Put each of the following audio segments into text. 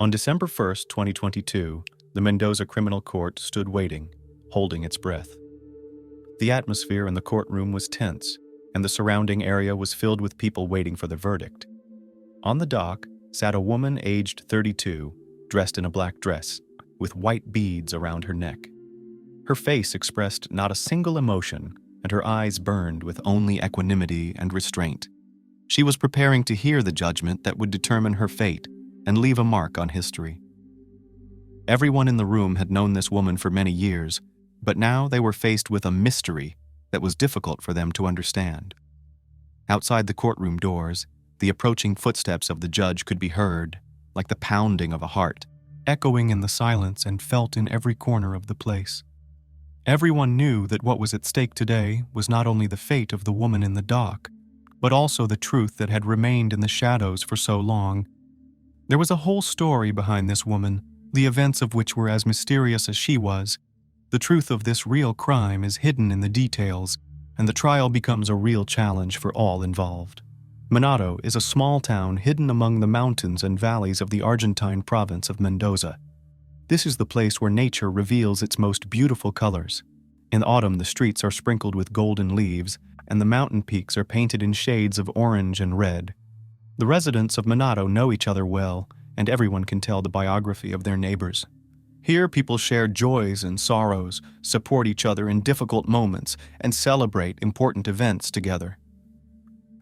On December 1st, 2022, the Mendoza Criminal Court stood waiting, holding its breath. The atmosphere in the courtroom was tense, and the surrounding area was filled with people waiting for the verdict. On the dock sat a woman aged 32, dressed in a black dress, with white beads around her neck. Her face expressed not a single emotion, and her eyes burned with only equanimity and restraint. She was preparing to hear the judgment that would determine her fate and leave a mark on history. Everyone in the room had known this woman for many years, but now they were faced with a mystery that was difficult for them to understand. Outside the courtroom doors, the approaching footsteps of the judge could be heard, like the pounding of a heart, echoing in the silence and felt in every corner of the place. Everyone knew that what was at stake today was not only the fate of the woman in the dock, but also the truth that had remained in the shadows for so long. There was a whole story behind this woman, the events of which were as mysterious as she was. The truth of this real crime is hidden in the details, and the trial becomes a real challenge for all involved. Manado is a small town hidden among the mountains and valleys of the Argentine province of Mendoza. This is the place where nature reveals its most beautiful colors. In autumn, the streets are sprinkled with golden leaves, and the mountain peaks are painted in shades of orange and red. The residents of Manado know each other well, and everyone can tell the biography of their neighbors. Here, people share joys and sorrows, support each other in difficult moments, and celebrate important events together.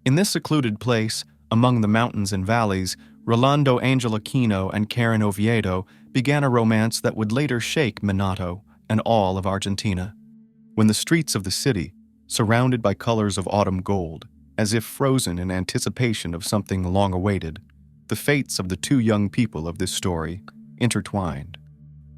In this secluded place, among the mountains and valleys, Rolando Angel Aquino and Leylen Oviedo began a romance that would later shake Manado and all of Argentina. When the streets of the city, surrounded by colors of autumn gold, as if frozen in anticipation of something long awaited, the fates of the two young people of this story intertwined.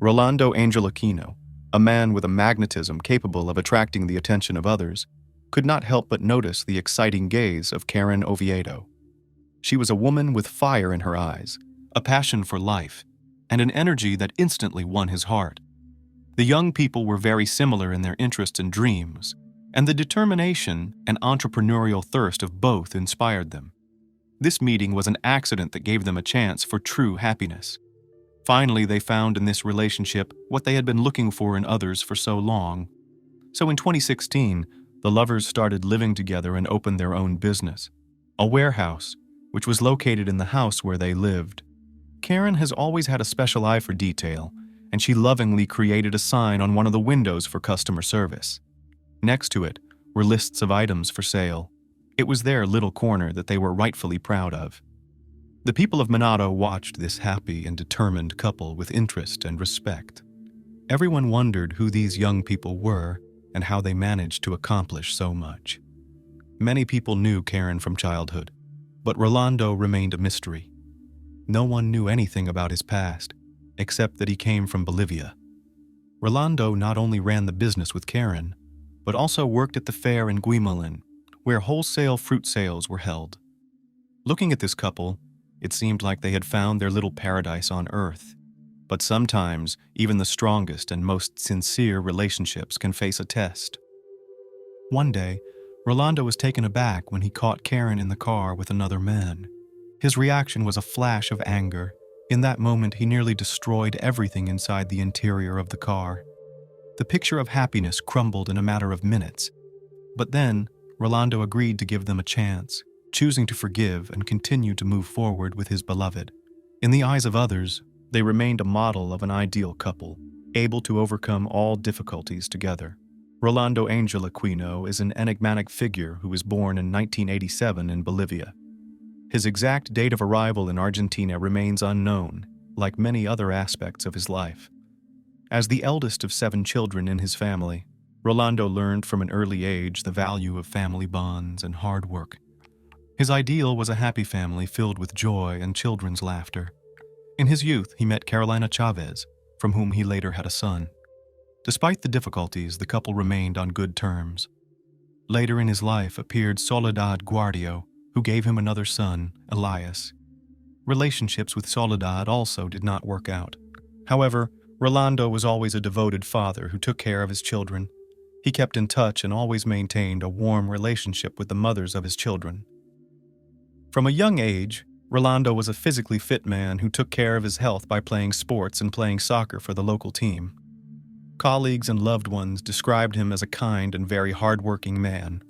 Rolando Angel Aquino, a man with a magnetism capable of attracting the attention of others, could not help but notice the exciting gaze of Leylen Oviedo. She was a woman with fire in her eyes, a passion for life, and an energy that instantly won his heart. The young people were very similar in their interests and dreams, and the determination and entrepreneurial thirst of both inspired them. This meeting was an accident that gave them a chance for true happiness. Finally, they found in this relationship what they had been looking for in others for so long. So in 2016, the lovers started living together and opened their own business, a warehouse, which was located in the house where they lived. Karen has always had a special eye for detail, and she lovingly created a sign on one of the windows for customer service. Next to it were lists of items for sale. It was their little corner that they were rightfully proud of. The people of Manado watched this happy and determined couple with interest and respect. Everyone wondered who these young people were and how they managed to accomplish so much. Many people knew Karen from childhood, but Rolando remained a mystery. No one knew anything about his past, except that he came from Bolivia. Rolando not only ran the business with Karen, but also worked at the fair in Guimalin, where wholesale fruit sales were held. Looking at this couple, it seemed like they had found their little paradise on earth. But sometimes, even the strongest and most sincere relationships can face a test. One day, Rolando was taken aback when he caught Karen in the car with another man. His reaction was a flash of anger. In that moment, he nearly destroyed everything inside the interior of the car. The picture of happiness crumbled in a matter of minutes. But then, Rolando agreed to give them a chance, choosing to forgive and continue to move forward with his beloved. In the eyes of others, they remained a model of an ideal couple, able to overcome all difficulties together. Rolando Angel Aquino is an enigmatic figure who was born in 1987 in Bolivia. His exact date of arrival in Argentina remains unknown, like many other aspects of his life. As the eldest of 7 children in his family, Rolando learned from an early age the value of family bonds and hard work. His ideal was a happy family filled with joy and children's laughter. In his youth, he met Carolina Chavez, from whom he later had a son. Despite the difficulties, the couple remained on good terms. Later in his life appeared Soledad Guardio, who gave him another son, Elias. Relationships with Soledad also did not work out. However, Rolando was always a devoted father who took care of his children. He kept in touch and always maintained a warm relationship with the mothers of his children. From a young age, Rolando was a physically fit man who took care of his health by playing sports and playing soccer for the local team. Colleagues and loved ones described him as a kind and very hard-working man.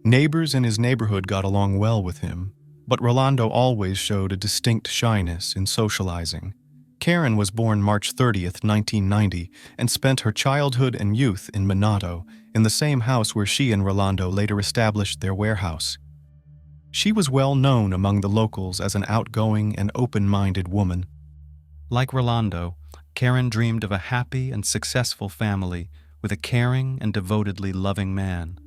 Neighbors in his neighborhood got along well with him, but Rolando always showed a distinct shyness in socializing. Karen was born March 30th, 1990, and spent her childhood and youth in Minato, in the same house where she and Rolando later established their warehouse. She was well known among the locals as an outgoing and open-minded woman. Like Rolando, Karen dreamed of a happy and successful family with a caring and devotedly loving man.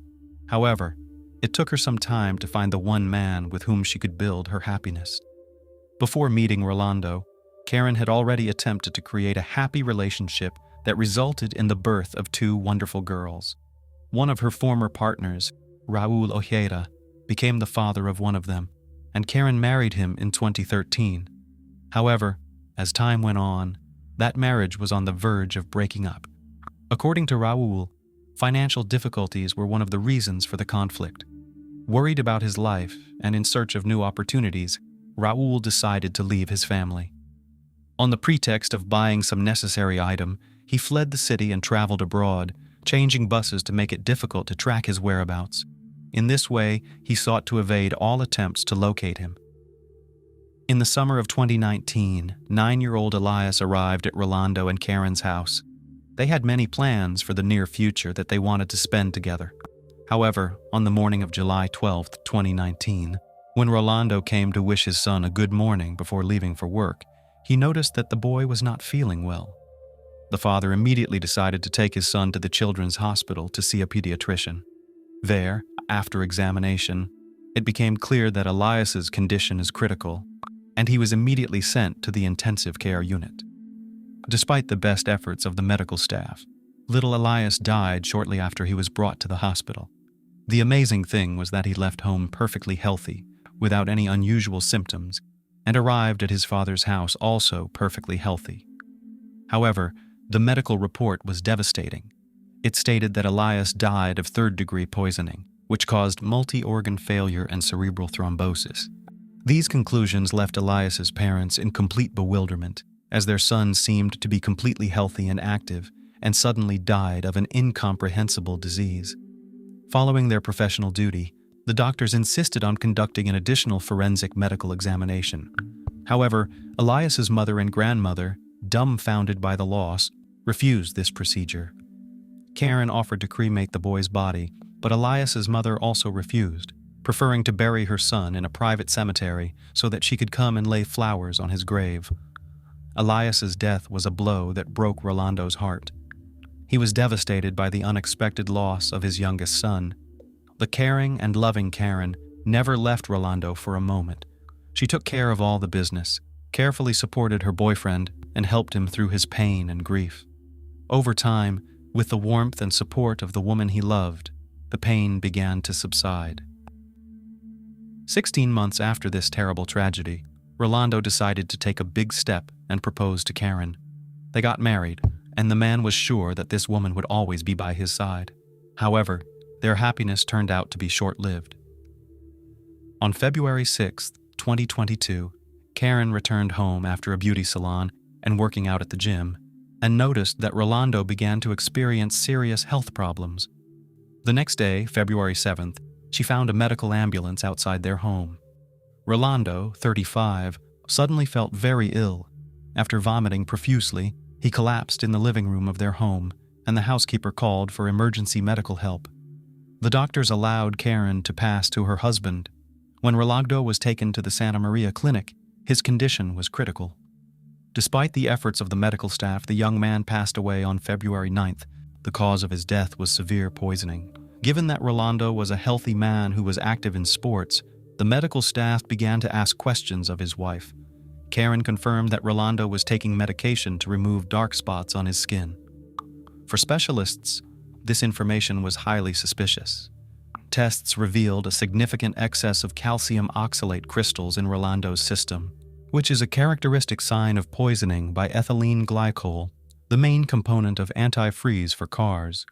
However, it took her some time to find the one man with whom she could build her happiness. Before meeting Rolando, Karen had already attempted to create a happy relationship that resulted in the birth of two wonderful girls. One of her former partners, Rolando Oviedo, became the father of one of them, and Karen married him in 2013. However, as time went on, that marriage was on the verge of breaking up. According to Raul, financial difficulties were one of the reasons for the conflict. Worried about his life and in search of new opportunities, Raul decided to leave his family. On the pretext of buying some necessary item, he fled the city and traveled abroad, changing buses to make it difficult to track his whereabouts. In this way, he sought to evade all attempts to locate him. In the summer of 2019, 9-year-old Elias arrived at Rolando and Karen's house. They had many plans for the near future that they wanted to spend together. However, on the morning of July 12, 2019, when Rolando came to wish his son a good morning before leaving for work, he noticed that the boy was not feeling well. The father immediately decided to take his son to the children's hospital to see a pediatrician. There, after examination, it became clear that Elias's condition is critical, and he was immediately sent to the intensive care unit. Despite the best efforts of the medical staff, little Elias died shortly after he was brought to the hospital. The amazing thing was that he left home perfectly healthy, without any unusual symptoms, and arrived at his father's house also perfectly healthy. However, the medical report was devastating. It stated that Elias died of third-degree poisoning, which caused multi-organ failure and cerebral thrombosis. These conclusions left Elias's parents in complete bewilderment, as their son seemed to be completely healthy and active, and suddenly died of an incomprehensible disease. Following their professional duty, the doctors insisted on conducting an additional forensic medical examination. However, Elias's mother and grandmother, dumbfounded by the loss, refused this procedure. Karen offered to cremate the boy's body, but Elias's mother also refused, preferring to bury her son in a private cemetery so that she could come and lay flowers on his grave. Elias's death was a blow that broke Rolando's heart. He was devastated by the unexpected loss of his youngest son. The caring and loving Karen never left Rolando for a moment. She took care of all the business, carefully supported her boyfriend, and helped him through his pain and grief. Over time, with the warmth and support of the woman he loved, the pain began to subside. 16 months after this terrible tragedy, Rolando decided to take a big step and propose to Karen. They got married, and the man was sure that this woman would always be by his side. However, their happiness turned out to be short-lived. On February 6, 2022, Karen returned home after a beauty salon and working out at the gym, and noticed that Rolando began to experience serious health problems. The next day, February 7th, she found a medical ambulance outside their home. Rolando, 35, suddenly felt very ill. After vomiting profusely, he collapsed in the living room of their home, and the housekeeper called for emergency medical help. The doctors allowed Karen to pass to her husband. When Rolando was taken to the Santa Maria clinic, his condition was critical. Despite the efforts of the medical staff, the young man passed away on February 9th. The cause of his death was severe poisoning. Given that Rolando was a healthy man who was active in sports, the medical staff began to ask questions of his wife. Karen confirmed that Rolando was taking medication to remove dark spots on his skin. For specialists, this information was highly suspicious. Tests revealed a significant excess of calcium oxalate crystals in Rolando's system, which is a characteristic sign of poisoning by ethylene glycol, the main component of antifreeze for cars.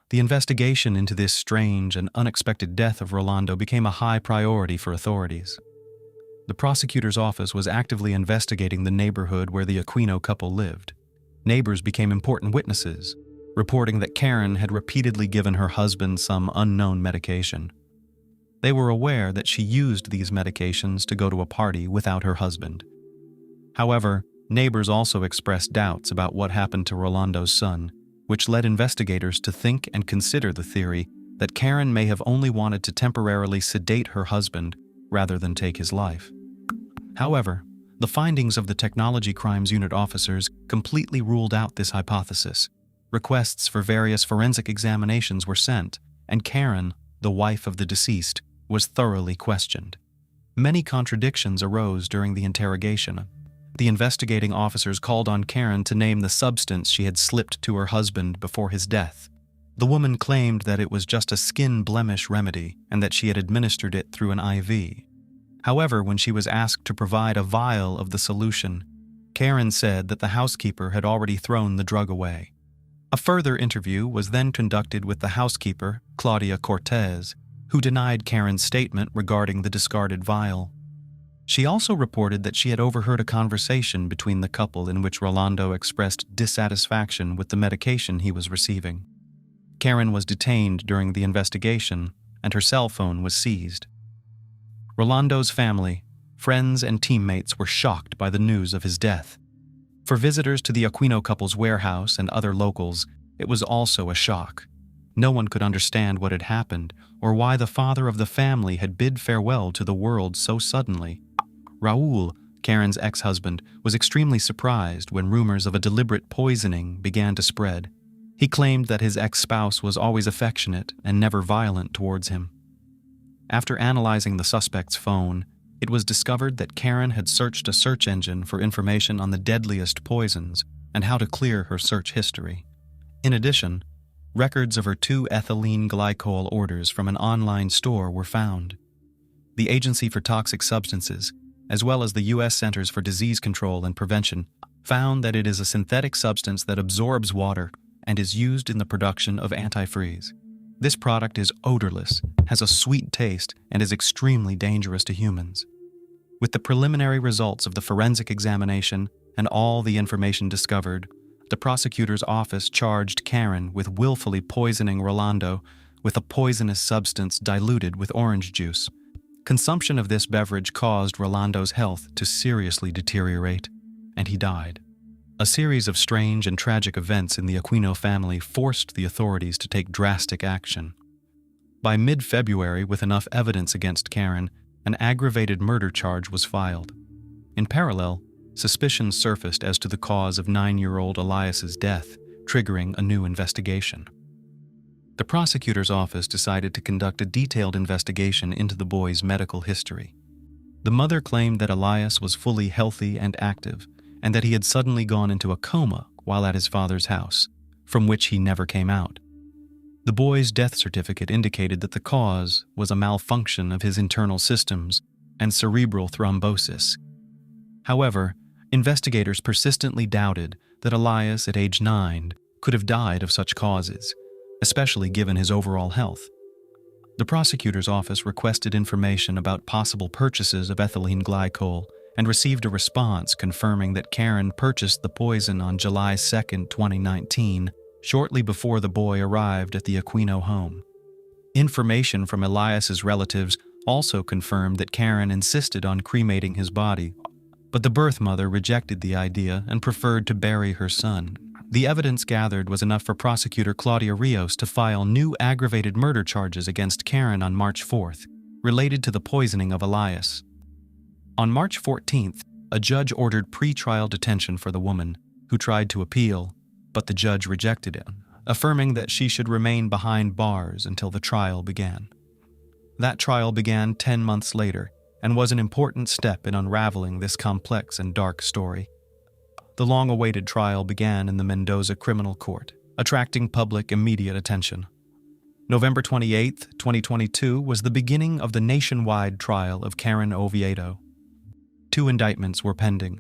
The investigation into this strange and unexpected death of Rolando became a high priority for authorities. the prosecutor's office was actively investigating the neighborhood where the Aquino couple lived. Neighbors became important witnesses, reporting that Karen had repeatedly given her husband some unknown medication. They were aware that she used these medications to go to a party without her husband. However, neighbors also expressed doubts about what happened to Rolando's son, which led investigators to think and consider the theory that Karen may have only wanted to temporarily sedate her husband rather than take his life. However, the findings of the Technology Crimes Unit officers completely ruled out this hypothesis. Requests for various forensic examinations were sent, and Karen, the wife of the deceased, was thoroughly questioned. Many contradictions arose during the interrogation. The investigating officers called on Karen to name the substance she had slipped to her husband before his death. The woman claimed that it was just a skin blemish remedy and that she had administered it through an IV. However, when she was asked to provide a vial of the solution, Karen said that the housekeeper had already thrown the drug away. A further interview was then conducted with the housekeeper, Claudia Cortez, who denied Karen's statement regarding the discarded vial. She also reported that she had overheard a conversation between the couple in which Rolando expressed dissatisfaction with the medication he was receiving. Karen was detained during the investigation, and her cell phone was seized. Rolando's family, friends, and teammates were shocked by the news of his death. For visitors to the Aquino couple's warehouse and other locals, it was also a shock. No one could understand what had happened or why the father of the family had bid farewell to the world so suddenly. Raul, Karen's ex-husband, was extremely surprised when rumors of a deliberate poisoning began to spread. He claimed that his ex-spouse was always affectionate and never violent towards him. After analyzing the suspect's phone, it was discovered that Karen had searched a search engine for information on the deadliest poisons and how to clear her search history. In addition, records of her 2 ethylene glycol orders from an online store were found. The Agency for Toxic Substances, as well as the U.S. Centers for Disease Control and Prevention, found that it is a synthetic substance that absorbs water and is used in the production of antifreeze. This product is odorless, has a sweet taste, and is extremely dangerous to humans. With the preliminary results of the forensic examination and all the information discovered, the prosecutor's office charged Karen with willfully poisoning Rolando with a poisonous substance diluted with orange juice. Consumption of this beverage caused Rolando's health to seriously deteriorate, and he died. A series of strange and tragic events in the Aquino family forced the authorities to take drastic action. By mid-February, with enough evidence against Karen, an aggravated murder charge was filed. In parallel, suspicions surfaced as to the cause of 9-year-old Elias's death, triggering a new investigation. The prosecutor's office decided to conduct a detailed investigation into the boy's medical history. The mother claimed that Elias was fully healthy and active, and that he had suddenly gone into a coma while at his father's house, from which he never came out. The boy's death certificate indicated that the cause was a malfunction of his internal systems and cerebral thrombosis. However, investigators persistently doubted that Elias, at age 9, could have died of such causes, especially given his overall health. The prosecutor's office requested information about possible purchases of ethylene glycol and received a response confirming that Karen purchased the poison on July 2, 2019, shortly before the boy arrived at the Aquino home. Information from Elias's relatives also confirmed that Karen insisted on cremating his body, but the birth mother rejected the idea and preferred to bury her son. The evidence gathered was enough for prosecutor Claudia Rios to file new aggravated murder charges against Karen on March 4th, related to the poisoning of Elias. On March 14th, a judge ordered pre-trial detention for the woman, who tried to appeal, but the judge rejected it, affirming that she should remain behind bars until the trial began. That trial began 10 months later and was an important step in unraveling this complex and dark story. The long-awaited trial began in the Mendoza Criminal Court, attracting public immediate attention. November 28, 2022 was the beginning of the nationwide trial of Leylen Oviedo. 2 indictments were pending.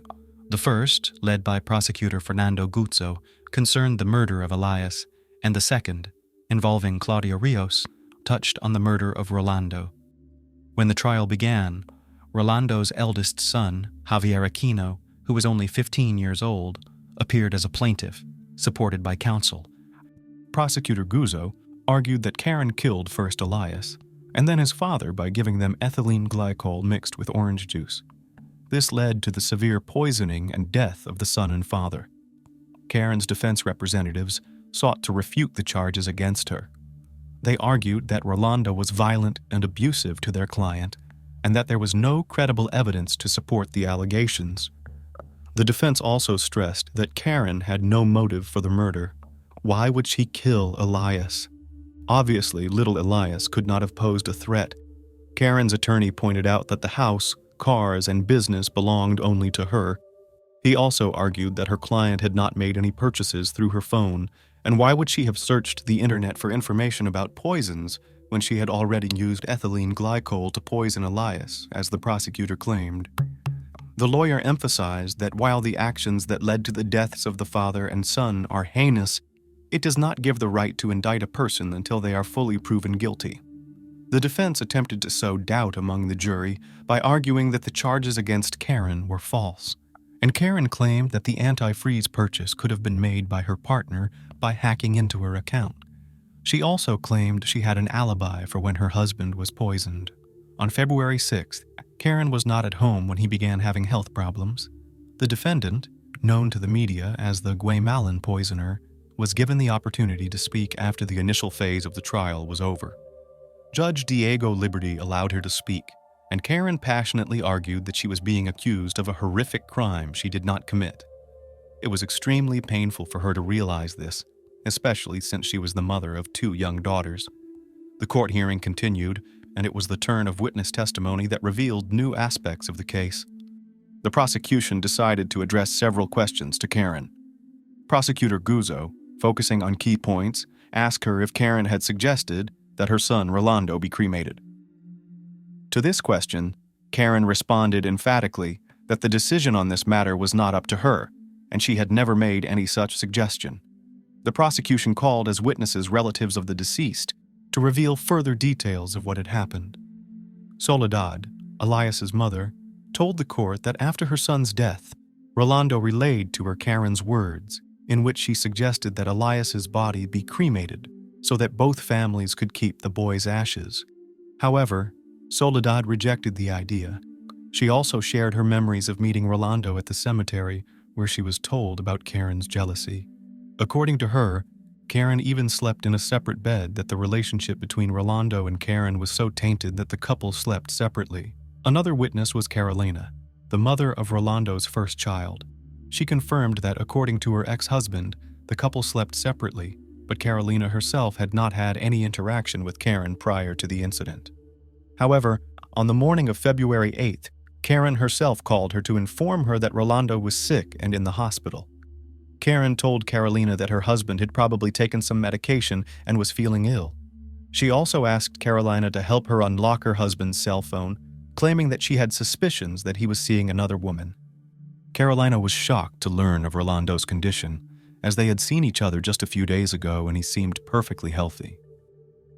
The first, led by prosecutor Fernando Guzzo, concerned the murder of Elias, and the second, involving Claudia Rios, touched on the murder of Rolando. When the trial began, Rolando's eldest son, Javier Aquino, who was only 15 years old, appeared as a plaintiff, supported by counsel. Prosecutor Guzzo argued that Karen killed first Elias, and then his father by giving them ethylene glycol mixed with orange juice. This led to the severe poisoning and death of the son and father. Karen's defense representatives sought to refute the charges against her. They argued that Rolando was violent and abusive to their client, and that there was no credible evidence to support the allegations. The defense also stressed that Karen had no motive for the murder. Why would she kill Elias? Obviously, little Elias could not have posed a threat. Karen's attorney pointed out that the house, cars, and business belonged only to her. He also argued that her client had not made any purchases through her phone, and why would she have searched the internet for information about poisons when she had already used ethylene glycol to poison Elias, as the prosecutor claimed. The lawyer emphasized that while the actions that led to the deaths of the father and son are heinous, it does not give the right to indict a person until they are fully proven guilty. The defense attempted to sow doubt among the jury by arguing that the charges against Karen were false, and Karen claimed that the antifreeze purchase could have been made by her partner by hacking into her account. She also claimed she had an alibi for when her husband was poisoned. On February 6th, Karen was not at home when he began having health problems. The defendant, known to the media as the Guaymalan poisoner, was given the opportunity to speak after the initial phase of the trial was over. Judge Diego Liberty allowed her to speak, and Karen passionately argued that she was being accused of a horrific crime she did not commit. It was extremely painful for her to realize this, especially since she was the mother of 2 young daughters. The court hearing continued, and it was the turn of witness testimony that revealed new aspects of the case. The prosecution decided to address several questions to Karen. Prosecutor Guzzo, focusing on key points, asked her if Karen had suggested that her son Rolando be cremated. To this question, Karen responded emphatically that the decision on this matter was not up to her, and she had never made any such suggestion. The prosecution called as witnesses relatives of the deceased to reveal further details of what had happened. Soledad, Elias's mother, told the court that after her son's death, Rolando relayed to her Karen's words, in which she suggested that Elias's body be cremated so that both families could keep the boy's ashes. However, Soledad rejected the idea. She also shared her memories of meeting Rolando at the cemetery, where she was told about Karen's jealousy. According to her, Karen even slept in a separate bed, that the relationship between Rolando and Karen was so tainted that the couple slept separately. Another witness was Carolina, the mother of Rolando's first child. She confirmed that, according to her ex-husband, the couple slept separately, but Carolina herself had not had any interaction with Karen prior to the incident. However, on the morning of February 8th, Karen herself called her to inform her that Rolando was sick and in the hospital. Karen told Carolina that her husband had probably taken some medication and was feeling ill. She also asked Carolina to help her unlock her husband's cell phone, claiming that she had suspicions that he was seeing another woman. Carolina was shocked to learn of Rolando's condition, as they had seen each other just a few days ago and he seemed perfectly healthy.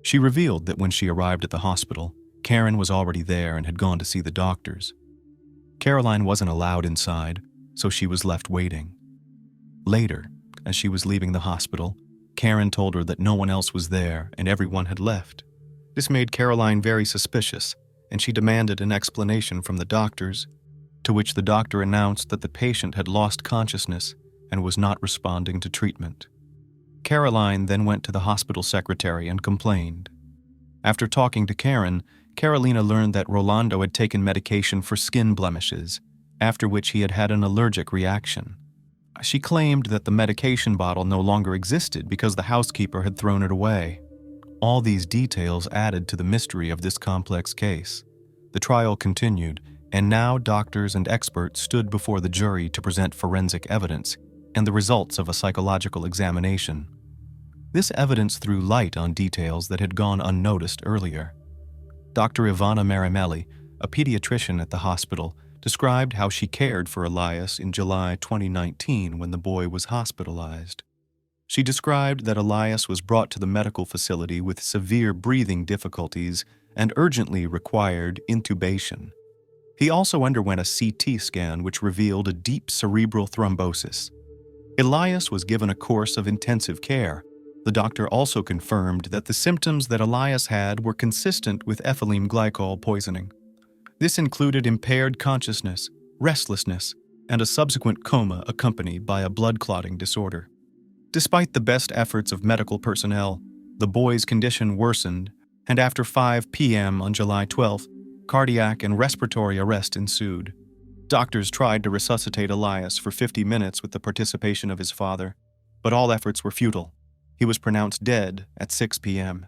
She revealed that when she arrived at the hospital, Karen was already there and had gone to see the doctors. Caroline wasn't allowed inside, so she was left waiting. Later, as she was leaving the hospital, Karen told her that no one else was there and everyone had left. This made Caroline very suspicious, and she demanded an explanation from the doctors, to which the doctor announced that the patient had lost consciousness and was not responding to treatment. Caroline then went to the hospital secretary and complained. After talking to Karen, Carolina learned that Rolando had taken medication for skin blemishes, after which he had had an allergic reaction. She claimed that the medication bottle no longer existed because the housekeeper had thrown it away. All these details added to the mystery of this complex case. The trial continued, and now doctors and experts stood before the jury to present forensic evidence and the results of a psychological examination. This evidence threw light on details that had gone unnoticed earlier. Dr. Ivana Marimelli, a pediatrician at the hospital, described how she cared for Elias in July 2019 when the boy was hospitalized. She described that Elias was brought to the medical facility with severe breathing difficulties and urgently required intubation. He also underwent a CT scan which revealed a deep cerebral thrombosis. Elias was given a course of intensive care. The doctor also confirmed that the symptoms that Elias had were consistent with ethylene glycol poisoning. This included impaired consciousness, restlessness, and a subsequent coma accompanied by a blood clotting disorder. Despite the best efforts of medical personnel, the boy's condition worsened, and after 5 p.m. on July 12th, cardiac and respiratory arrest ensued. Doctors tried to resuscitate Elias for 50 minutes with the participation of his father, but all efforts were futile. He was pronounced dead at 6 p.m.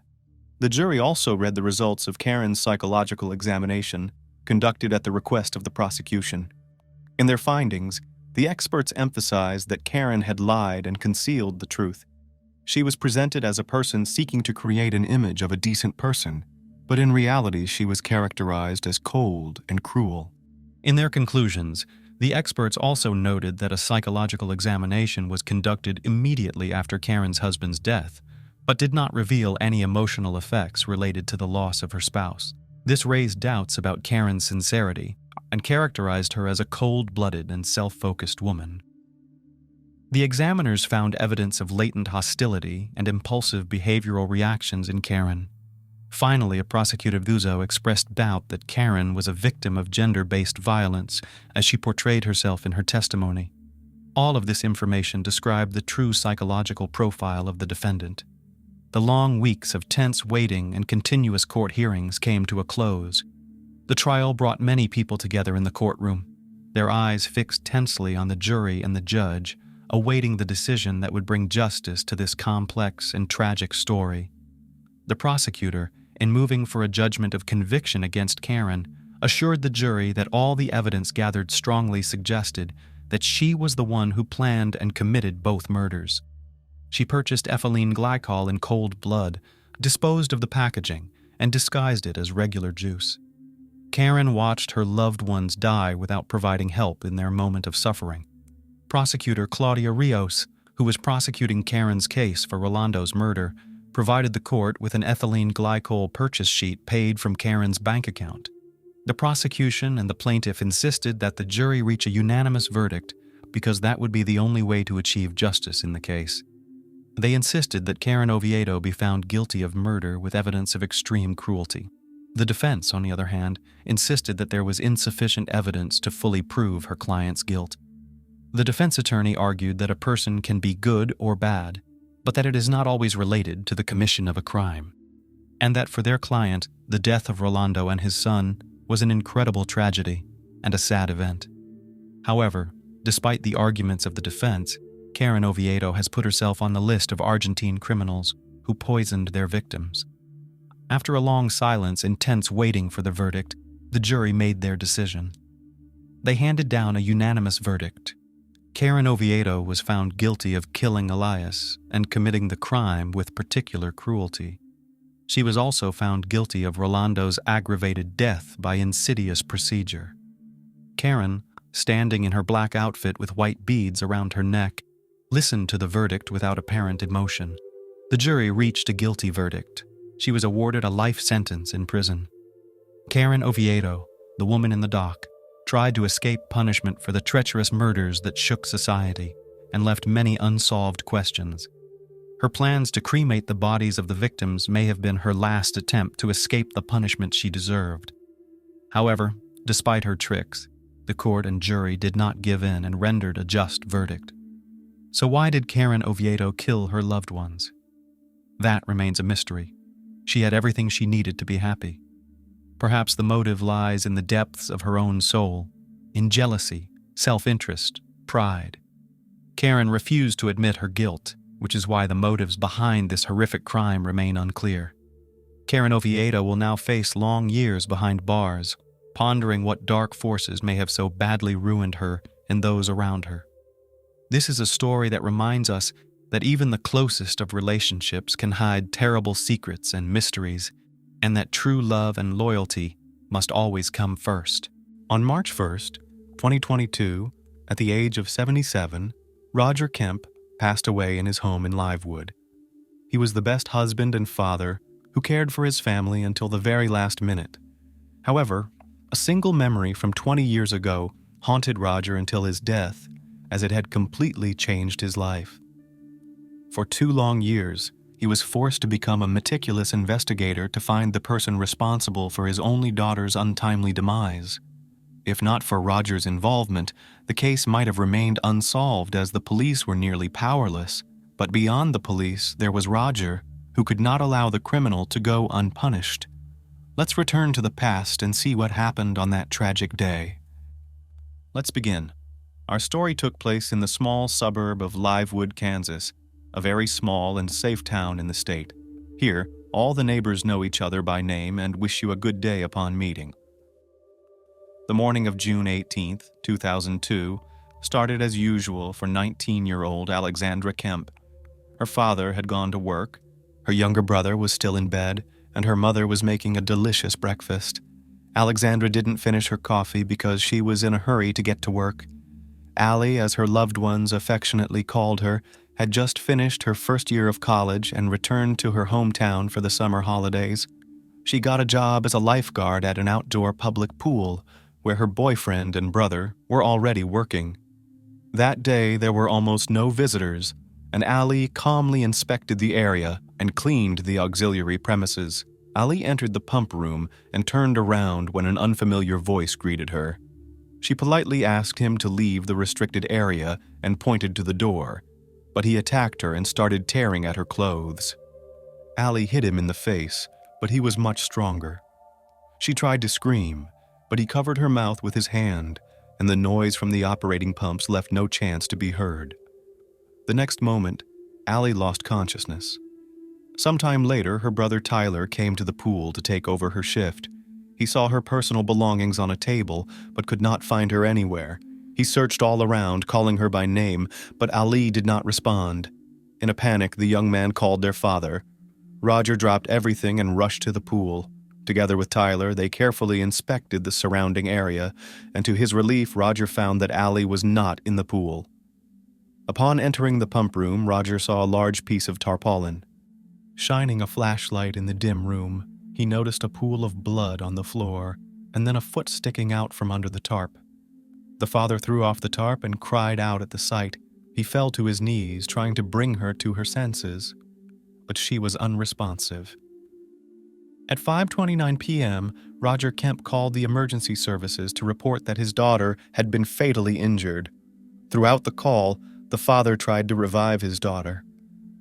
The jury also read the results of Karen's psychological examination, conducted at the request of the prosecution. In their findings, the experts emphasized that Karen had lied and concealed the truth. She was presented as a person seeking to create an image of a decent person, but in reality she was characterized as cold and cruel. In their conclusions, the experts also noted that a psychological examination was conducted immediately after Karen's husband's death, but did not reveal any emotional effects related to the loss of her spouse. This raised doubts about Karen's sincerity and characterized her as a cold-blooded and self-focused woman. The examiners found evidence of latent hostility and impulsive behavioral reactions in Karen. Finally, a prosecutor Vuzo expressed doubt that Karen was a victim of gender-based violence as she portrayed herself in her testimony. All of this information described the true psychological profile of the defendant. The long weeks of tense waiting and continuous court hearings came to a close. The trial brought many people together in the courtroom, their eyes fixed tensely on the jury and the judge, awaiting the decision that would bring justice to this complex and tragic story. The prosecutor, in moving for a judgment of conviction against Karen, assured the jury that all the evidence gathered strongly suggested that she was the one who planned and committed both murders. She purchased ethylene glycol in cold blood, disposed of the packaging, and disguised it as regular juice. Karen watched her loved ones die without providing help in their moment of suffering. Prosecutor Claudia Rios, who was prosecuting Karen's case for Rolando's murder, provided the court with an ethylene glycol purchase sheet paid from Karen's bank account. The prosecution and the plaintiff insisted that the jury reach a unanimous verdict because that would be the only way to achieve justice in the case. They insisted that Karen Oviedo be found guilty of murder with evidence of extreme cruelty. The defense, on the other hand, insisted that there was insufficient evidence to fully prove her client's guilt. The defense attorney argued that a person can be good or bad, but that it is not always related to the commission of a crime, and that for their client, the death of Rolando and his son was an incredible tragedy and a sad event. However, despite the arguments of the defense, Karen Oviedo has put herself on the list of Argentine criminals who poisoned their victims. After a long silence and tense waiting for the verdict, the jury made their decision. They handed down a unanimous verdict. Karen Oviedo was found guilty of killing Elias and committing the crime with particular cruelty. She was also found guilty of Rolando's aggravated death by insidious procedure. Karen, standing in her black outfit with white beads around her neck, listened to the verdict without apparent emotion. The jury reached a guilty verdict. She was awarded a life sentence in prison. Karen Oviedo, the woman in the dock, tried to escape punishment for the treacherous murders that shook society and left many unsolved questions. Her plans to cremate the bodies of the victims may have been her last attempt to escape the punishment she deserved. However, despite her tricks, the court and jury did not give in and rendered a just verdict. So why did Karen Oviedo kill her loved ones? That remains a mystery. She had everything she needed to be happy. Perhaps the motive lies in the depths of her own soul, in jealousy, self-interest, pride. Karen refused to admit her guilt, which is why the motives behind this horrific crime remain unclear. Karen Oviedo will now face long years behind bars, pondering what dark forces may have so badly ruined her and those around her. This is a story that reminds us that even the closest of relationships can hide terrible secrets and mysteries, and that true love and loyalty must always come first. On March 1st, 2022, at the age of 77, Roger Kemp passed away in his home in Livewood. He was the best husband and father who cared for his family until the very last minute. However, A single memory from 20 years ago haunted Roger until his death, as it had completely changed his life. For 2 long years, he was forced to become a meticulous investigator to find the person responsible for his only daughter's untimely demise. If not for Roger's involvement, the case might have remained unsolved as the police were nearly powerless. But beyond the police, there was Roger, who could not allow the criminal to go unpunished. Let's return to the past and see what happened on that tragic day. Let's begin. Our story took place in the small suburb of Livewood, Kansas, a very small and safe town in the state. Here, all the neighbors know each other by name and wish you a good day upon meeting. The morning of June 18, 2002, started as usual for 19-year-old Alexandra Kemp. Her father had gone to work, her younger brother was still in bed, and her mother was making a delicious breakfast. Alexandra didn't finish her coffee because she was in a hurry to get to work. Allie, as her loved ones affectionately called her, had just finished her first year of college and returned to her hometown for the summer holidays. She got a job as a lifeguard at an outdoor public pool, where her boyfriend and brother were already working. That day there were almost no visitors, and Allie calmly inspected the area and cleaned the auxiliary premises. Allie entered the pump room and turned around when an unfamiliar voice greeted her. She politely asked him to leave the restricted area and pointed to the door, but he attacked her and started tearing at her clothes. Allie hit him in the face, but he was much stronger. She tried to scream, but he covered her mouth with his hand, and the noise from the operating pumps left no chance to be heard. The next moment, Allie lost consciousness. Sometime later, her brother Tyler came to the pool to take over her shift. He saw her personal belongings on a table, but could not find her anywhere. He searched all around, calling her by name, but Ali did not respond. In a panic, the young man called their father. Roger dropped everything and rushed to the pool. Together with Tyler, they carefully inspected the surrounding area, and to his relief, Roger found that Allie was not in the pool. Upon entering the pump room, Roger saw a large piece of tarpaulin. Shining a flashlight in the dim room, he noticed a pool of blood on the floor, and then a foot sticking out from under the tarp. The father threw off the tarp and cried out at the sight. He fell to his knees, trying to bring her to her senses, but she was unresponsive. At 5:29 p.m., Roger Kemp called the emergency services to report that his daughter had been fatally injured. Throughout the call, the father tried to revive his daughter.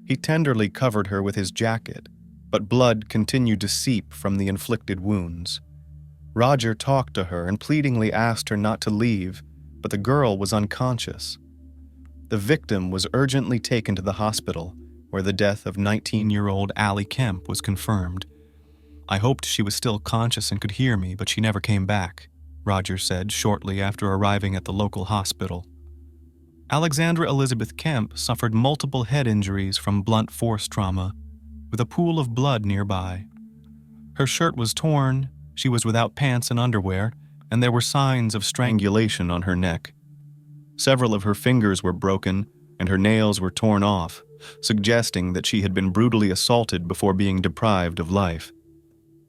He tenderly covered her with his jacket, but blood continued to seep from the inflicted wounds. Roger talked to her and pleadingly asked her not to leave, but the girl was unconscious. The victim was urgently taken to the hospital, where the death of 19-year-old Allie Kemp was confirmed. "I hoped she was still conscious and could hear me, but she never came back," Roger said shortly after arriving at the local hospital. Alexandra Elizabeth Kemp suffered multiple head injuries from blunt force trauma, with a pool of blood nearby. Her shirt was torn, she was without pants and underwear, and there were signs of strangulation on her neck. Several of her fingers were broken, and her nails were torn off, suggesting that she had been brutally assaulted before being deprived of life.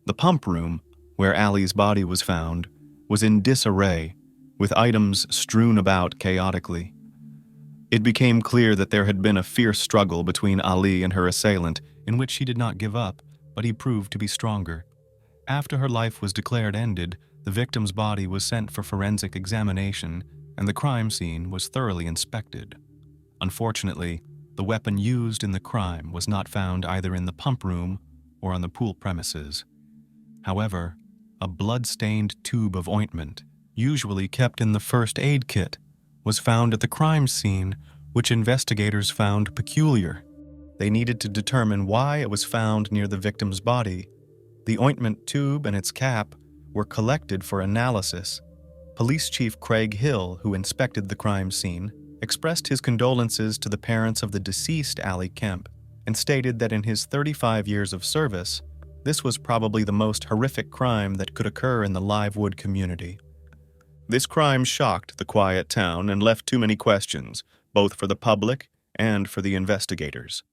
The pump room, where Allie's body was found, was in disarray, with items strewn about chaotically. It became clear that there had been a fierce struggle between Ali and her assailant, in which she did not give up, but he proved to be stronger. After her life was declared ended, the victim's body was sent for forensic examination, and the crime scene was thoroughly inspected. Unfortunately, the weapon used in the crime was not found either in the pump room or on the pool premises. However, a blood-stained tube of ointment, usually kept in the first aid kit, was found at the crime scene, which investigators found peculiar. They needed to determine why it was found near the victim's body. The ointment tube and its cap were collected for analysis. Police Chief Craig Hill, who inspected the crime scene, expressed his condolences to the parents of the deceased Allie Kemp and stated that in his 35 years of service, this was probably the most horrific crime that could occur in the Livewood community. This crime shocked the quiet town and left too many questions, both for the public and for the investigators.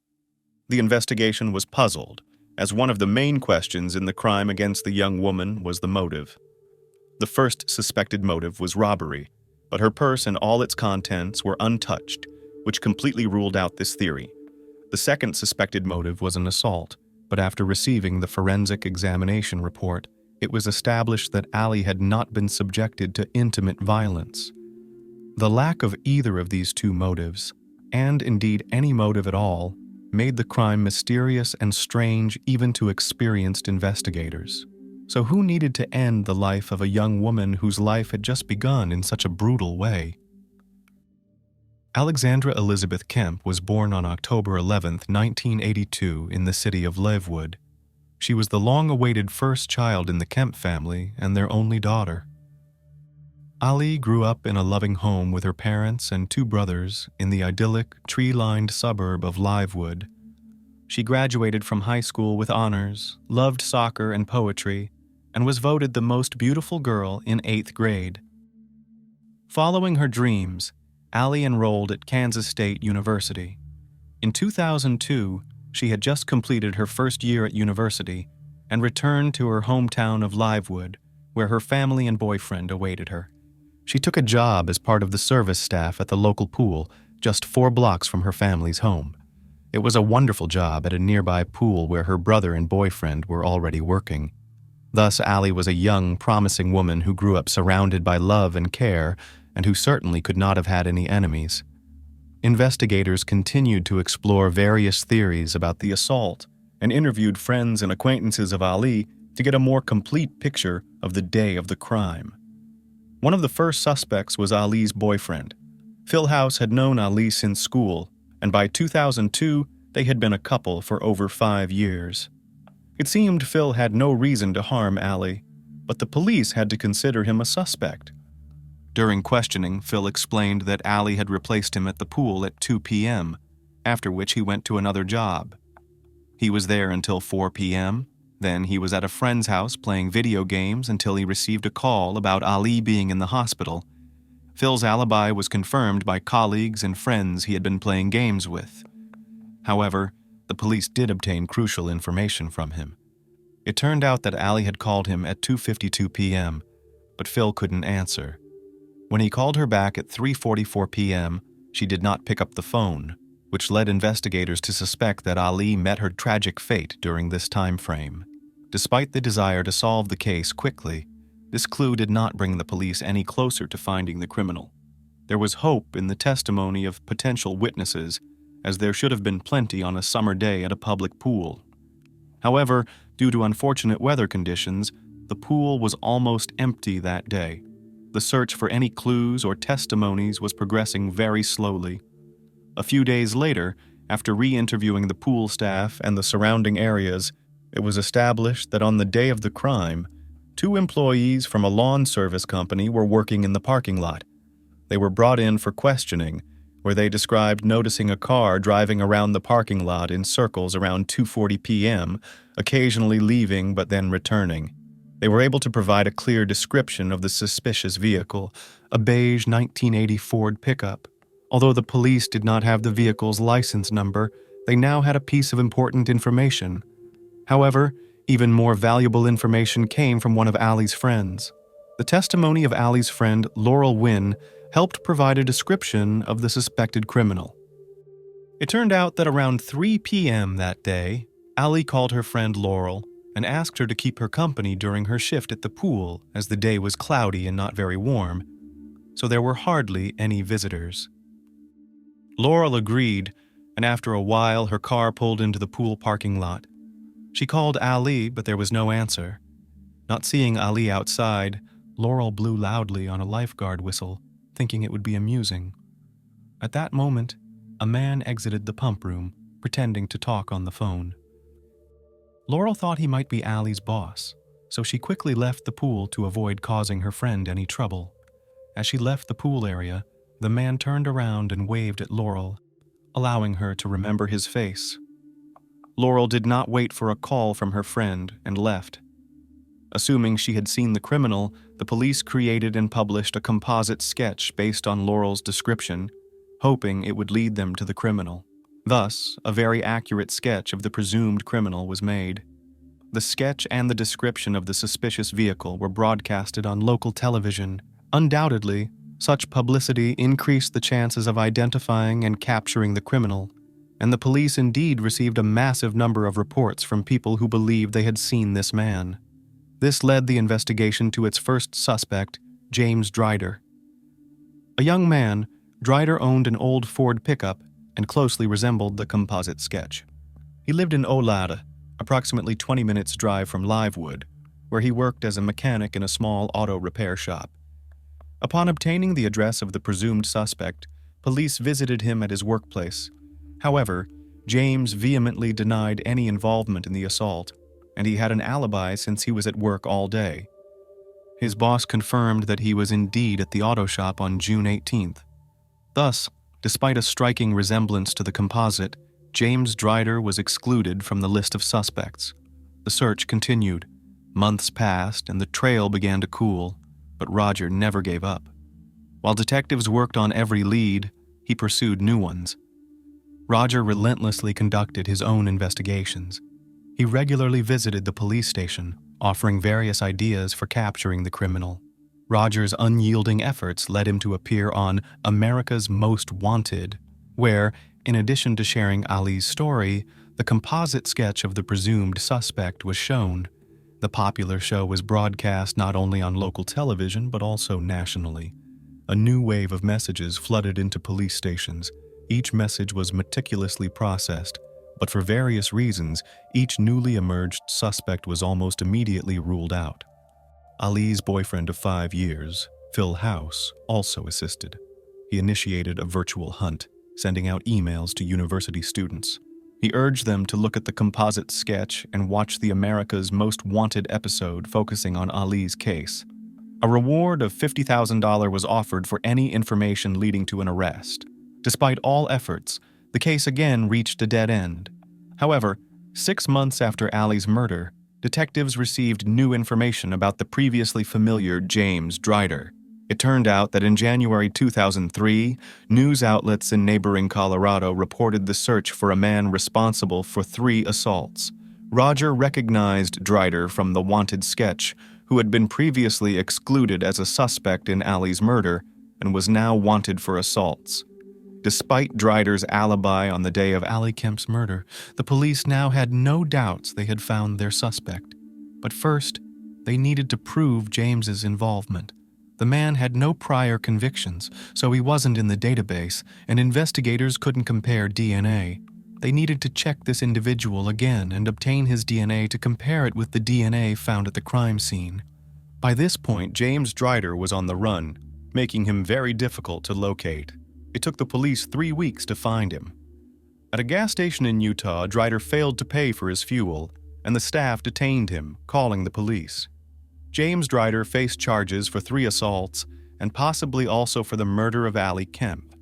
The investigation was puzzled, as one of the main questions in the crime against the young woman was the motive. The first suspected motive was robbery, but her purse and all its contents were untouched, which completely ruled out this theory. The second suspected motive was an assault, but after receiving the forensic examination report, it was established that Ali had not been subjected to intimate violence. The lack of either of these two motives, and indeed any motive at all, made the crime mysterious and strange even to experienced investigators. So who needed to end the life of a young woman whose life had just begun in such a brutal way? Alexandra Elizabeth Kemp was born on October 11, 1982, in the city of Leavenworth. She was the long-awaited first child in the Kemp family and their only daughter. Ali grew up in a loving home with her parents and two brothers in the idyllic, tree-lined suburb of Leavenworth. She graduated from high school with honors, loved soccer and poetry, and was voted the most beautiful girl in 8th grade. Following her dreams, Ali enrolled at Kansas State University. In 2002, she had just completed her first year at university and returned to her hometown of Leavenworth, where her family and boyfriend awaited her. She took a job as part of the service staff at the local pool, just 4 blocks from her family's home. It was a wonderful job at a nearby pool where her brother and boyfriend were already working. Thus, Ali was a young, promising woman who grew up surrounded by love and care, and who certainly could not have had any enemies. Investigators continued to explore various theories about the assault and interviewed friends and acquaintances of Ali to get a more complete picture of the day of the crime. One of the first suspects was Ali's boyfriend. Phil House had known Ali since school, and by 2002, they had been a couple for over 5 years. It seemed Phil had no reason to harm Ali, but the police had to consider him a suspect. During questioning, Phil explained that Ali had replaced him at the pool at 2 p.m., after which he went to another job. He was there until 4 p.m., then he was at a friend's house playing video games until he received a call about Ali being in the hospital. Phil's alibi was confirmed by colleagues and friends he had been playing games with. However, the police did obtain crucial information from him. It turned out that Ali had called him at 2:52 p.m., but Phil couldn't answer. When he called her back at 3:44 p.m., she did not pick up the phone, which led investigators to suspect that Ali met her tragic fate during this time frame. Despite the desire to solve the case quickly, this clue did not bring the police any closer to finding the criminal. There was hope in the testimony of potential witnesses, as there should have been plenty on a summer day at a public pool. However, due to unfortunate weather conditions, the pool was almost empty that day. The search for any clues or testimonies was progressing very slowly. A few days later, after re-interviewing the pool staff and the surrounding areas, it was established that on the day of the crime, 2 employees from a lawn service company were working in the parking lot. They were brought in for questioning, where they described noticing a car driving around the parking lot in circles around 2:40 p.m., occasionally leaving but then returning. They were able to provide a clear description of the suspicious vehicle, a beige 1980 Ford pickup. Although the police did not have the vehicle's license number, they now had a piece of important information. However, even more valuable information came from one of Ali's friends. The testimony of Ali's friend, Laurel Wynn, helped provide a description of the suspected criminal. It turned out that around 3 p.m. that day, Ali called her friend Laurel and asked her to keep her company during her shift at the pool, as the day was cloudy and not very warm, so there were hardly any visitors. Laurel agreed, and after a while her car pulled into the pool parking lot. She called Ali, but there was no answer. Not seeing Ali outside, Laurel blew loudly on a lifeguard whistle, thinking it would be amusing. At that moment, a man exited the pump room, pretending to talk on the phone. Laurel thought he might be Ali's boss, so she quickly left the pool to avoid causing her friend any trouble. As she left the pool area, the man turned around and waved at Laurel, allowing her to remember his face. Laurel did not wait for a call from her friend and left. Assuming she had seen the criminal, the police created and published a composite sketch based on Laurel's description, hoping it would lead them to the criminal. Thus, a very accurate sketch of the presumed criminal was made. The sketch and the description of the suspicious vehicle were broadcasted on local television. Undoubtedly, such publicity increased the chances of identifying and capturing the criminal, and the police indeed received a massive number of reports from people who believed they had seen this man. This led the investigation to its first suspect, James Drider. A young man, Drider owned an old Ford pickup and closely resembled the composite sketch. He lived in Olade, approximately 20 minutes' drive from Livewood, where he worked as a mechanic in a small auto repair shop. Upon obtaining the address of the presumed suspect, police visited him at his workplace. However, James vehemently denied any involvement in the assault, and he had an alibi since he was at work all day. His boss confirmed that he was indeed at the auto shop on June 18th. Thus, despite a striking resemblance to the composite, James Drider was excluded from the list of suspects. The search continued. Months passed and the trail began to cool, but Roger never gave up. While detectives worked on every lead, he pursued new ones. Roger relentlessly conducted his own investigations. He regularly visited the police station, offering various ideas for capturing the criminal. Roger's unyielding efforts led him to appear on America's Most Wanted, where, in addition to sharing Ali's story, the composite sketch of the presumed suspect was shown. The popular show was broadcast not only on local television but also nationally. A new wave of messages flooded into police stations. Each message was meticulously processed, but for various reasons, each newly emerged suspect was almost immediately ruled out. Ali's boyfriend of 5 years, Phil House, also assisted. He initiated a virtual hunt, sending out emails to university students. He urged them to look at the composite sketch and watch the America's Most Wanted episode focusing on Ali's case. A reward of $50,000 was offered for any information leading to an arrest. Despite all efforts, the case again reached a dead end. However, 6 months after Ali's murder, detectives received new information about the previously familiar James Drider. It turned out that in January 2003, news outlets in neighboring Colorado reported the search for a man responsible for 3 assaults. Roger recognized Drider from the wanted sketch, who had been previously excluded as a suspect in Ali's murder and was now wanted for assaults. Despite Drider's alibi on the day of Ali Kemp's murder, the police now had no doubts they had found their suspect. But first, they needed to prove James's involvement. The man had no prior convictions, so he wasn't in the database, and investigators couldn't compare DNA. They needed to check this individual again and obtain his DNA to compare it with the DNA found at the crime scene. By this point, James Drider was on the run, making him very difficult to locate. It took the police 3 weeks to find him. At a gas station in Utah, Drider failed to pay for his fuel, and the staff detained him, calling the police. James Drider faced charges for 3 assaults and possibly also for the murder of Ali Kemp.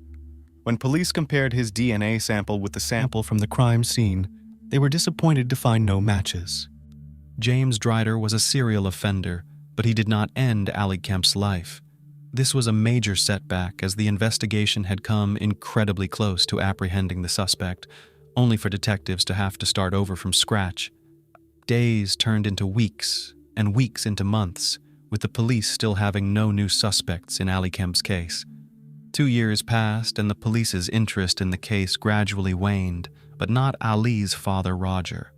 When police compared his DNA sample with the sample from the crime scene, they were disappointed to find no matches. James Drider was a serial offender, but he did not end Ali Kemp's life. This was a major setback as the investigation had come incredibly close to apprehending the suspect, only for detectives to have to start over from scratch. Days turned into weeks, and weeks into months, with the police still having no new suspects in Ali Kemp's case. 2 years passed, and the police's interest in the case gradually waned, but not Ali's father, Roger.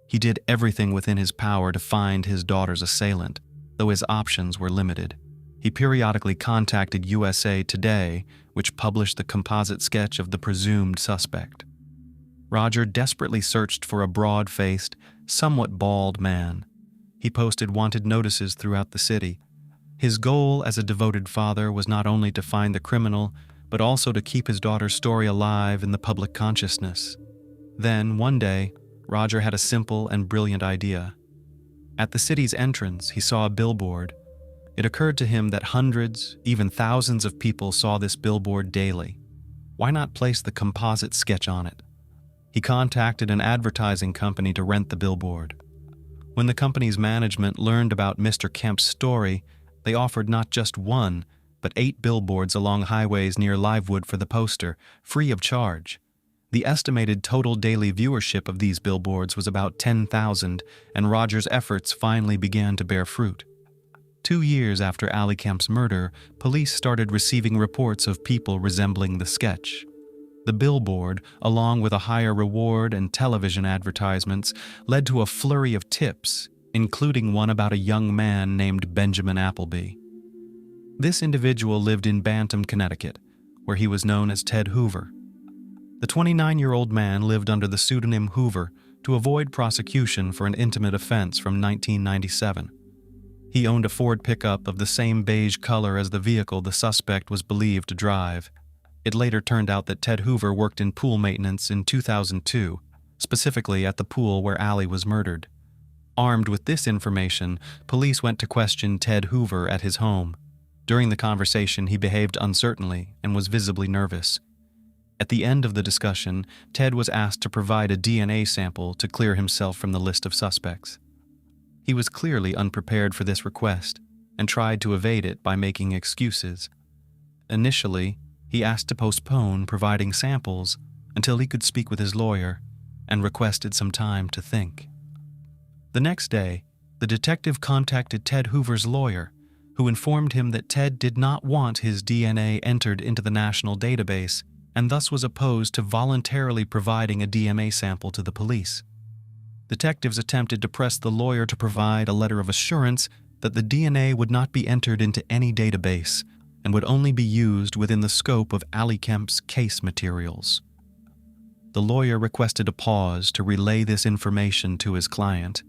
He did everything within his power to find his daughter's assailant, though his options were limited. He periodically contacted USA Today, which published the composite sketch of the presumed suspect. Roger desperately searched for a broad-faced, somewhat bald man. He posted wanted notices throughout the city. His goal as a devoted father was not only to find the criminal, but also to keep his daughter's story alive in the public consciousness. Then, one day, Roger had a simple and brilliant idea. At the city's entrance, he saw a billboard. It occurred to him that hundreds, even thousands of people saw this billboard daily. Why not place the composite sketch on it? He contacted an advertising company to rent the billboard. When the company's management learned about Mr. Kemp's story, they offered not just 1, but 8 billboards along highways near Livewood for the poster, free of charge. The estimated total daily viewership of these billboards was about 10,000, and Roger's efforts finally began to bear fruit. 2 years after Ali Kemp's murder, police started receiving reports of people resembling the sketch. The billboard, along with a higher reward and television advertisements, led to a flurry of tips, including one about a young man named Benjamin Appleby. This individual lived in Bantam, Connecticut, where he was known as Ted Hoover. The 29-year-old man lived under the pseudonym Hoover to avoid prosecution for an intimate offense from 1997. He owned a Ford pickup of the same beige color as the vehicle the suspect was believed to drive. It later turned out that Ted Hoover worked in pool maintenance in 2002, specifically at the pool where Ali was murdered. Armed with this information, police went to question Ted Hoover at his home. During the conversation, he behaved uncertainly and was visibly nervous. At the end of the discussion, Ted was asked to provide a DNA sample to clear himself from the list of suspects. He was clearly unprepared for this request and tried to evade it by making excuses. Initially, he asked to postpone providing samples until he could speak with his lawyer and requested some time to think. The next day, the detective contacted Ted Hoover's lawyer, who informed him that Ted did not want his DNA entered into the national database and thus was opposed to voluntarily providing a DNA sample to the police. Detectives attempted to press the lawyer to provide a letter of assurance that the DNA would not be entered into any database and would only be used within the scope of Ali Kemp's case materials. The lawyer requested a pause to relay this information to his client.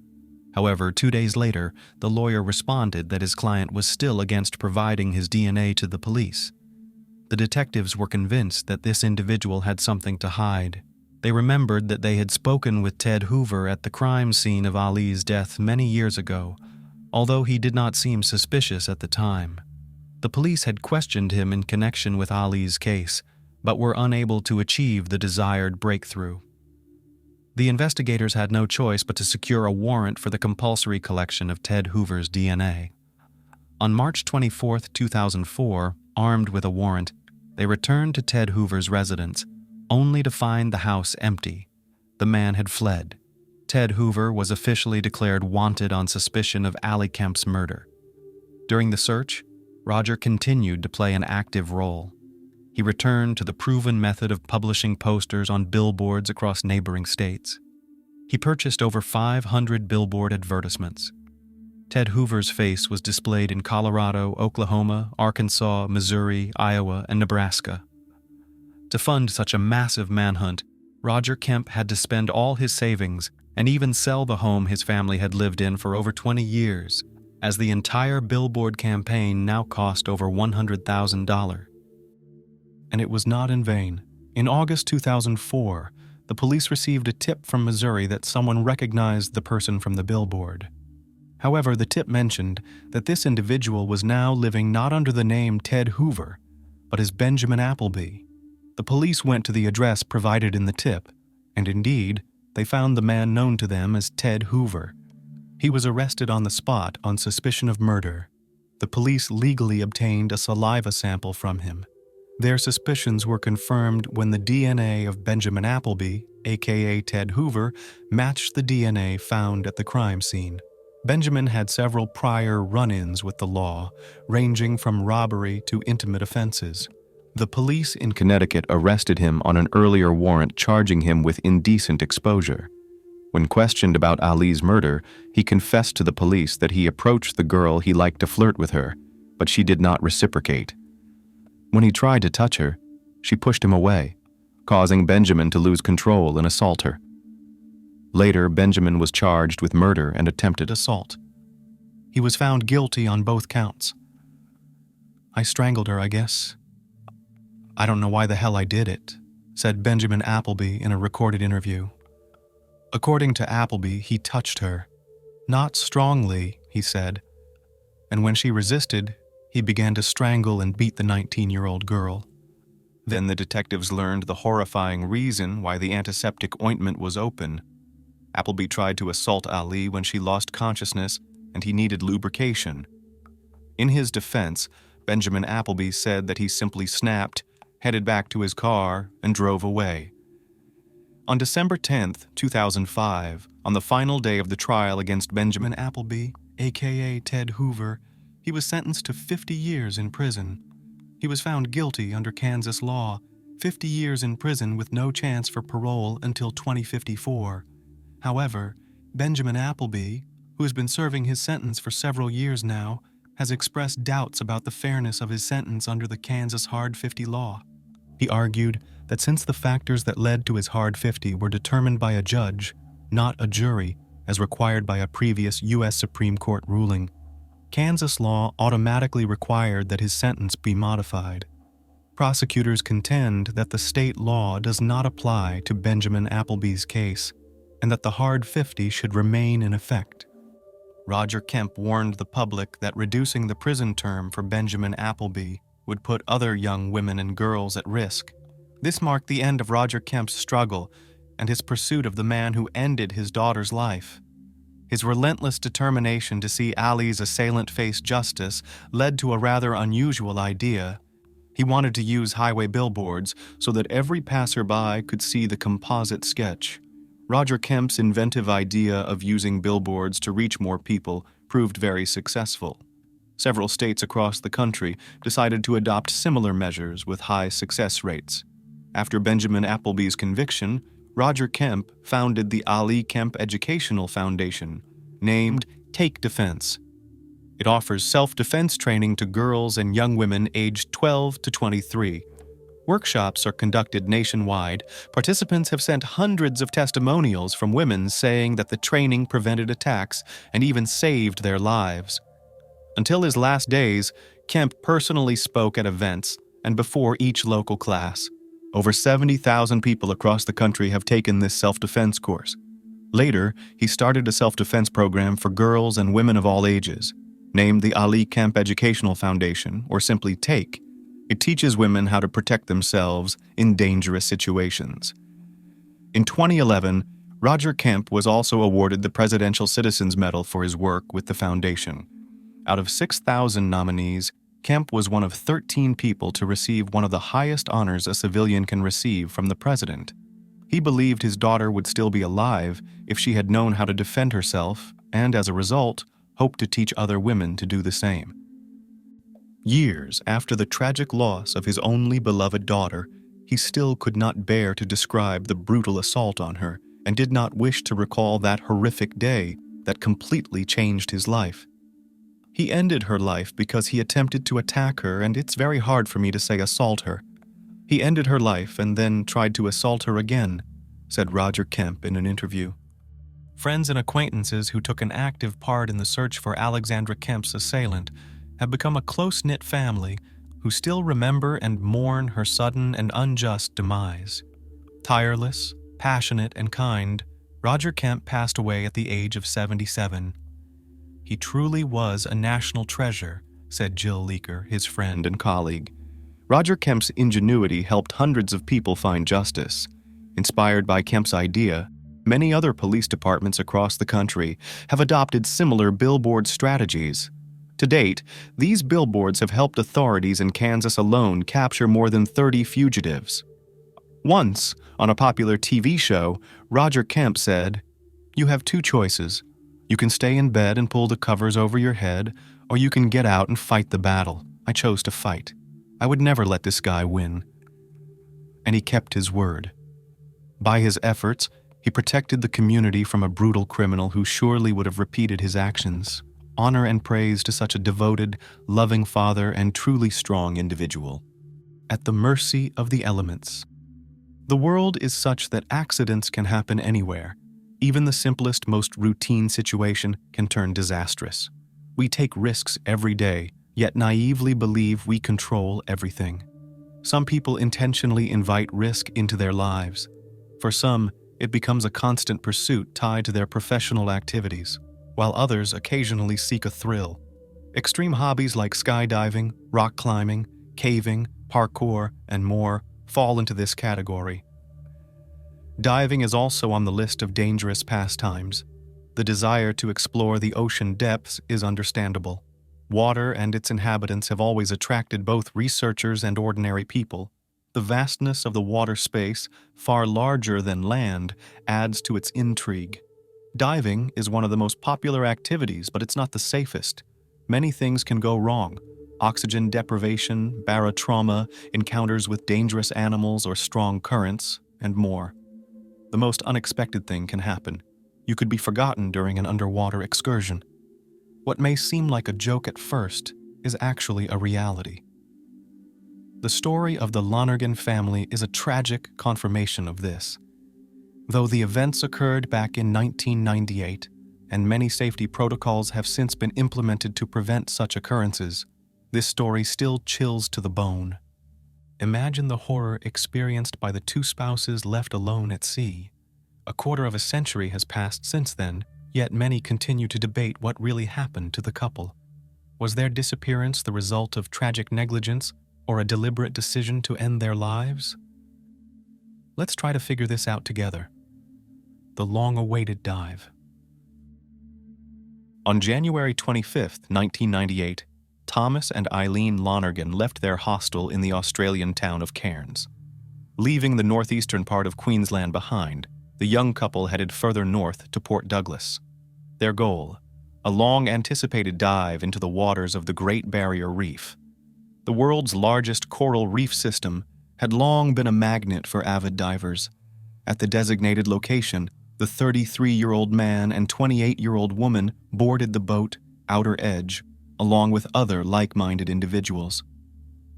However, 2 days later, the lawyer responded that his client was still against providing his DNA to the police. The detectives were convinced that this individual had something to hide. They remembered that they had spoken with Ted Hoover at the crime scene of Ali's death many years ago, although he did not seem suspicious at the time. The police had questioned him in connection with Ali's case, but were unable to achieve the desired breakthrough. The investigators had no choice but to secure a warrant for the compulsory collection of Ted Hoover's DNA. On March 24, 2004, armed with a warrant, they returned to Ted Hoover's residence, only to find the house empty. The man had fled. Ted Hoover was officially declared wanted on suspicion of Ali Kemp's murder. During the search, Roger continued to play an active role. He returned to the proven method of publishing posters on billboards across neighboring states. He purchased over 500 billboard advertisements. Ted Hoover's face was displayed in Colorado, Oklahoma, Arkansas, Missouri, Iowa, and Nebraska. To fund such a massive manhunt, Roger Kemp had to spend all his savings and even sell the home his family had lived in for over 20 years, as the entire billboard campaign now cost over $100,000. And it was not in vain. In August 2004, the police received a tip from Missouri that someone recognized the person from the billboard. However, the tip mentioned that this individual was now living not under the name Ted Hoover, but as Benjamin Appleby. The police went to the address provided in the tip, and indeed, they found the man known to them as Ted Hoover. He was arrested on the spot on suspicion of murder. The police legally obtained a saliva sample from him. Their suspicions were confirmed when the DNA of Benjamin Appleby, aka Ted Hoover, matched the DNA found at the crime scene. Benjamin had several prior run-ins with the law, ranging from robbery to intimate offenses. The police in Connecticut arrested him on an earlier warrant charging him with indecent exposure. When questioned about Ali's murder, he confessed to the police that he approached the girl he liked to flirt with her, but she did not reciprocate. When he tried to touch her, she pushed him away, causing Benjamin to lose control and assault her. Later, Benjamin was charged with murder and attempted assault. He was found guilty on both counts. "I strangled her, I guess. I don't know why the hell I did it," said Benjamin Appleby in a recorded interview. According to Appleby, he touched her. "Not strongly," he said, and when she resisted, he began to strangle and beat the 19-year-old girl. Then the detectives learned the horrifying reason why the antiseptic ointment was open. Appleby tried to assault Ali when she lost consciousness and he needed lubrication. In his defense, Benjamin Appleby said that he simply snapped, headed back to his car, and drove away. On December 10th, 2005, on the final day of the trial against Benjamin Appleby, aka Ted Hoover, he was sentenced to 50 years in prison. He was found guilty under Kansas law, 50 years in prison with no chance for parole until 2054. However, Benjamin Appleby, who has been serving his sentence for several years now, has expressed doubts about the fairness of his sentence under the Kansas Hard 50 law. He argued that since the factors that led to his Hard 50 were determined by a judge, not a jury, as required by a previous U.S. Supreme Court ruling, Kansas law automatically required that his sentence be modified. Prosecutors contend that the state law does not apply to Benjamin Appleby's case, and that the Hard 50 should remain in effect. Roger Kemp warned the public that reducing the prison term for Benjamin Appleby would put other young women and girls at risk. This marked the end of Roger Kemp's struggle and his pursuit of the man who ended his daughter's life. His relentless determination to see Ali's assailant face justice led to a rather unusual idea. He wanted to use highway billboards so that every passerby could see the composite sketch. Roger Kemp's inventive idea of using billboards to reach more people proved very successful. Several states across the country decided to adopt similar measures with high success rates. After Benjamin Appleby's conviction, Roger Kemp founded the Ali Kemp Educational Foundation, named Take Defense. It offers self-defense training to girls and young women aged 12 to 23. Workshops are conducted nationwide. Participants have sent hundreds of testimonials from women saying that the training prevented attacks and even saved their lives. Until his last days, Kemp personally spoke at events and before each local class. Over 70,000 people across the country have taken this self-defense course. Later, he started a self-defense program for girls and women of all ages, named the Ali Kemp Educational Foundation, or simply TAKE. It teaches women how to protect themselves in dangerous situations. In 2011, Roger Kemp was also awarded the Presidential Citizens Medal for his work with the foundation. Out of 6,000 nominees, Kemp was one of 13 people to receive one of the highest honors a civilian can receive from the president. He believed his daughter would still be alive if she had known how to defend herself and, as a result, hoped to teach other women to do the same. Years after the tragic loss of his only beloved daughter, he still could not bear to describe the brutal assault on her and did not wish to recall that horrific day that completely changed his life. He ended her life because he attempted to attack her, and it's very hard for me to say assault her. He ended her life and then tried to assault her again, said Roger Kemp in an interview. Friends and acquaintances who took an active part in the search for Alexandra Kemp's assailant have become a close-knit family who still remember and mourn her sudden and unjust demise. Tireless, passionate, and kind, Roger Kemp passed away at the age of 77. He truly was a national treasure, said Jill Leaker, his friend and colleague. Roger Kemp's ingenuity helped hundreds of people find justice. Inspired by Kemp's idea, many other police departments across the country have adopted similar billboard strategies. To date, these billboards have helped authorities in Kansas alone capture more than 30 fugitives. Once, on a popular TV show, Roger Kemp said, "You have two choices. You can stay in bed and pull the covers over your head, or you can get out and fight the battle. I chose to fight. I would never let this guy win." And he kept his word. By his efforts, he protected the community from a brutal criminal who surely would have repeated his actions. Honor and praise to such a devoted, loving father and truly strong individual. At the mercy of the elements. The world is such that accidents can happen anywhere. Even the simplest, most routine situation can turn disastrous. We take risks every day, yet naively believe we control everything. Some people intentionally invite risk into their lives. For some, it becomes a constant pursuit tied to their professional activities, while others occasionally seek a thrill. Extreme hobbies like skydiving, rock climbing, caving, parkour, and more fall into this category. Diving is also on the list of dangerous pastimes. The desire to explore the ocean depths is understandable. Water and its inhabitants have always attracted both researchers and ordinary people. The vastness of the water space, far larger than land, adds to its intrigue. Diving is one of the most popular activities, but it's not the safest. Many things can go wrong. Oxygen deprivation, barotrauma, encounters with dangerous animals or strong currents, and more. The most unexpected thing can happen. You could be forgotten during an underwater excursion. What may seem like a joke at first is actually a reality. The story of the Lonergan family is a tragic confirmation of this. Though the events occurred back in 1998, and many safety protocols have since been implemented to prevent such occurrences, this story still chills to the bone. Imagine the horror experienced by the two spouses left alone at sea. A quarter of a century has passed since then, yet many continue to debate what really happened to the couple. Was their disappearance the result of tragic negligence or a deliberate decision to end their lives? Let's try to figure this out together. The long-awaited dive. On January 25, 1998, Thomas and Eileen Lonergan left their hostel in the Australian town of Cairns. Leaving the northeastern part of Queensland behind, the young couple headed further north to Port Douglas. Their goal, a long-anticipated dive into the waters of the Great Barrier Reef. The world's largest coral reef system had long been a magnet for avid divers. At the designated location, the 33-year-old man and 28-year-old woman boarded the boat Outer Edge, along with other like-minded individuals.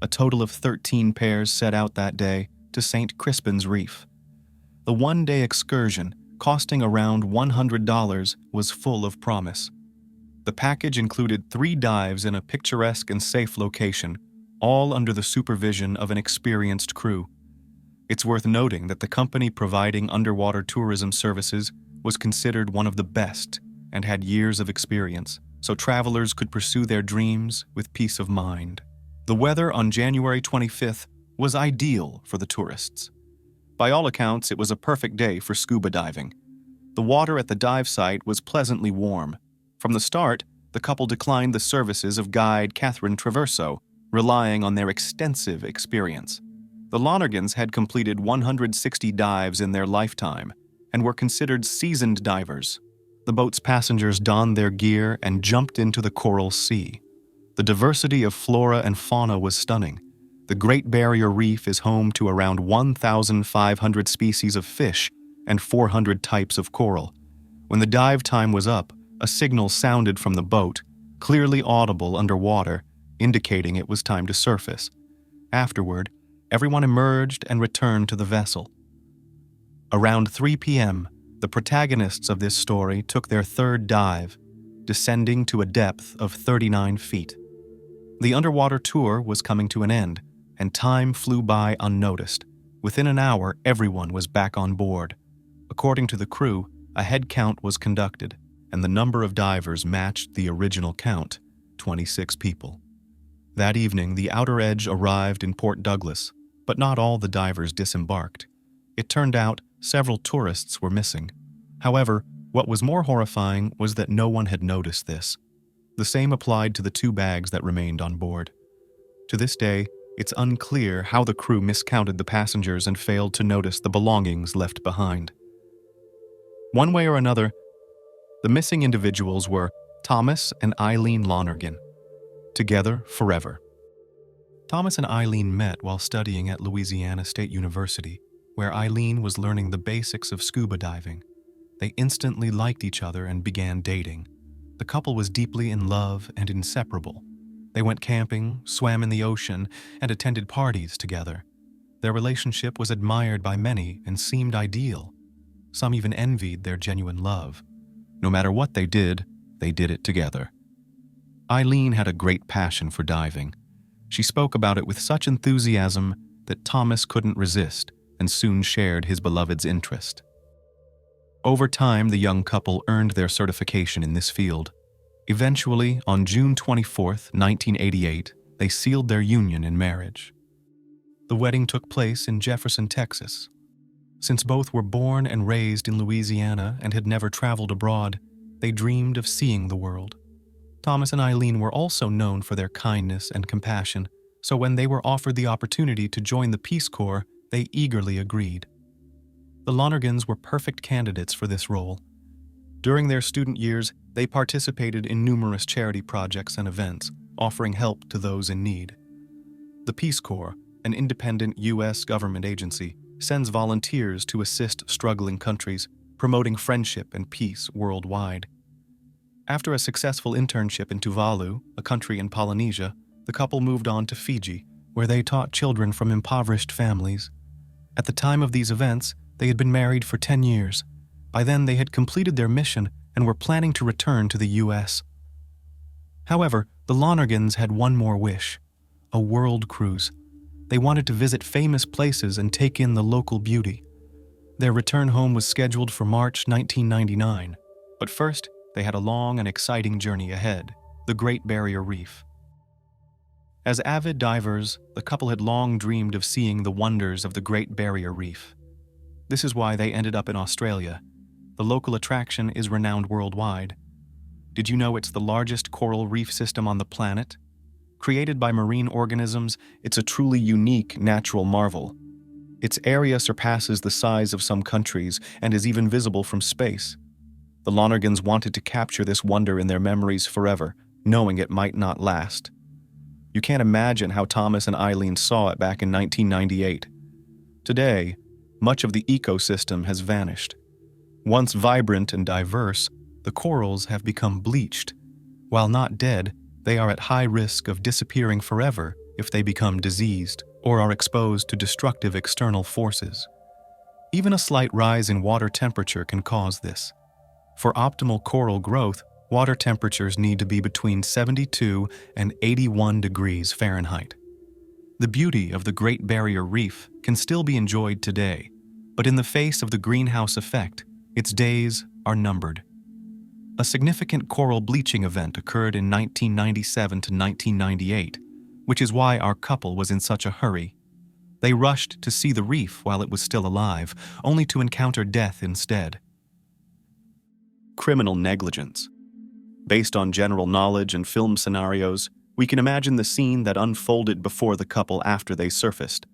A total of 13 pairs set out that day to St. Crispin's Reef. The one-day excursion, costing around $100, was full of promise. The package included 3 dives in a picturesque and safe location, all under the supervision of an experienced crew. It's worth noting that the company providing underwater tourism services was considered one of the best and had years of experience, so travelers could pursue their dreams with peace of mind. The weather on January 25th was ideal for the tourists. By all accounts, it was a perfect day for scuba diving. The water at the dive site was pleasantly warm. From the start, the couple declined the services of guide Catherine Traverso, relying on their extensive experience. The Lonergans had completed 160 dives in their lifetime and were considered seasoned divers. The boat's passengers donned their gear and jumped into the coral sea. The diversity of flora and fauna was stunning. The Great Barrier Reef is home to around 1,500 species of fish and 400 types of coral. When the dive time was up, a signal sounded from the boat, clearly audible underwater, indicating it was time to surface. Afterward, everyone emerged and returned to the vessel. Around 3 p.m., the protagonists of this story took their third dive, descending to a depth of 39 feet. The underwater tour was coming to an end, and time flew by unnoticed. Within an hour, everyone was back on board. According to the crew, a head count was conducted, and the number of divers matched the original count, 26 people. That evening, the Outer Edge arrived in Port Douglas, but not all the divers disembarked. It turned out several tourists were missing. However, what was more horrifying was that no one had noticed this. The same applied to the 2 bags that remained on board. To this day, it's unclear how the crew miscounted the passengers and failed to notice the belongings left behind. One way or another, the missing individuals were Thomas and Eileen Lonergan, together forever. Thomas and Eileen met while studying at Louisiana State University, where Eileen was learning the basics of scuba diving. They instantly liked each other and began dating. The couple was deeply in love and inseparable. They went camping, swam in the ocean, and attended parties together. Their relationship was admired by many and seemed ideal. Some even envied their genuine love. No matter what they did it together. Eileen had a great passion for diving. She spoke about it with such enthusiasm that Thomas couldn't resist and soon shared his beloved's interest. Over time, the young couple earned their certification in this field. Eventually, on June 24, 1988, they sealed their union in marriage. The wedding took place in Jefferson, Texas. Since both were born and raised in Louisiana and had never traveled abroad, they dreamed of seeing the world. Thomas and Eileen were also known for their kindness and compassion. so when they were offered the opportunity to join the Peace Corps, they eagerly agreed. The Lonergans were perfect candidates for this role. During their student years, they participated in numerous charity projects and events, offering help to those in need. The Peace Corps, an independent U.S. government agency, sends volunteers to assist struggling countries, promoting friendship and peace worldwide. After a successful internship in Tuvalu, a country in Polynesia, the couple moved on to Fiji, where they taught children from impoverished families. At the time of these events, they had been married for 10 years. By then, they had completed their mission and were planning to return to the U.S. However, the Lonergans had one more wish: a world cruise. They wanted to visit famous places and take in the local beauty. Their return home was scheduled for March 1999, but first, they had a long and exciting journey ahead: the Great Barrier Reef. As avid divers, the couple had long dreamed of seeing the wonders of the Great Barrier Reef. This is why they ended up in Australia. The local attraction is renowned worldwide. Did you know it's the largest coral reef system on the planet? Created by marine organisms, it's a truly unique natural marvel. Its area surpasses the size of some countries and is even visible from space. The Lonergans wanted to capture this wonder in their memories forever, knowing it might not last. You can't imagine how Thomas and Eileen saw it back in 1998. Today, much of the ecosystem has vanished. Once vibrant and diverse, the corals have become bleached. While not dead, they are at high risk of disappearing forever if they become diseased or are exposed to destructive external forces. Even a slight rise in water temperature can cause this. For optimal coral growth, water temperatures need to be between 72 and 81 degrees Fahrenheit. The beauty of the Great Barrier Reef can still be enjoyed today, but in the face of the greenhouse effect, its days are numbered. A significant coral bleaching event occurred in 1997 to 1998, which is why our couple was in such a hurry. They rushed to see the reef while it was still alive, only to encounter death instead. Criminal negligence. Based on general knowledge and film scenarios, we can imagine the scene that unfolded before the couple after they surfaced.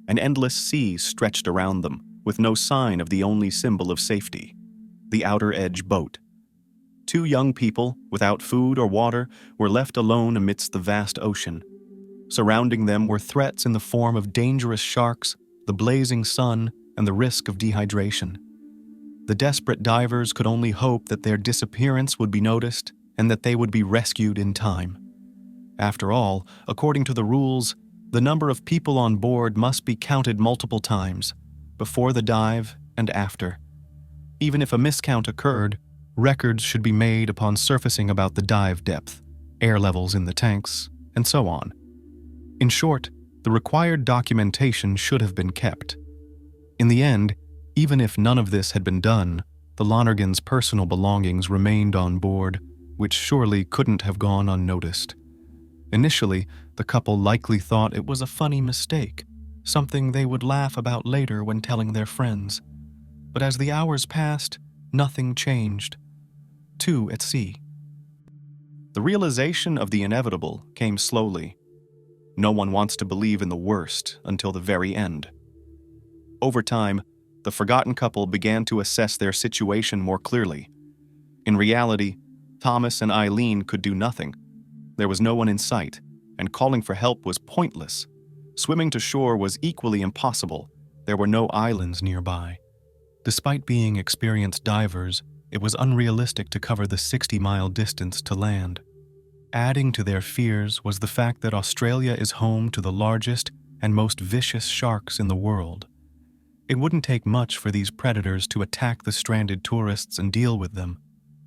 An endless sea stretched around them, with no sign of the only symbol of safety: the outer edge boat. Two young people, without food or water, were left alone amidst the vast ocean. Surrounding them were threats in the form of dangerous sharks, the blazing sun, and the risk of dehydration. The desperate divers could only hope that their disappearance would be noticed and that they would be rescued in time. After all, according to the rules, the number of people on board must be counted multiple times, before the dive and after. Even if a miscount occurred, records should be made upon surfacing about the dive depth, air levels in the tanks, and so on. In short, the required documentation should have been kept. In the end, even if none of this had been done, the Lonergans' personal belongings remained on board, which surely couldn't have gone unnoticed. Initially, the couple likely thought it was a funny mistake, something they would laugh about later when telling their friends. But as the hours passed, nothing changed. Two at sea. The realization of the inevitable came slowly. No one wants to believe in the worst until the very end. Over time, the forgotten couple began to assess their situation more clearly. In reality, Thomas and Eileen could do nothing. There was no one in sight, and calling for help was pointless. Swimming to shore was equally impossible. There were no islands nearby. Despite being experienced divers, it was unrealistic to cover the 60-mile distance to land. Adding to their fears was the fact that Australia is home to the largest and most vicious sharks in the world. It wouldn't take much for these predators to attack the stranded tourists and deal with them.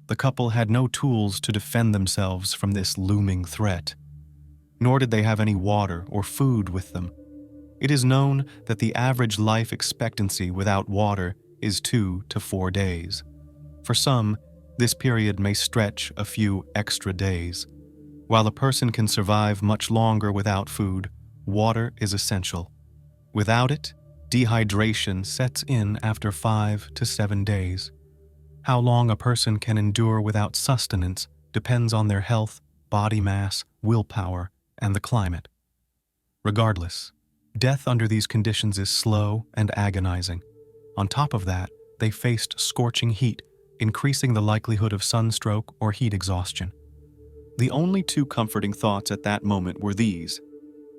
The couple had no tools to defend themselves from this looming threat. Nor did they have any water or food with them. It is known that the average life expectancy without water is 2 to 4 days. For some, this period may stretch a few extra days. While a person can survive much longer without food, water is essential. Without it, dehydration sets in after 5 to 7 days. How long a person can endure without sustenance depends on their health, body mass, willpower, and the climate. Regardless, death under these conditions is slow and agonizing. On top of that, they faced scorching heat, increasing the likelihood of sunstroke or heat exhaustion. The only two comforting thoughts at that moment were these.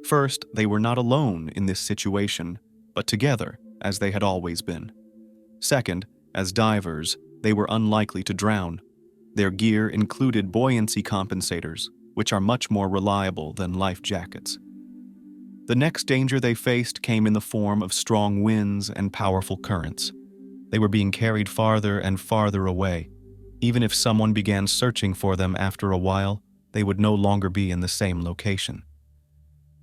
First, they were not alone in this situation, but together, as they had always been. Second, as divers, they were unlikely to drown. Their gear included buoyancy compensators, which are much more reliable than life jackets. The next danger they faced came in the form of strong winds and powerful currents. They were being carried farther and farther away. Even if someone began searching for them after a while, they would no longer be in the same location.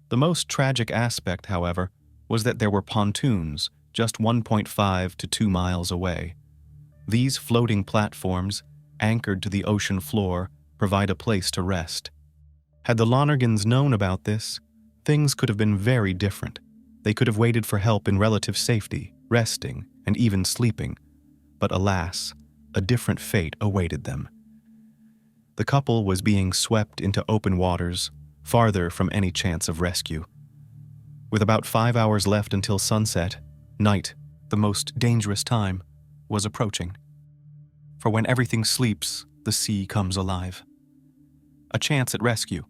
The most tragic aspect, however, was that there were pontoons just 1.5 to 2 miles away. These floating platforms, anchored to the ocean floor, provide a place to rest. Had the Lonergans known about this, things could have been very different. They could have waited for help in relative safety, resting, and even sleeping. But alas, a different fate awaited them. The couple was being swept into open waters, farther from any chance of rescue. With about 5 hours left until sunset, night, the most dangerous time, was approaching. For when everything sleeps, the sea comes alive. A chance at rescue.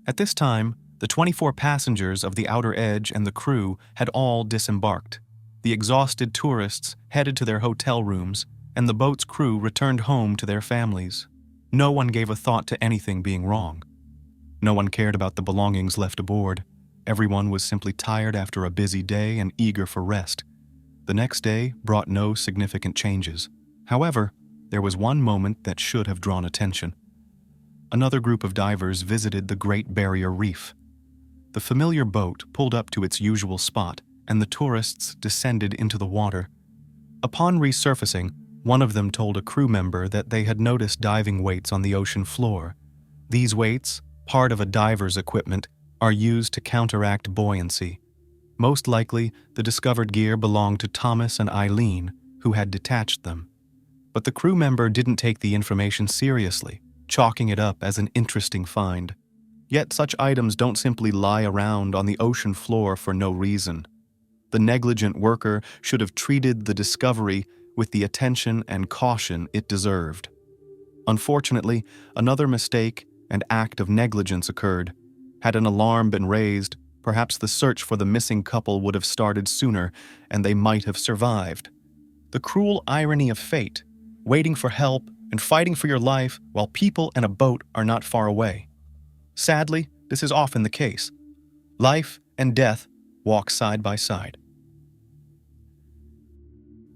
At this time, the 24 passengers of the Outer Edge and the crew had all disembarked. The exhausted tourists headed to their hotel rooms, and the boat's crew returned home to their families. No one gave a thought to anything being wrong. No one cared about the belongings left aboard. Everyone was simply tired after a busy day and eager for rest. The next day brought no significant changes. However, there was one moment that should have drawn attention. Another group of divers visited the Great Barrier Reef. The familiar boat pulled up to its usual spot, and the tourists descended into the water. Upon resurfacing, one of them told a crew member that they had noticed diving weights on the ocean floor. These weights, part of a diver's equipment, are used to counteract buoyancy. Most likely, the discovered gear belonged to Thomas and Eileen, who had detached them. But the crew member didn't take the information seriously, chalking it up as an interesting find. Yet such items don't simply lie around on the ocean floor for no reason. The negligent worker should have treated the discovery with the attention and caution it deserved. Unfortunately, another mistake and act of negligence occurred. Had an alarm been raised, perhaps the search for the missing couple would have started sooner, and they might have survived. The cruel irony of fate, waiting for help and fighting for your life while people and a boat are not far away. Sadly, this is often the case. Life and death walk side by side.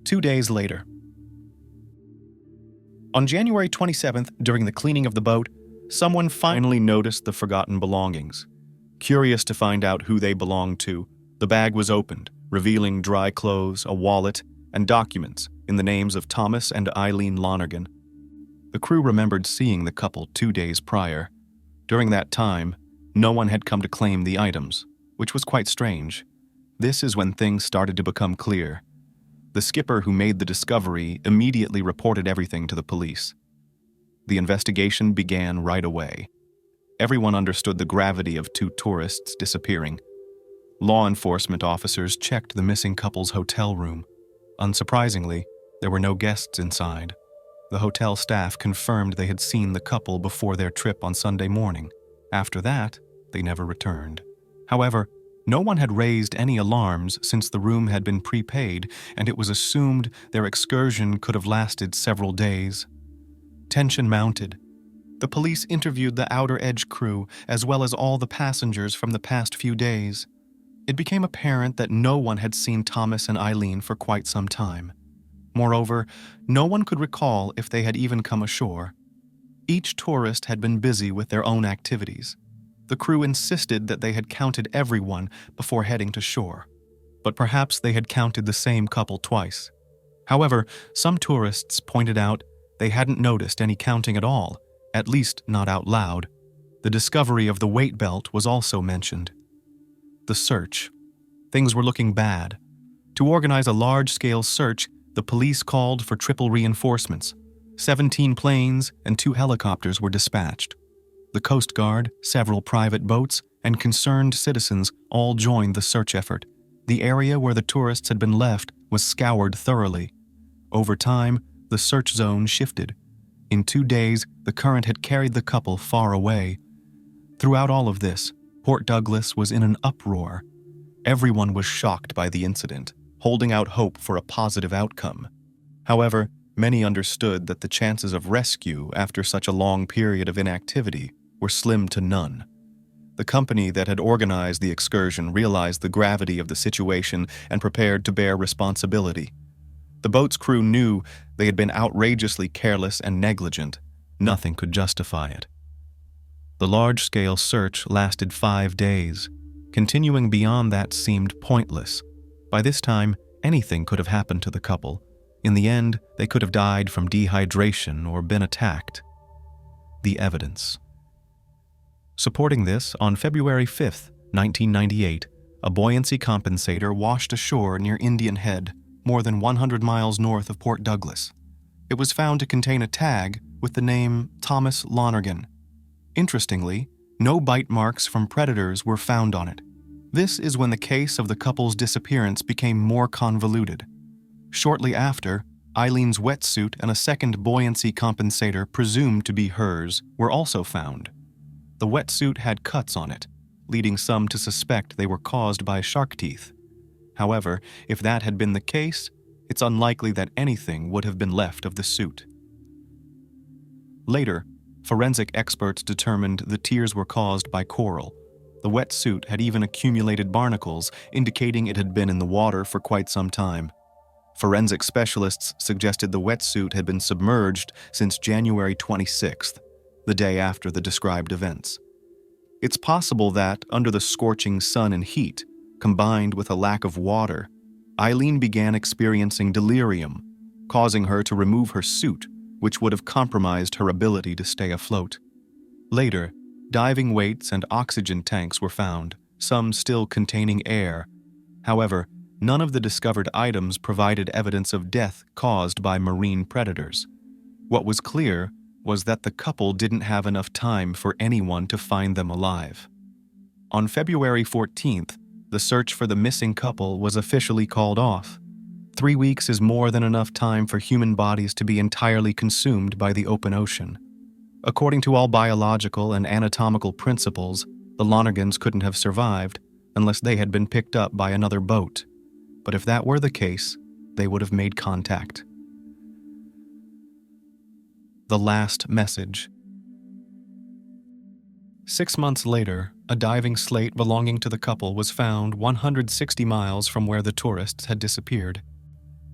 2 days later. On January 27th, during the cleaning of the boat, someone finally noticed the forgotten belongings. Curious to find out who they belonged to, the bag was opened, revealing dry clothes, a wallet, and documents in the names of Thomas and Eileen Lonergan. The crew remembered seeing the couple 2 days prior. During that time, no one had come to claim the items, which was quite strange. This is when things started to become clear. The skipper who made the discovery immediately reported everything to the police. The investigation began right away. Everyone understood the gravity of 2 tourists disappearing. Law enforcement officers checked the missing couple's hotel room. Unsurprisingly, there were no guests inside. The hotel staff confirmed they had seen the couple before their trip on Sunday morning. After that, they never returned. However, no one had raised any alarms since the room had been prepaid, and it was assumed their excursion could have lasted several days. Tension mounted. The police interviewed the Outer Edge crew, as well as all the passengers from the past few days. It became apparent that no one had seen Thomas and Eileen for quite some time. Moreover, no one could recall if they had even come ashore. Each tourist had been busy with their own activities. The crew insisted that they had counted everyone before heading to shore, but perhaps they had counted the same couple twice. However, some tourists pointed out they hadn't noticed any counting at all, at least not out loud. The discovery of the weight belt was also mentioned. The search. Things were looking bad. To organize a large-scale search, the police called for triple reinforcements. 17 planes and 2 helicopters were dispatched. The Coast Guard, several private boats, and concerned citizens all joined the search effort. The area where the tourists had been left was scoured thoroughly. Over time, the search zone shifted. In 2 days, the current had carried the couple far away. Throughout all of this, Port Douglas was in an uproar. Everyone was shocked by the incident, holding out hope for a positive outcome. However, many understood that the chances of rescue after such a long period of inactivity were slim to none. The company that had organized the excursion realized the gravity of the situation and prepared to bear responsibility. The boat's crew knew they had been outrageously careless and negligent. Nothing could justify it. The large-scale search lasted 5 days. Continuing beyond that seemed pointless. By this time, anything could have happened to the couple. In the end, they could have died from dehydration or been attacked. The evidence. Supporting this, on February 5, 1998, a buoyancy compensator washed ashore near Indian Head, more than 100 miles north of Port Douglas. It was found to contain a tag with the name Thomas Lonergan. Interestingly, no bite marks from predators were found on it. This is when the case of the couple's disappearance became more convoluted. Shortly after, Eileen's wetsuit and a second buoyancy compensator presumed to be hers were also found. The wetsuit had cuts on it, leading some to suspect they were caused by shark teeth. However, if that had been the case, it's unlikely that anything would have been left of the suit. Later, forensic experts determined the tears were caused by coral. The wetsuit had even accumulated barnacles, indicating it had been in the water for quite some time. Forensic specialists suggested the wetsuit had been submerged since January 26th, the day after the described events. It's possible that, under the scorching sun and heat, combined with a lack of water, Eileen began experiencing delirium, causing her to remove her suit, which would have compromised her ability to stay afloat. Later, diving weights and oxygen tanks were found, some still containing air. However, none of the discovered items provided evidence of death caused by marine predators. What was clear was that the couple didn't have enough time for anyone to find them alive. On February 14th, the search for the missing couple was officially called off. 3 weeks is more than enough time for human bodies to be entirely consumed by the open ocean. According to all biological and anatomical principles, the Lonergans couldn't have survived unless they had been picked up by another boat. But if that were the case, they would have made contact. The last message. 6 months later, a diving slate belonging to the couple was found 160 miles from where the tourists had disappeared.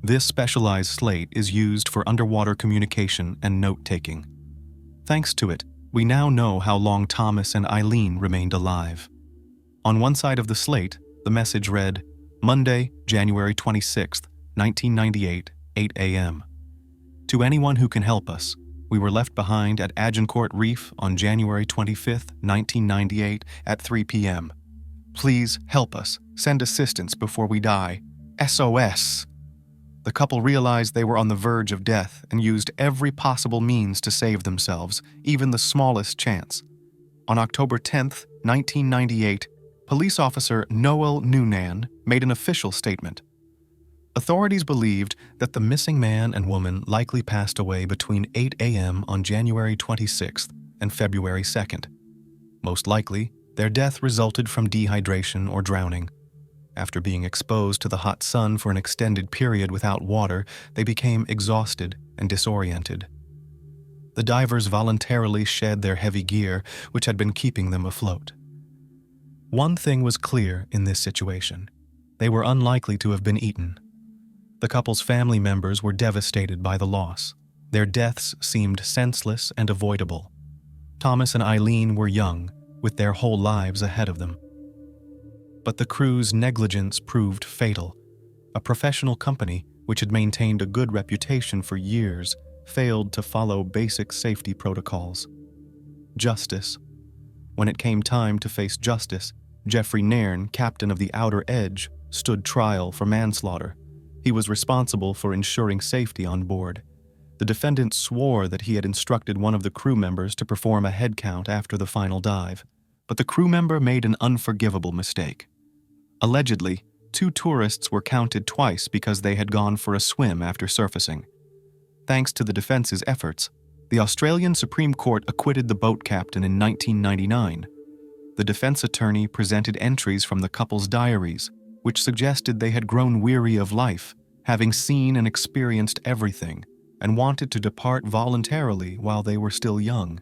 This specialized slate is used for underwater communication and note-taking. Thanks to it, we now know how long Thomas and Eileen remained alive. On one side of the slate, the message read, Monday, January 26, 1998, 8 a.m. To anyone who can help us, we were left behind at Agincourt Reef on January 25, 1998 at 3 p.m. Please help us. Send assistance before we die. SOS! The couple realized they were on the verge of death and used every possible means to save themselves, even the smallest chance. On October 10, 1998, police officer Noel Noonan made an official statement. Authorities believed that the missing man and woman likely passed away between 8 a.m. on January 26th and February 2nd. Most likely, their death resulted from dehydration or drowning. After being exposed to the hot sun for an extended period without water, they became exhausted and disoriented. The divers voluntarily shed their heavy gear, which had been keeping them afloat. One thing was clear in this situation. They were unlikely to have been eaten. The couple's family members were devastated by the loss. Their deaths seemed senseless and avoidable. Thomas and Eileen were young, with their whole lives ahead of them. But the crew's negligence proved fatal. A professional company, which had maintained a good reputation for years, failed to follow basic safety protocols. Justice. When it came time to face justice, Jeffrey Nairn, captain of the Outer Edge, stood trial for manslaughter. He was responsible for ensuring safety on board. The defendant swore that he had instructed one of the crew members to perform a head count after the final dive, but the crew member made an unforgivable mistake. Allegedly, 2 tourists were counted twice because they had gone for a swim after surfacing. Thanks to the defense's efforts, the Australian Supreme Court acquitted the boat captain in 1999. The defense attorney presented entries from the couple's diaries, which suggested they had grown weary of life, having seen and experienced everything, and wanted to depart voluntarily while they were still young.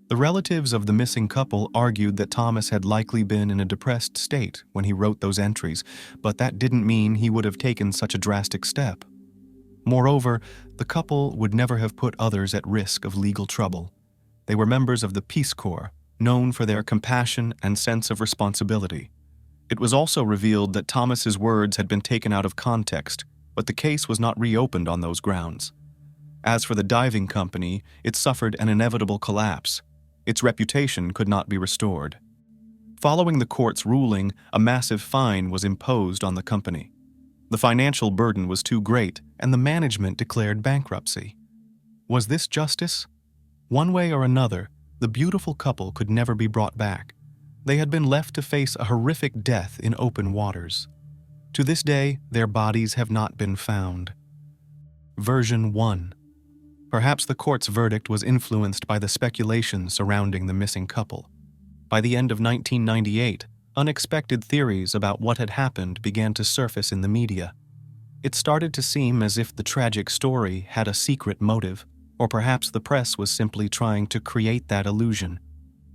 The relatives of the missing couple argued that Thomas had likely been in a depressed state when he wrote those entries, but that didn't mean he would have taken such a drastic step. Moreover, the couple would never have put others at risk of legal trouble. They were members of the Peace Corps, known for their compassion and sense of responsibility. It was also revealed that Thomas's words had been taken out of context, but the case was not reopened on those grounds. As for the diving company, it suffered an inevitable collapse. Its reputation could not be restored. Following the court's ruling, a massive fine was imposed on the company. The financial burden was too great, and the management declared bankruptcy. Was this justice? One way or another, the beautiful couple could never be brought back. They had been left to face a horrific death in open waters. To this day, their bodies have not been found. Version 1. Perhaps the court's verdict was influenced by the speculation surrounding the missing couple. By the end of 1998, unexpected theories about what had happened began to surface in the media. It started to seem as if the tragic story had a secret motive, or perhaps the press was simply trying to create that illusion.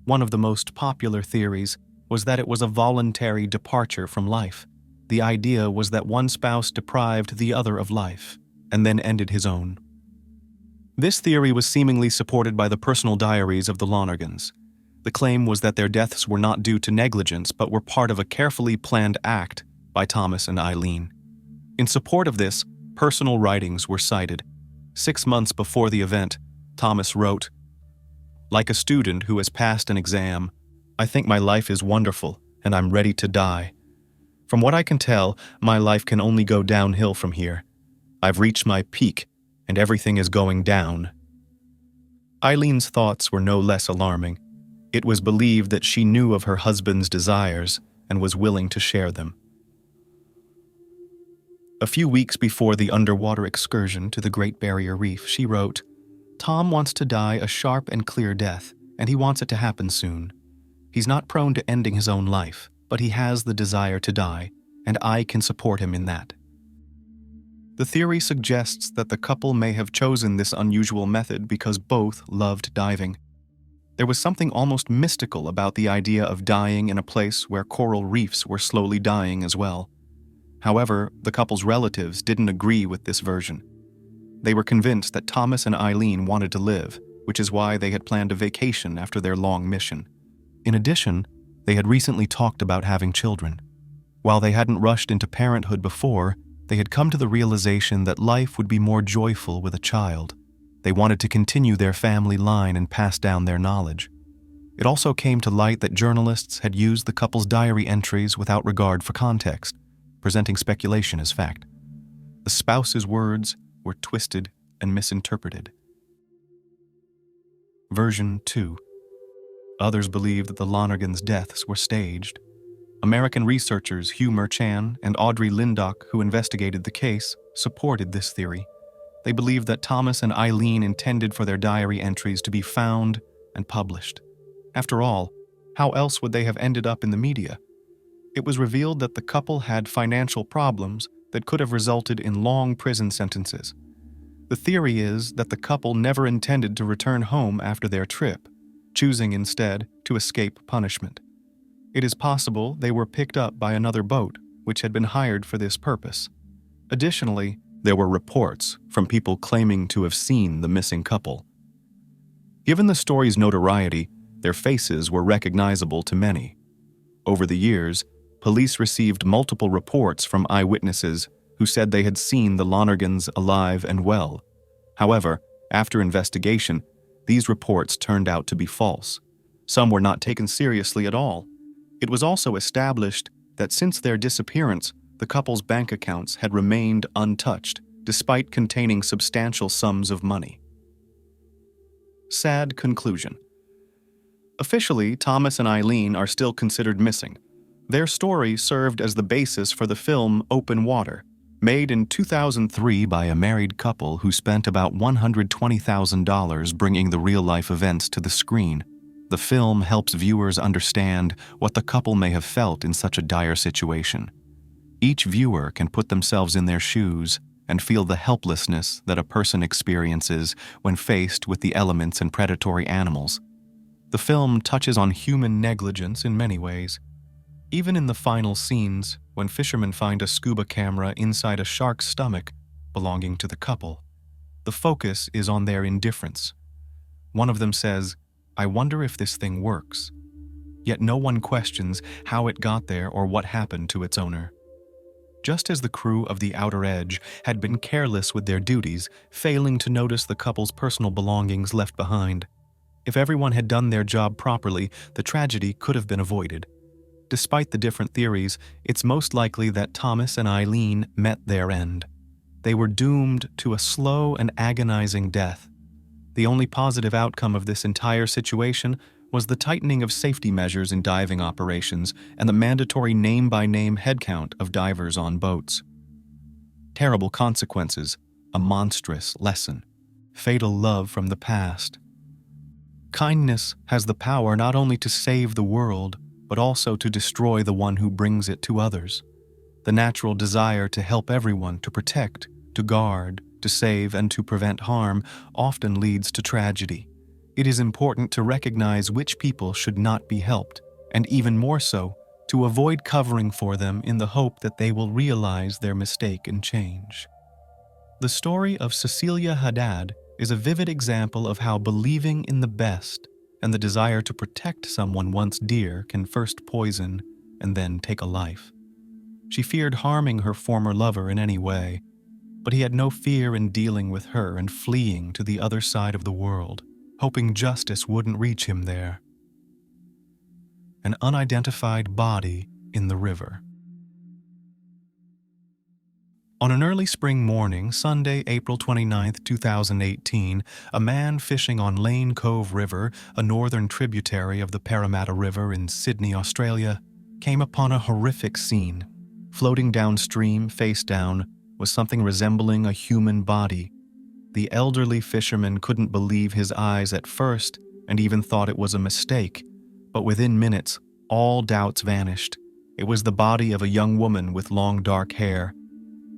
One of the most popular theories was that it was a voluntary departure from life. The idea was that one spouse deprived the other of life, and then ended his own. This theory was seemingly supported by the personal diaries of the Lonergans. The claim was that their deaths were not due to negligence but were part of a carefully planned act by Thomas and Eileen. In support of this, personal writings were cited. 6 months before the event, Thomas wrote, "Like a student who has passed an exam, I think my life is wonderful and I'm ready to die. From what I can tell, my life can only go downhill from here. I've reached my peak and everything is going down." Eileen's thoughts were no less alarming. It was believed that she knew of her husband's desires and was willing to share them. A few weeks before the underwater excursion to the Great Barrier Reef, she wrote, "Tom wants to die a sharp and clear death, and he wants it to happen soon. He's not prone to ending his own life, but he has the desire to die, and I can support him in that." The theory suggests that the couple may have chosen this unusual method because both loved diving. There was something almost mystical about the idea of dying in a place where coral reefs were slowly dying as well. However, the couple's relatives didn't agree with this version. They were convinced that Thomas and Eileen wanted to live, which is why they had planned a vacation after their long mission. In addition, they had recently talked about having children. While they hadn't rushed into parenthood before, they had come to the realization that life would be more joyful with a child. They wanted to continue their family line and pass down their knowledge. It also came to light that journalists had used the couple's diary entries without regard for context, presenting speculation as fact. The spouse's words were twisted and misinterpreted. Version 2. Others believed that the Lonergans' deaths were staged. American researchers Hugh Merchan and Audrey Lindock, who investigated the case, supported this theory. They believed that Thomas and Eileen intended for their diary entries to be found and published. After all, how else would they have ended up in the media? It was revealed that the couple had financial problems that could have resulted in long prison sentences. The theory is that the couple never intended to return home after their trip, choosing instead to escape punishment. It is possible they were picked up by another boat, which had been hired for this purpose. Additionally, there were reports from people claiming to have seen the missing couple. Given the story's notoriety, their faces were recognizable to many. Over the years, police received multiple reports from eyewitnesses who said they had seen the Lonergans alive and well. However, after investigation, these reports turned out to be false. Some were not taken seriously at all. It was also established that since their disappearance, the couple's bank accounts had remained untouched, despite containing substantial sums of money. Sad conclusion. Officially, Thomas and Eileen are still considered missing. Their story served as the basis for the film Open Water, made in 2003 by a married couple who spent about $120,000 bringing the real-life events to the screen. The film helps viewers understand what the couple may have felt in such a dire situation. Each viewer can put themselves in their shoes and feel the helplessness that a person experiences when faced with the elements and predatory animals. The film touches on human negligence in many ways. Even in the final scenes, when fishermen find a scuba camera inside a shark's stomach belonging to the couple, the focus is on their indifference. One of them says, "I wonder if this thing works." Yet no one questions how it got there or what happened to its owner. Just as the crew of The Outer Edge had been careless with their duties, failing to notice the couple's personal belongings left behind. If everyone had done their job properly, the tragedy could have been avoided. Despite the different theories, it's most likely that Thomas and Eileen met their end. They were doomed to a slow and agonizing death. The only positive outcome of this entire situation was the tightening of safety measures in diving operations and the mandatory name-by-name headcount of divers on boats. Terrible consequences, a monstrous lesson, fatal love from the past. Kindness has the power not only to save the world, but also to destroy the one who brings it to others. The natural desire to help everyone, to protect, to guard, to save, and to prevent harm often leads to tragedy. It is important to recognize which people should not be helped, and even more so, to avoid covering for them in the hope that they will realize their mistake and change. The story of Cecilia Haddad is a vivid example of how believing in the best and the desire to protect someone once dear can first poison and then take a life. She feared harming her former lover in any way, but he had no fear in dealing with her and fleeing to the other side of the world, hoping justice wouldn't reach him there. An unidentified body in the river. On an early spring morning, Sunday, April 29, 2018, a man fishing on Lane Cove River, a northern tributary of the Parramatta River in Sydney, Australia, came upon a horrific scene. Floating downstream, face down, was something resembling a human body. The elderly fisherman couldn't believe his eyes at first and even thought it was a mistake, but within minutes, all doubts vanished. It was the body of a young woman with long dark hair.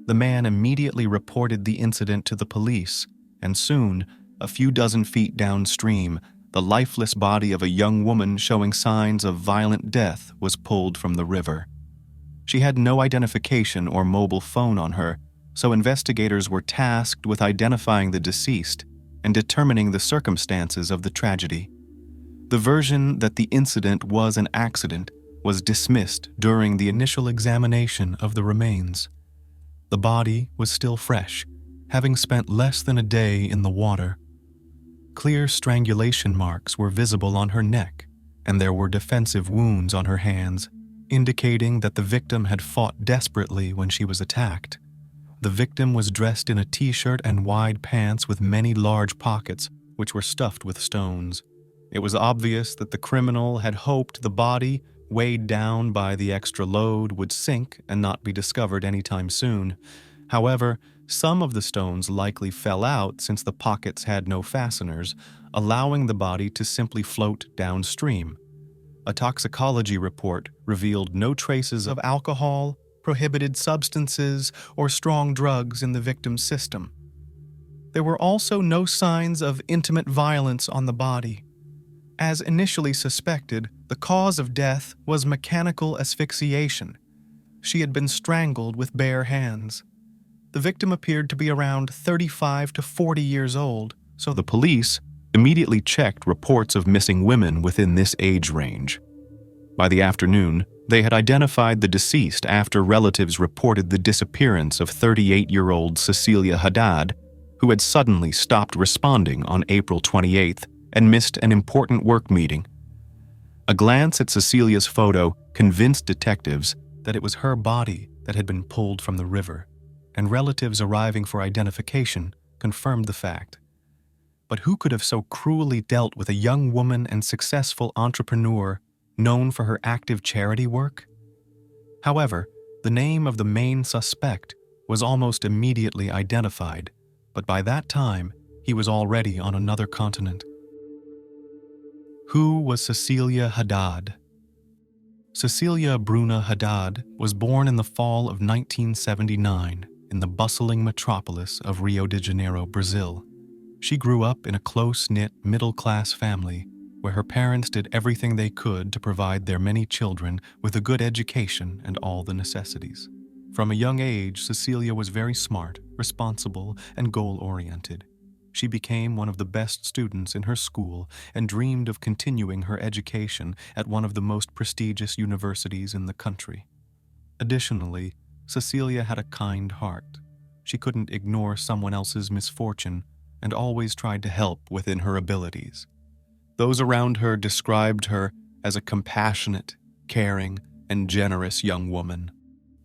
The man immediately reported the incident to the police, and soon, a few dozen feet downstream, the lifeless body of a young woman showing signs of violent death was pulled from the river. She had no identification or mobile phone on her, so investigators were tasked with identifying the deceased and determining the circumstances of the tragedy. The version that the incident was an accident was dismissed during the initial examination of the remains. The body was still fresh, having spent less than a day in the water. Clear strangulation marks were visible on her neck, and there were defensive wounds on her hands, indicating that the victim had fought desperately when she was attacked. The victim was dressed in a t-shirt and wide pants with many large pockets, which were stuffed with stones. It was obvious that the criminal had hoped the body, weighed down by the extra load, would sink and not be discovered anytime soon. However, some of the stones likely fell out since the pockets had no fasteners, allowing the body to simply float downstream. A toxicology report revealed no traces of alcohol, prohibited substances, or strong drugs in the victim's system. There were also no signs of intimate violence on the body. As initially suspected, the cause of death was mechanical asphyxiation. She had been strangled with bare hands. The victim appeared to be around 35 to 40 years old, so the police immediately checked reports of missing women within this age range. By the afternoon, they had identified the deceased after relatives reported the disappearance of 38-year-old Cecilia Haddad, who had suddenly stopped responding on April 28th and missed an important work meeting. A glance at Cecilia's photo convinced detectives that it was her body that had been pulled from the river, and relatives arriving for identification confirmed the fact. But who could have so cruelly dealt with a young woman and successful entrepreneur known for her active charity work? However, the name of the main suspect was almost immediately identified, but by that time, he was already on another continent. Who was Cecilia Haddad? Cecilia Bruna Haddad was born in the fall of 1979 in the bustling metropolis of Rio de Janeiro, Brazil. She grew up in a close-knit, middle-class family where her parents did everything they could to provide their many children with a good education and all the necessities. From a young age, Cecilia was very smart, responsible, and goal-oriented. She became one of the best students in her school and dreamed of continuing her education at one of the most prestigious universities in the country. Additionally, Cecilia had a kind heart. She couldn't ignore someone else's misfortune and always tried to help within her abilities. Those around her described her as a compassionate, caring, and generous young woman,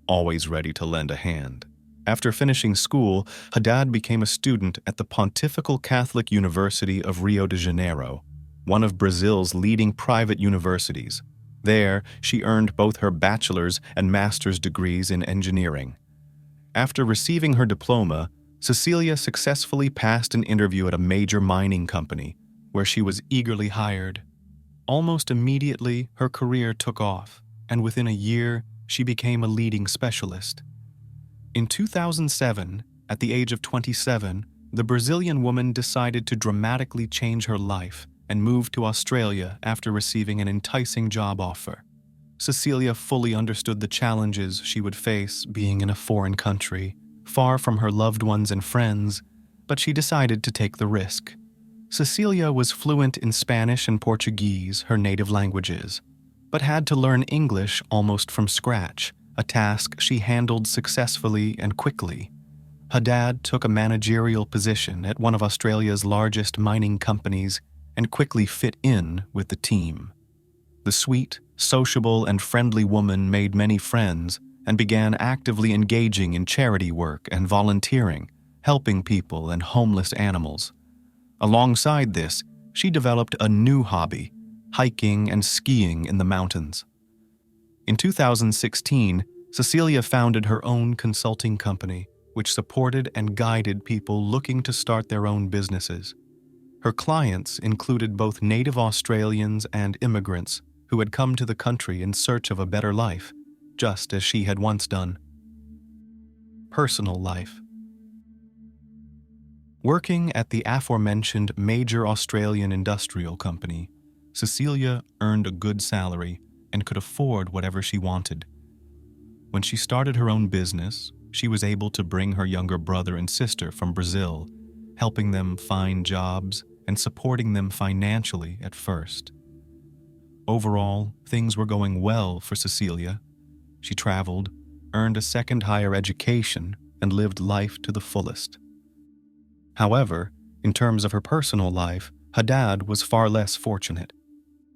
always ready to lend a hand. After finishing school, Haddad became a student at the Pontifical Catholic University of Rio de Janeiro, one of Brazil's leading private universities. There, she earned both her bachelor's and master's degrees in engineering. After receiving her diploma, Cecilia successfully passed an interview at a major mining company, where she was eagerly hired. Almost immediately, her career took off, and within a year, she became a leading specialist. In 2007, at the age of 27, the Brazilian woman decided to dramatically change her life and moved to Australia after receiving an enticing job offer. Cecilia fully understood the challenges she would face being in a foreign country, far from her loved ones and friends, but she decided to take the risk. Cecilia was fluent in Spanish and Portuguese, her native languages, but had to learn English almost from scratch, a task she handled successfully and quickly. Haddad took a managerial position at one of Australia's largest mining companies and quickly fit in with the team. The sweet, sociable, and friendly woman made many friends and began actively engaging in charity work and volunteering, helping people and homeless animals. Alongside this, she developed a new hobby, hiking and skiing in the mountains. In 2016, Cecilia founded her own consulting company, which supported and guided people looking to start their own businesses. Her clients included both native Australians and immigrants who had come to the country in search of a better life, just as she had once done. Personal life. Working at the aforementioned major Australian industrial company, Cecilia earned a good salary and could afford whatever she wanted. When she started her own business, she was able to bring her younger brother and sister from Brazil, helping them find jobs and supporting them financially at first. Overall, things were going well for Cecilia. She traveled, earned a second higher education, and lived life to the fullest. However, in terms of her personal life, Haddad was far less fortunate.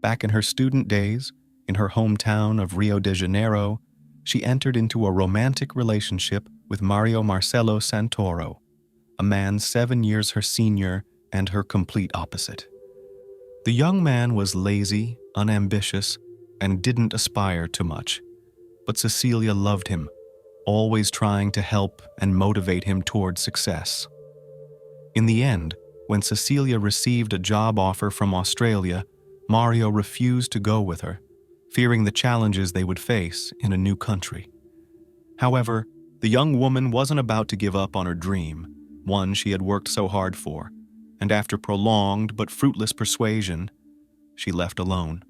Back in her student days, in her hometown of Rio de Janeiro, she entered into a romantic relationship with Mario Marcelo Santoro, a man 7 years her senior and her complete opposite. The young man was lazy, unambitious, and didn't aspire to much, but Cecilia loved him, always trying to help and motivate him toward success. In the end, when Cecilia received a job offer from Australia, Mario refused to go with her, fearing the challenges they would face in a new country. However, the young woman wasn't about to give up on her dream, one she had worked so hard for, and after prolonged but fruitless persuasion, she left alone.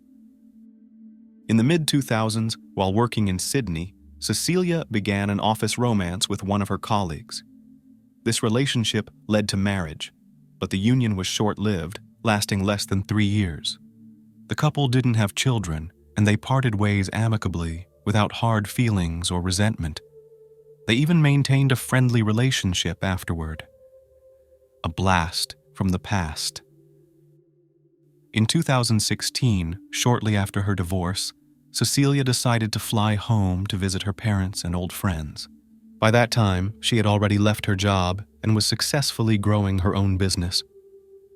In the mid-2000s, while working in Sydney, Cecilia began an office romance with one of her colleagues. This relationship led to marriage, but the union was short-lived, lasting less than 3 years. The couple didn't have children, and they parted ways amicably, without hard feelings or resentment. They even maintained a friendly relationship afterward. A blast from the past. In 2016, shortly after her divorce, Cecilia decided to fly home to visit her parents and old friends. By that time, she had already left her job and was successfully growing her own business.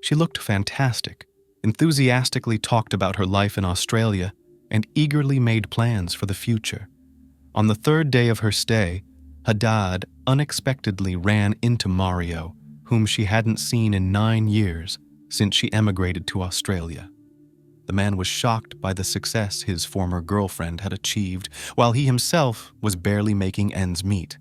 She looked fantastic, enthusiastically talked about her life in Australia, and eagerly made plans for the future. On the third day of her stay, Haddad unexpectedly ran into Mario, whom she hadn't seen in 9 years since she emigrated to Australia. The man was shocked by the success his former girlfriend had achieved, while he himself was barely making ends meet.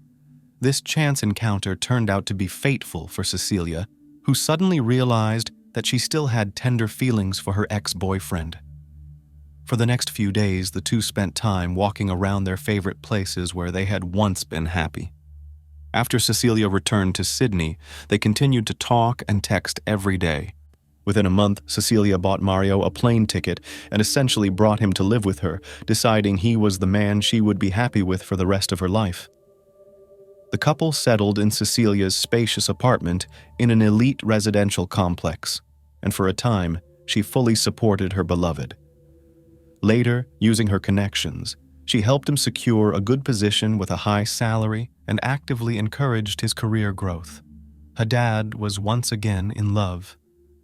This chance encounter turned out to be fateful for Cecilia, who suddenly realized that she still had tender feelings for her ex-boyfriend. For the next few days, the two spent time walking around their favorite places where they had once been happy. After Cecilia returned to Sydney, they continued to talk and text every day. Within a month, Cecilia bought Mario a plane ticket and essentially brought him to live with her, deciding he was the man she would be happy with for the rest of her life. The couple settled in Cecilia's spacious apartment in an elite residential complex, and for a time, she fully supported her beloved. Later, using her connections, she helped him secure a good position with a high salary and actively encouraged his career growth. Haddad was once again in love,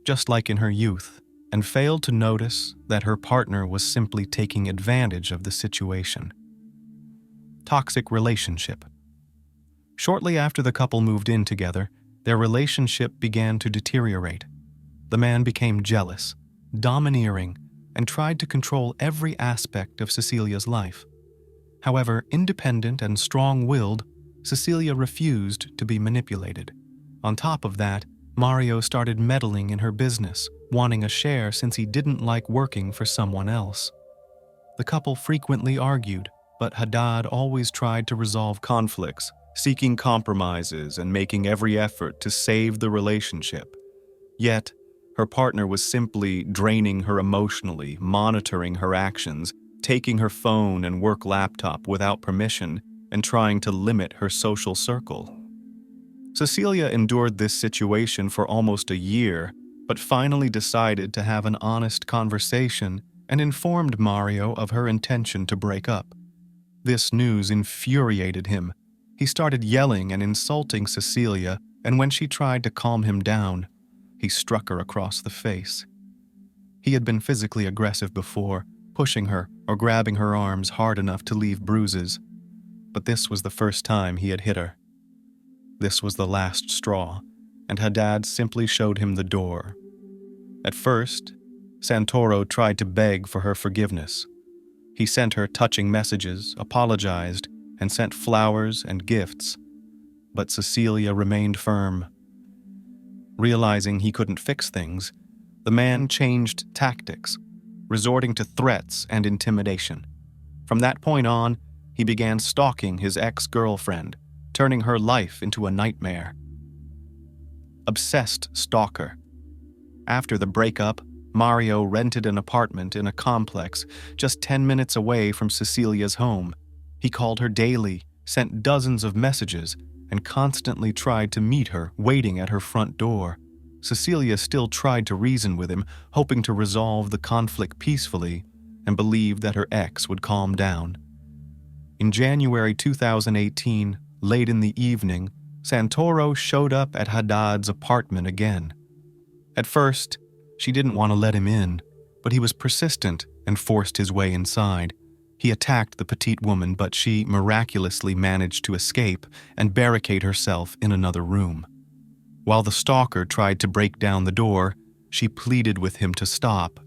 just like in her youth, and failed to notice that her partner was simply taking advantage of the situation. Toxic relationship. Shortly after the couple moved in together, their relationship began to deteriorate. The man became jealous, domineering, and tried to control every aspect of Cecilia's life. However, independent and strong-willed, Cecilia refused to be manipulated. On top of that, Mario started meddling in her business, wanting a share since he didn't like working for someone else. The couple frequently argued, but Haddad always tried to resolve conflicts, seeking compromises and making every effort to save the relationship. Yet, her partner was simply draining her emotionally, monitoring her actions, taking her phone and work laptop without permission, and trying to limit her social circle. Cecilia endured this situation for almost a year, but finally decided to have an honest conversation and informed Mario of her intention to break up. This news infuriated him. He started yelling and insulting Cecilia, and when she tried to calm him down, he struck her across the face. He had been physically aggressive before, pushing her or grabbing her arms hard enough to leave bruises. But this was the first time he had hit her. This was the last straw, and Haddad simply showed him the door. At first, Santoro tried to beg for her forgiveness. He sent her touching messages, apologized, and sent flowers and gifts. But Cecilia remained firm. Realizing he couldn't fix things, the man changed tactics, resorting to threats and intimidation. From that point on, he began stalking his ex-girlfriend, turning her life into a nightmare. Obsessed stalker. After the breakup, Mario rented an apartment in a complex just 10 minutes away from Cecilia's home. He called her daily, sent dozens of messages, and constantly tried to meet her, waiting at her front door. Cecilia still tried to reason with him, hoping to resolve the conflict peacefully, and believed that her ex would calm down. In January 2018, late in the evening, Santoro showed up at Haddad's apartment again. At first, she didn't want to let him in, but he was persistent and forced his way inside. He attacked the petite woman, but she miraculously managed to escape and barricade herself in another room. While the stalker tried to break down the door, she pleaded with him to stop,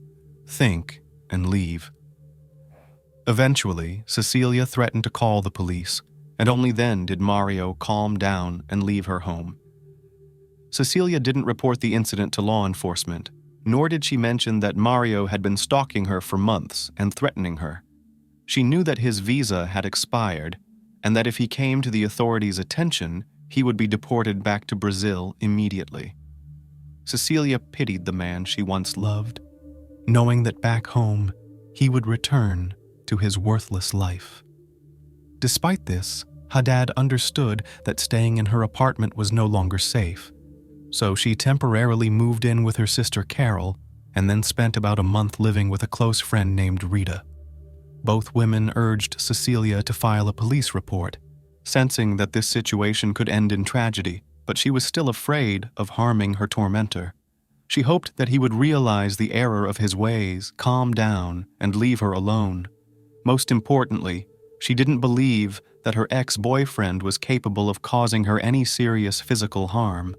think, and leave. Eventually, Cecilia threatened to call the police, and only then did Mario calm down and leave her home. Cecilia didn't report the incident to law enforcement, nor did she mention that Mario had been stalking her for months and threatening her. She knew that his visa had expired, and that if he came to the authorities' attention, he would be deported back to Brazil immediately. Cecilia pitied the man she once loved, knowing that back home, he would return to his worthless life. Despite this, Haddad understood that staying in her apartment was no longer safe, so she temporarily moved in with her sister Carol and then spent about a month living with a close friend named Rita. Both women urged Cecilia to file a police report, sensing that this situation could end in tragedy, but she was still afraid of harming her tormentor. She hoped that he would realize the error of his ways, calm down, and leave her alone. Most importantly, she didn't believe that her ex-boyfriend was capable of causing her any serious physical harm.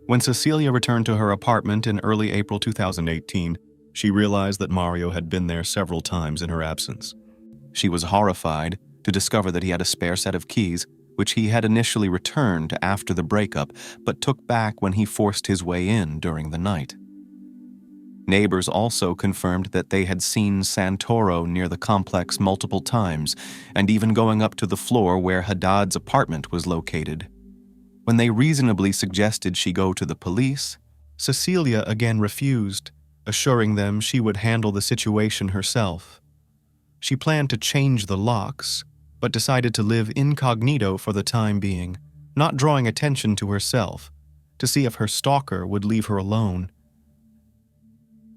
When Cecilia returned to her apartment in early April 2018, she realized that Mario had been there several times in her absence. She was horrified to discover that he had a spare set of keys, which he had initially returned after the breakup, but took back when he forced his way in during the night. Neighbors also confirmed that they had seen Santoro near the complex multiple times, and even going up to the floor where Haddad's apartment was located. When they reasonably suggested she go to the police, Cecilia again refused, assuring them she would handle the situation herself. She planned to change the locks, but decided to live incognito for the time being, not drawing attention to herself, to see if her stalker would leave her alone.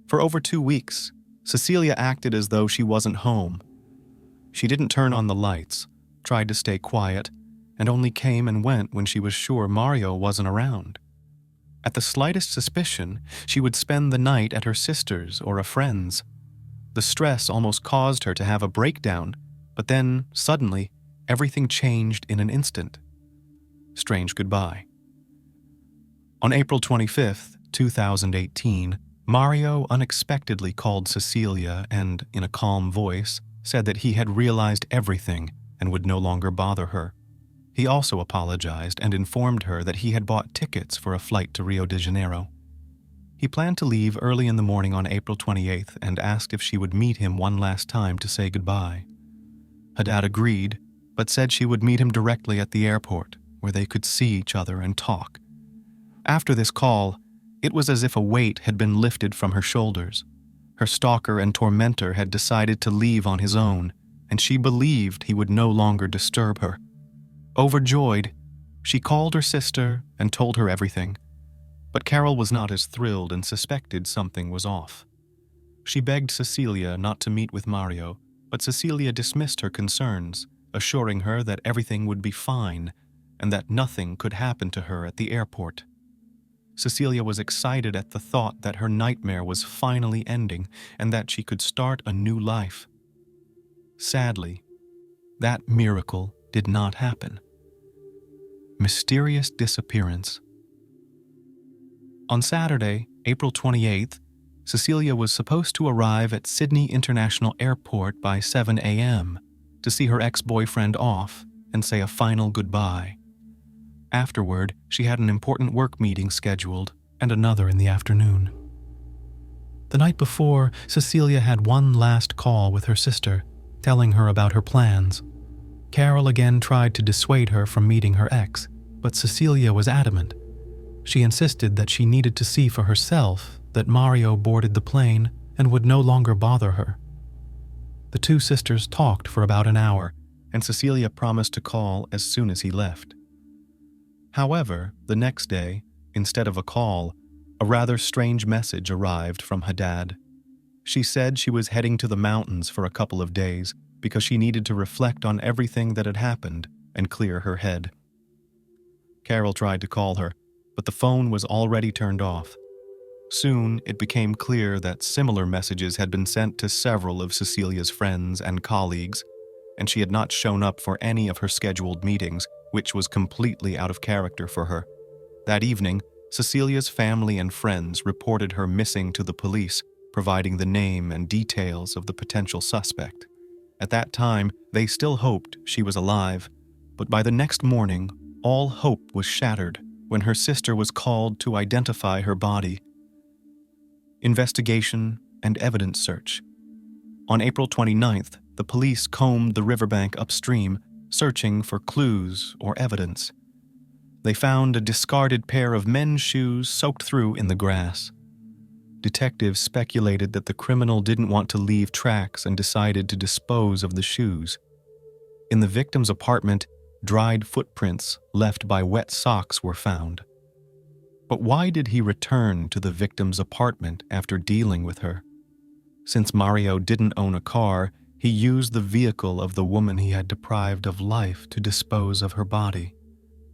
For over 2 weeks, Cecilia acted as though she wasn't home. She didn't turn on the lights, tried to stay quiet, and only came and went when she was sure Mario wasn't around. At the slightest suspicion, she would spend the night at her sister's or a friend's. The stress almost caused her to have a breakdown, but then, suddenly, everything changed in an instant. Strange goodbye. On April 25th, 2018, Mario unexpectedly called Cecilia and, in a calm voice, said that he had realized everything and would no longer bother her. He also apologized and informed her that he had bought tickets for a flight to Rio de Janeiro. He planned to leave early in the morning on April 28th and asked if she would meet him one last time to say goodbye. Haddad agreed, but said she would meet him directly at the airport, where they could see each other and talk. After this call, it was as if a weight had been lifted from her shoulders. Her stalker and tormentor had decided to leave on his own, and she believed he would no longer disturb her. Overjoyed, she called her sister and told her everything. But Carol was not as thrilled and suspected something was off. She begged Cecilia not to meet with Mario, but Cecilia dismissed her concerns, assuring her that everything would be fine and that nothing could happen to her at the airport. Cecilia was excited at the thought that her nightmare was finally ending and that she could start a new life. Sadly, that miracle did not happen. Mysterious disappearance. On Saturday, April 28th, Cecilia was supposed to arrive at Sydney International Airport by 7 a.m. to see her ex-boyfriend off and say a final goodbye. Afterward, she had an important work meeting scheduled and another in the afternoon. The night before, Cecilia had one last call with her sister, telling her about her plans. Carol again tried to dissuade her from meeting her ex, but Cecilia was adamant. She insisted that she needed to see for herself that Mario boarded the plane and would no longer bother her. The two sisters talked for about an hour, and Cecilia promised to call as soon as he left. However, the next day, instead of a call, a rather strange message arrived from Haddad. She said she was heading to the mountains for a couple of days because she needed to reflect on everything that had happened and clear her head. Carol tried to call her, but the phone was already turned off. Soon, it became clear that similar messages had been sent to several of Cecilia's friends and colleagues, and she had not shown up for any of her scheduled meetings, which was completely out of character for her. That evening, Cecilia's family and friends reported her missing to the police, providing the name and details of the potential suspect. At that time, they still hoped she was alive, but by the next morning, all hope was shattered when her sister was called to identify her body. Investigation and evidence search. On April 29th, the police combed the riverbank upstream, searching for clues or evidence. They found a discarded pair of men's shoes soaked through in the grass. Detectives speculated that the criminal didn't want to leave tracks and decided to dispose of the shoes. In the victim's apartment, dried footprints left by wet socks were found. But why did he return to the victim's apartment after dealing with her? Since Mario didn't own a car, he used the vehicle of the woman he had deprived of life to dispose of her body.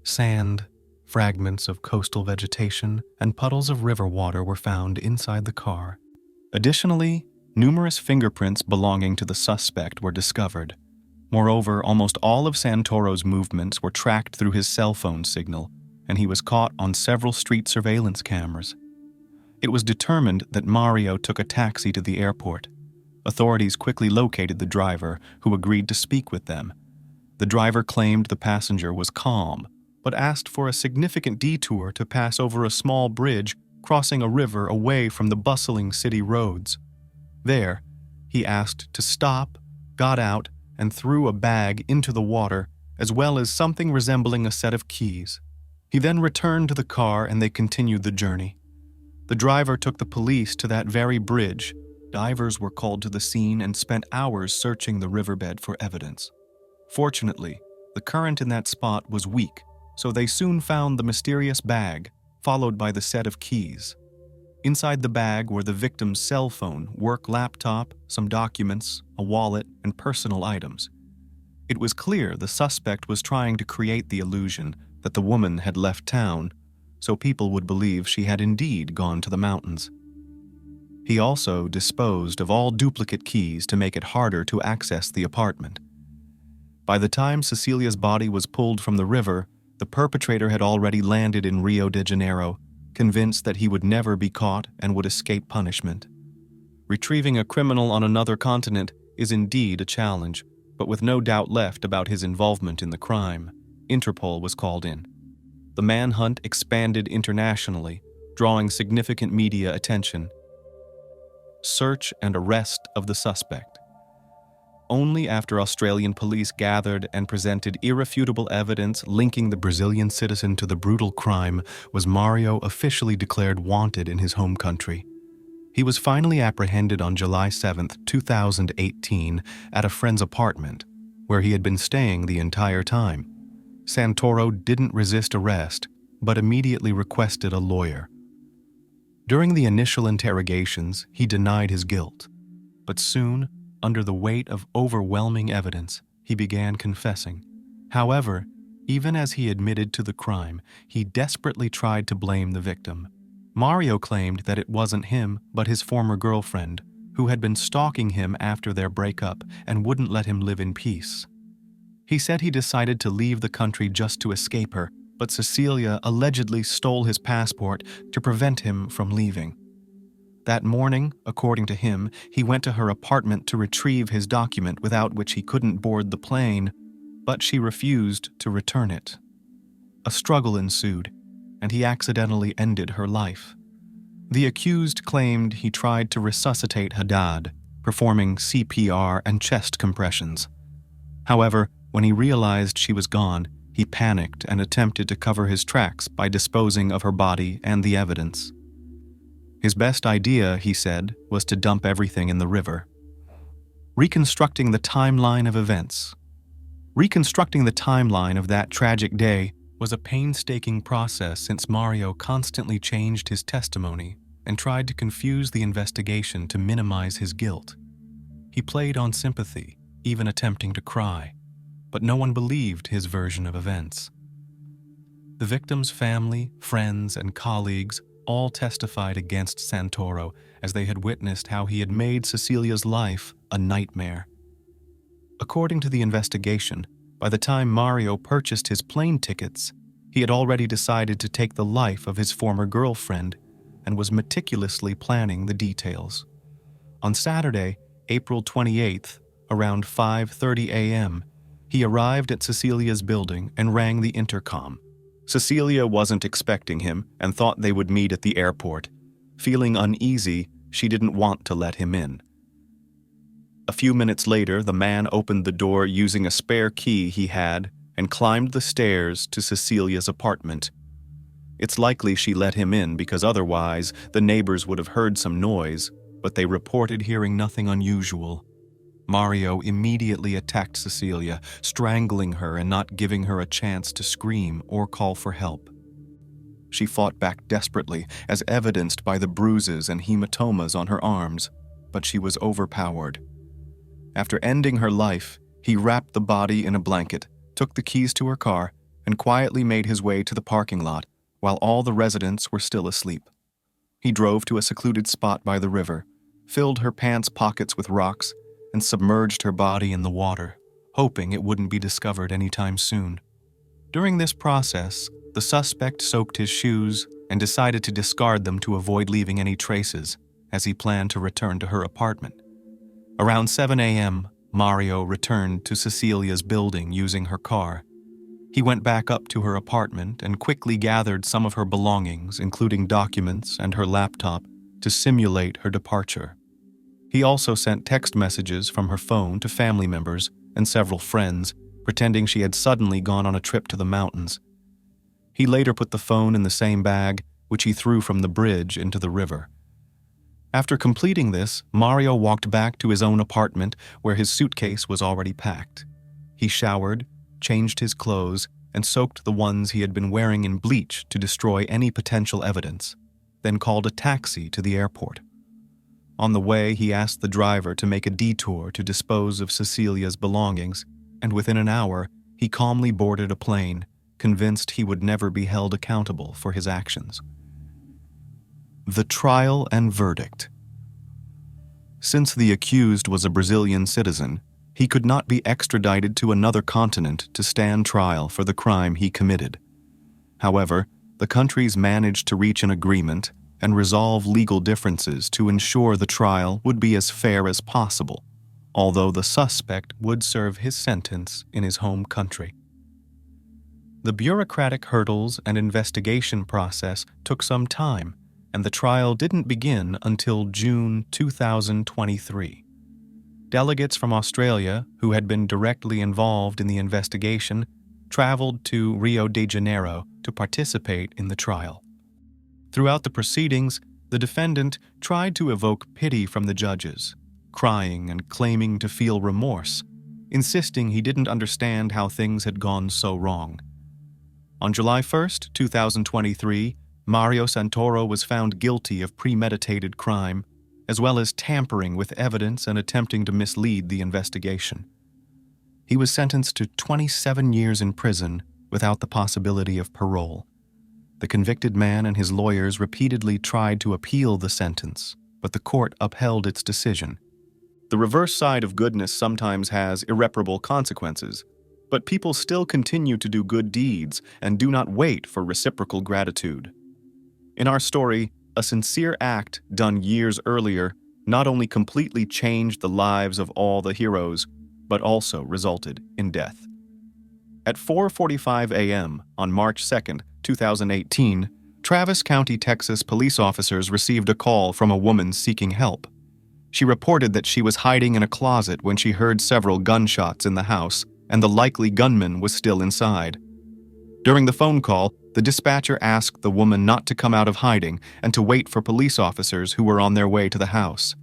Sand, Fragments of coastal vegetation and puddles of river water were found inside the car. Additionally, numerous fingerprints belonging to the suspect were discovered. Moreover, almost all of Santoro's movements were tracked through his cell phone signal, and he was caught on several street surveillance cameras. It was determined that Mario took a taxi to the airport. Authorities quickly located the driver, who agreed to speak with them. The driver claimed the passenger was calm, but asked for a significant detour to pass over a small bridge crossing a river away from the bustling city roads. There, he asked to stop, got out, and threw a bag into the water, as well as something resembling a set of keys. He then returned to the car and they continued the journey. The driver took the police to that very bridge. Divers were called to the scene and spent hours searching the riverbed for evidence. Fortunately, the current in that spot was weak, so they soon found the mysterious bag, followed by the set of keys. Inside the bag were the victim's cell phone, work laptop, some documents, a wallet, and personal items. It was clear the suspect was trying to create the illusion that the woman had left town, so people would believe she had indeed gone to the mountains. He also disposed of all duplicate keys to make it harder to access the apartment. By the time Cecilia's body was pulled from the river, the perpetrator had already landed in Rio de Janeiro, convinced that he would never be caught and would escape punishment. Retrieving a criminal on another continent is indeed a challenge, but with no doubt left about his involvement in the crime, Interpol was called in. The manhunt expanded internationally, drawing significant media attention. Search and arrest of the suspect. Only after Australian police gathered and presented irrefutable evidence linking the Brazilian citizen to the brutal crime was Mario officially declared wanted in his home country. He was finally apprehended on July 7, 2018, at a friend's apartment, where he had been staying the entire time. Santoro didn't resist arrest, but immediately requested a lawyer. During the initial interrogations, he denied his guilt, but soon, under the weight of overwhelming evidence, he began confessing. However, even as he admitted to the crime, he desperately tried to blame the victim. Mario claimed that it wasn't him, but his former girlfriend, who had been stalking him after their breakup and wouldn't let him live in peace. He said he decided to leave the country just to escape her, but Cecilia allegedly stole his passport to prevent him from leaving. That morning, according to him, he went to her apartment to retrieve his document without which he couldn't board the plane, but she refused to return it. A struggle ensued, and he accidentally ended her life. The accused claimed he tried to resuscitate Haddad, performing CPR and chest compressions. However, when he realized she was gone, he panicked and attempted to cover his tracks by disposing of her body and the evidence. His best idea, he said, was to dump everything in the river. Reconstructing the timeline of events. Reconstructing the timeline of that tragic day was a painstaking process since Mario constantly changed his testimony and tried to confuse the investigation to minimize his guilt. He played on sympathy, even attempting to cry, but no one believed his version of events. The victim's family, friends, and colleagues all testified against Santoro as they had witnessed how he had made Cecilia's life a nightmare. According to the investigation, by the time Mario purchased his plane tickets, he had already decided to take the life of his former girlfriend and was meticulously planning the details. On Saturday, April 28th, around 5:30 a.m., he arrived at Cecilia's building and rang the intercom. Cecilia wasn't expecting him and thought they would meet at the airport. Feeling uneasy, she didn't want to let him in. A few minutes later, the man opened the door using a spare key he had and climbed the stairs to Cecilia's apartment. It's likely she let him in because otherwise the neighbors would have heard some noise, but they reported hearing nothing unusual. Mario immediately attacked Cecilia, strangling her and not giving her a chance to scream or call for help. She fought back desperately, as evidenced by the bruises and hematomas on her arms, but she was overpowered. After ending her life, he wrapped the body in a blanket, took the keys to her car, and quietly made his way to the parking lot while all the residents were still asleep. He drove to a secluded spot by the river, filled her pants pockets with rocks, and submerged her body in the water, hoping it wouldn't be discovered anytime soon. During this process, the suspect soaked his shoes and decided to discard them to avoid leaving any traces, as he planned to return to her apartment. Around 7 a.m., Mario returned to Cecilia's building using her car. He went back up to her apartment and quickly gathered some of her belongings, including documents and her laptop, to simulate her departure. He also sent text messages from her phone to family members and several friends, pretending she had suddenly gone on a trip to the mountains. He later put the phone in the same bag, which he threw from the bridge into the river. After completing this, Mario walked back to his own apartment where his suitcase was already packed. He showered, changed his clothes, and soaked the ones he had been wearing in bleach to destroy any potential evidence, then called a taxi to the airport. On the way, he asked the driver to make a detour to dispose of Cecilia's belongings, and within an hour, he calmly boarded a plane, convinced he would never be held accountable for his actions. The trial and verdict. Since the accused was a Brazilian citizen, he could not be extradited to another continent to stand trial for the crime he committed. However, the countries managed to reach an agreement and resolve legal differences to ensure the trial would be as fair as possible, although the suspect would serve his sentence in his home country. The bureaucratic hurdles and investigation process took some time, and the trial didn't begin until June 2023. Delegates from Australia, who had been directly involved in the investigation, traveled to Rio de Janeiro to participate in the trial. Throughout the proceedings, the defendant tried to evoke pity from the judges, crying and claiming to feel remorse, insisting he didn't understand how things had gone so wrong. On July 1, 2023, Mario Santoro was found guilty of premeditated crime, as well as tampering with evidence and attempting to mislead the investigation. He was sentenced to 27 years in prison without the possibility of parole. The convicted man and his lawyers repeatedly tried to appeal the sentence, but the court upheld its decision. The reverse side of goodness sometimes has irreparable consequences, but people still continue to do good deeds and do not wait for reciprocal gratitude. In our story, a sincere act done years earlier not only completely changed the lives of all the heroes, but also resulted in death. At 4:45 a.m. on March 2, 2018, Travis County, Texas police officers received a call from a woman seeking help. She reported that she was hiding in a closet when she heard several gunshots in the house, and the likely gunman was still inside. During the phone call, the dispatcher asked the woman not to come out of hiding and to wait for police officers who were on their way to the house.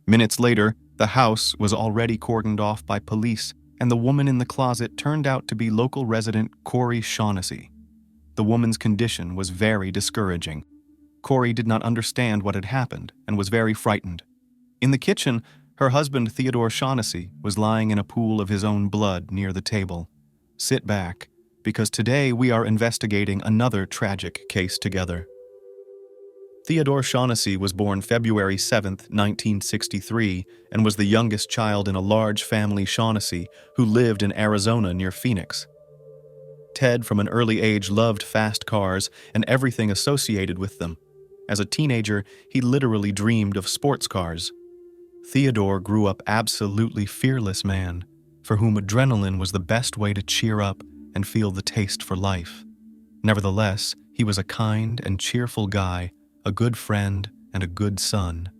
Minutes later, the house was already cordoned off by police, and the woman in the closet turned out to be local resident Corey Shaunessy. The woman's condition was very discouraging. Corey did not understand what had happened and was very frightened. In the kitchen, her husband Theodore Shaunessy was lying in a pool of his own blood near the table. Sit back, because today we are investigating another tragic case together. Theodore Shaunessy was born February 7, 1963, and was the youngest child in a large family Shaunessy who lived in Arizona near Phoenix. Ted, from an early age, loved fast cars and everything associated with them. As a teenager, he literally dreamed of sports cars. Theodore grew up absolutely fearless man, for whom adrenaline was the best way to cheer up and feel the taste for life. Nevertheless, he was a kind and cheerful guy, a good friend, and a good son.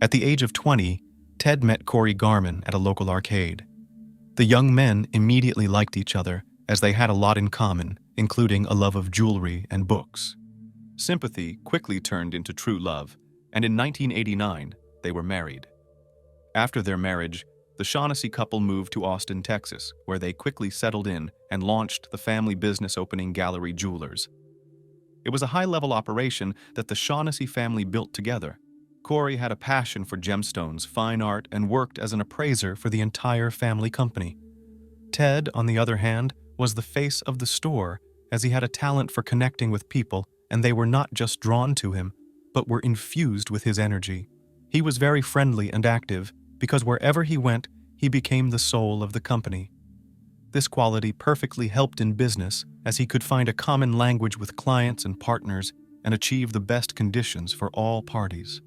At the age of 20, Ted met Corey Garman at a local arcade. The young men immediately liked each other, as they had a lot in common, including a love of jewelry and books. Sympathy quickly turned into true love, and in 1989, they were married. After their marriage, the Shaunessy couple moved to Austin, Texas, where they quickly settled in and launched the family business opening Gallery Jewelers. It was a high-level operation that the Shaunessy family built together. Corey had a passion for gemstones, fine art, and worked as an appraiser for the entire family company. Ted, on the other hand, was the face of the store, as he had a talent for connecting with people, and they were not just drawn to him, but were infused with his energy. He was very friendly and active, because wherever he went, he became the soul of the company. This quality perfectly helped in business, as he could find a common language with clients and partners and achieve the best conditions for all parties.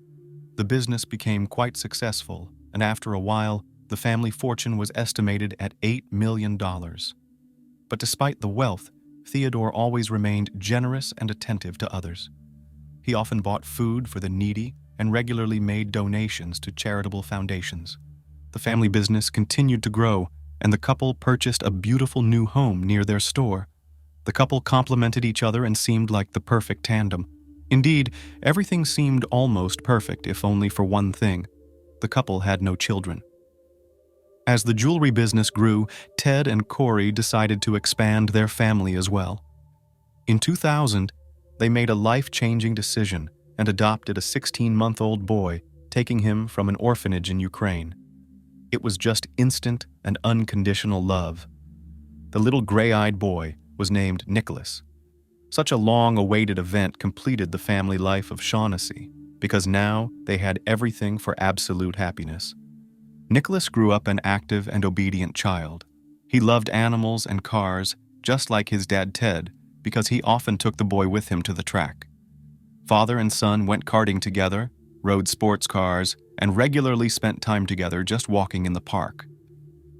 The business became quite successful, and after a while, the family fortune was estimated at $8 million. But despite the wealth, Theodore always remained generous and attentive to others. He often bought food for the needy and regularly made donations to charitable foundations. The family business continued to grow, and the couple purchased a beautiful new home near their store. The couple complemented each other and seemed like the perfect tandem. Indeed, everything seemed almost perfect, if only for one thing. The couple had no children. As the jewelry business grew, Ted and Corey decided to expand their family as well. In 2000, they made a life-changing decision and adopted a 16-month-old boy, taking him from an orphanage in Ukraine. It was just instant and unconditional love. The little gray-eyed boy was named Nicholas. Such a long-awaited event completed the family life of Shaughnessy, because now they had everything for absolute happiness. Nicholas grew up an active and obedient child. He loved animals and cars, just like his dad Ted, because he often took the boy with him to the track. Father and son went karting together, rode sports cars, and regularly spent time together just walking in the park.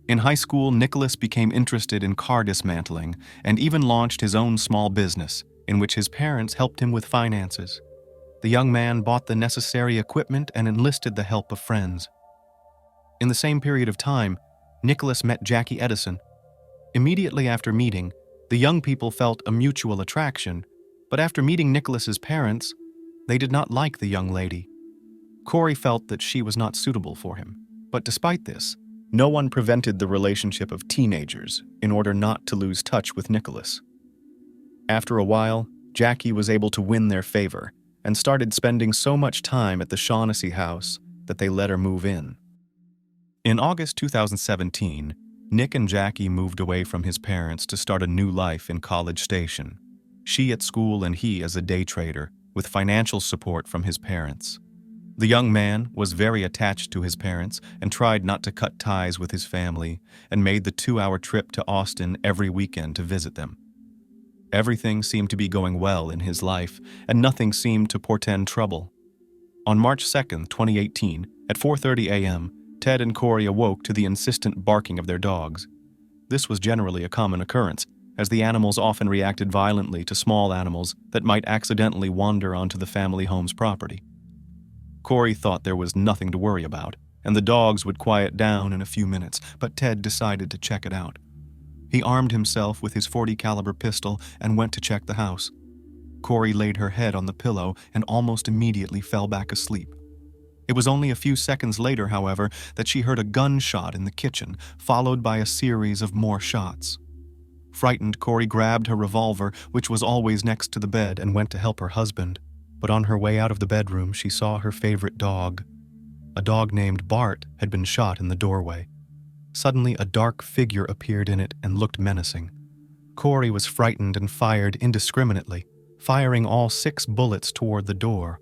In high school, Nicholas became interested in car dismantling and even launched his own small business, in which his parents helped him with finances. The young man bought the necessary equipment and enlisted the help of friends. In the same period of time, Nicholas met Jackie Edison. Immediately after meeting, the young people felt a mutual attraction, but after meeting Nicholas's parents, they did not like the young lady. Corey felt that she was not suitable for him, but despite this, no one prevented the relationship of teenagers in order not to lose touch with Nicholas. After a while, Jackie was able to win their favor and started spending so much time at the Shaughnessy house that they let her move in. In August 2017, Nick and Jackie moved away from his parents to start a new life in College Station. She at school and he as a day trader, with financial support from his parents. The young man was very attached to his parents and tried not to cut ties with his family and made the 2-hour trip to Austin every weekend to visit them. Everything seemed to be going well in his life, and nothing seemed to portend trouble. On March 2nd, 2018, at 4:30 a.m., Ted and Corey awoke to the insistent barking of their dogs. This was generally a common occurrence, as the animals often reacted violently to small animals that might accidentally wander onto the family home's property. Corey thought there was nothing to worry about, and the dogs would quiet down in a few minutes, but Ted decided to check it out. He armed himself with his .40 caliber pistol and went to check the house. Corey laid her head on the pillow and almost immediately fell back asleep. It was only a few seconds later, however, that she heard a gunshot in the kitchen, followed by a series of more shots. Frightened, Corey grabbed her revolver, which was always next to the bed, and went to help her husband. But on her way out of the bedroom, she saw her favorite dog. A dog named Bart had been shot in the doorway. Suddenly, a dark figure appeared in it and looked menacing. Corey was frightened and fired indiscriminately, firing all 6 bullets toward the door.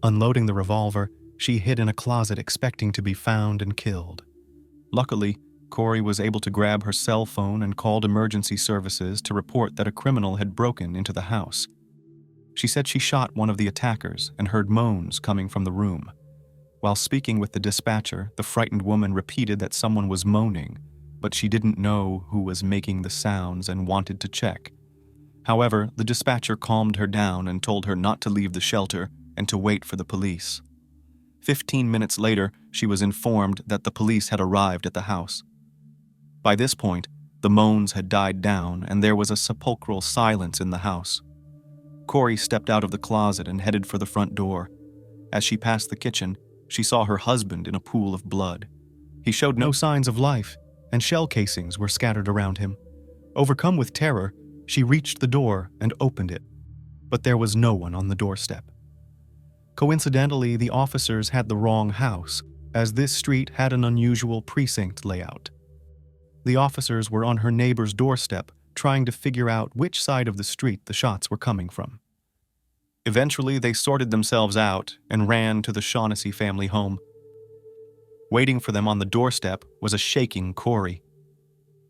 Unloading the revolver, she hid in a closet expecting to be found and killed. Luckily, Corey was able to grab her cell phone and called emergency services to report that a criminal had broken into the house. She said she shot one of the attackers and heard moans coming from the room. While speaking with the dispatcher, the frightened woman repeated that someone was moaning, but she didn't know who was making the sounds and wanted to check. However, the dispatcher calmed her down and told her not to leave the shelter and to wait for the police. 15 minutes later, she was informed that the police had arrived at the house. By this point, the moans had died down and there was a sepulchral silence in the house. Corey stepped out of the closet and headed for the front door. As she passed the kitchen, she saw her husband in a pool of blood. He showed no signs of life, and shell casings were scattered around him. Overcome with terror, she reached the door and opened it, but there was no one on the doorstep. Coincidentally, the officers had the wrong house, as this street had an unusual precinct layout. The officers were on her neighbor's doorstep, trying to figure out which side of the street the shots were coming from. Eventually, they sorted themselves out and ran to the Shaughnessy family home. Waiting for them on the doorstep was a shaking Corey.